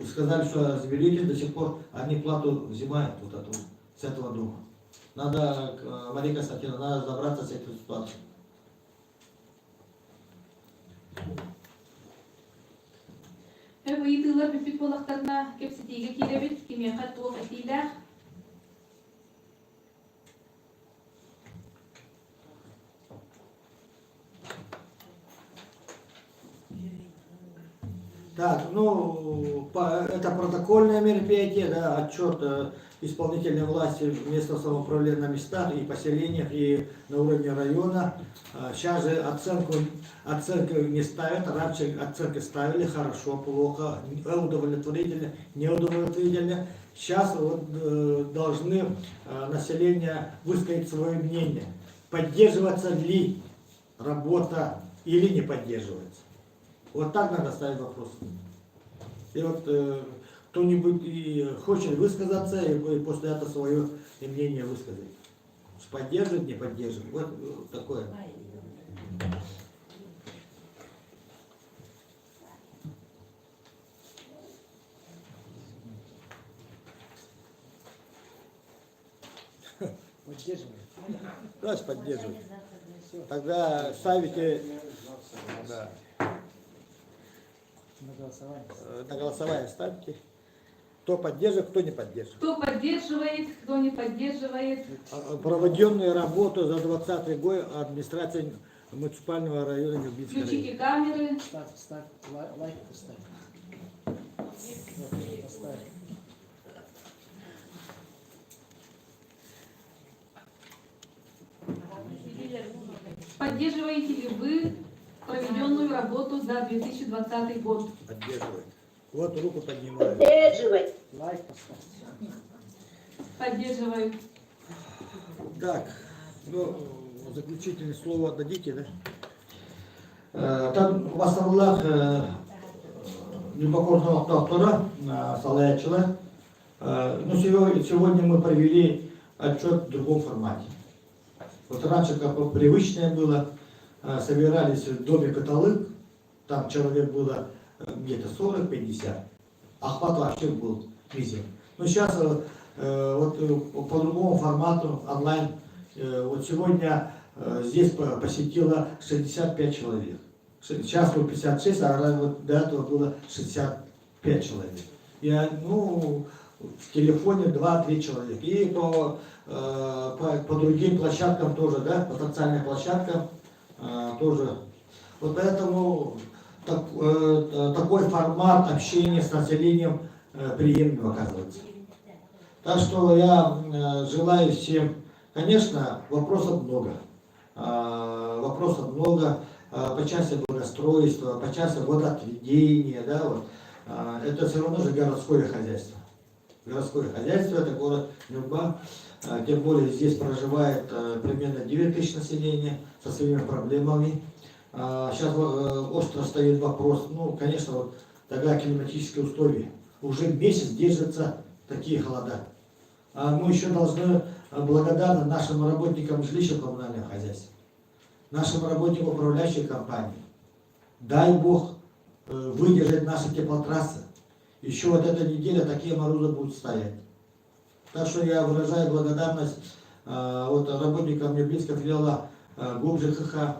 сказали, что разберите, до сих пор они плату взимают вот эту, с этого дома. Надо, Мария Константиновна, надо разобраться с этой ситуацией. Уйдылар бит болақтарына кепсетеге келебет, кеме қаттылық етейлер. Так, это протокольное мероприятие, да, отчет исполнительной власти местного самоуправления на местах и поселениях и на уровне района. Сейчас же оценку не ставят, раньше оценки ставили хорошо, плохо, удовлетворительно, неудовлетворительно. Сейчас должны население высказать свое мнение, поддерживаться ли работа или не поддерживается. Вот так надо ставить вопрос. И вот кто-нибудь хочет высказаться, и после этого свое мнение высказать. Поддерживать, не поддерживать. Вот такое. Поддерживаем. Давайте поддерживать. Тогда ставите... Да. На голосование ставьте. Кто поддерживает, кто не поддерживает. Кто поддерживает, кто не поддерживает. Проведенную работу за 2020 год администрации муниципального района Нюрбинского района. Включите камеры. Ставь, лайк поставь. Поставь. Поддерживаете ли вы проведенную работу за 2020 год? Поддерживает. Вот руку поднимаю. Поддерживать. Лайк поставь. Поддерживаю. Так, заключительное слово отдадите, да? Там в основном непокорного доктора Салаячила. Но сегодня мы провели отчет в другом формате. Вот раньше, как привычное было, собирались в доме Каталык, там человек было где-то 40-50, охват вообще был мизер. Но сейчас вот по другому формату онлайн, вот сегодня здесь посетило 65 человек. Сейчас было 56, а вот до этого было 65 человек. в телефоне 2-3 человека. И по другим площадкам тоже, да, по социальным площадкам тоже. Вот поэтому такой формат общения с населением приемлем оказывается. Так что я желаю всем, конечно, вопросов много. Вопросов много по части благоустройства, по части водоотведения, да, вот. Это все равно же городское хозяйство. Городское хозяйство, это город Нюрба, тем более здесь проживает примерно 9 тысяч населения со своими проблемами. Сейчас остро стоит вопрос, ну, конечно, вот такая климатические условия. Уже месяц держатся такие холода. А мы еще должны благодарны нашим работникам жилищно-коммунального хозяйства, нашим работникам управляющей компании. Дай Бог выдержать наши теплотрассы. Еще вот эта неделя такие морозы будут стоять. Так что я выражаю благодарность вот, работникам Нюрбинского филиала ГУП ЖКХ,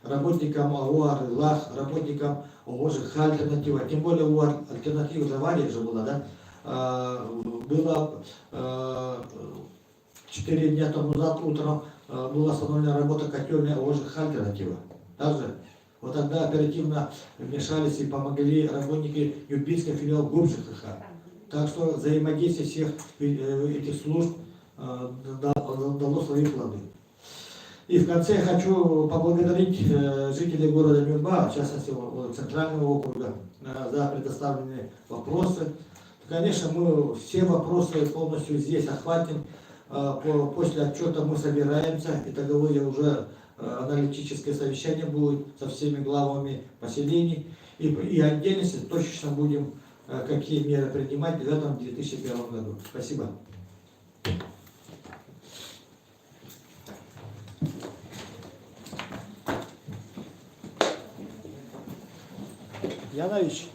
работникам ООО «Арлах», работникам ООО ЖКХ «Альтернатива». Тем более у «Альтернативы» авария же была, да? Было 4 дня тому назад утром была остановлена работа котельной ООО ЖКХ «Альтернатива». Также вот тогда оперативно вмешались и помогли работники Нюрбинского филиала ГУП ЖКХ. Так что взаимодействие всех этих служб дало свои плоды. И в конце я хочу поблагодарить жителей города Нюрба, в частности Центрального округа, за предоставленные вопросы. Конечно, мы все вопросы полностью здесь охватим. После отчета мы собираемся, и таковое уже аналитическое совещание будет со всеми главами поселений. И отдельности точечно будем какие меры принимать в этом 2001 году. Спасибо. Янович,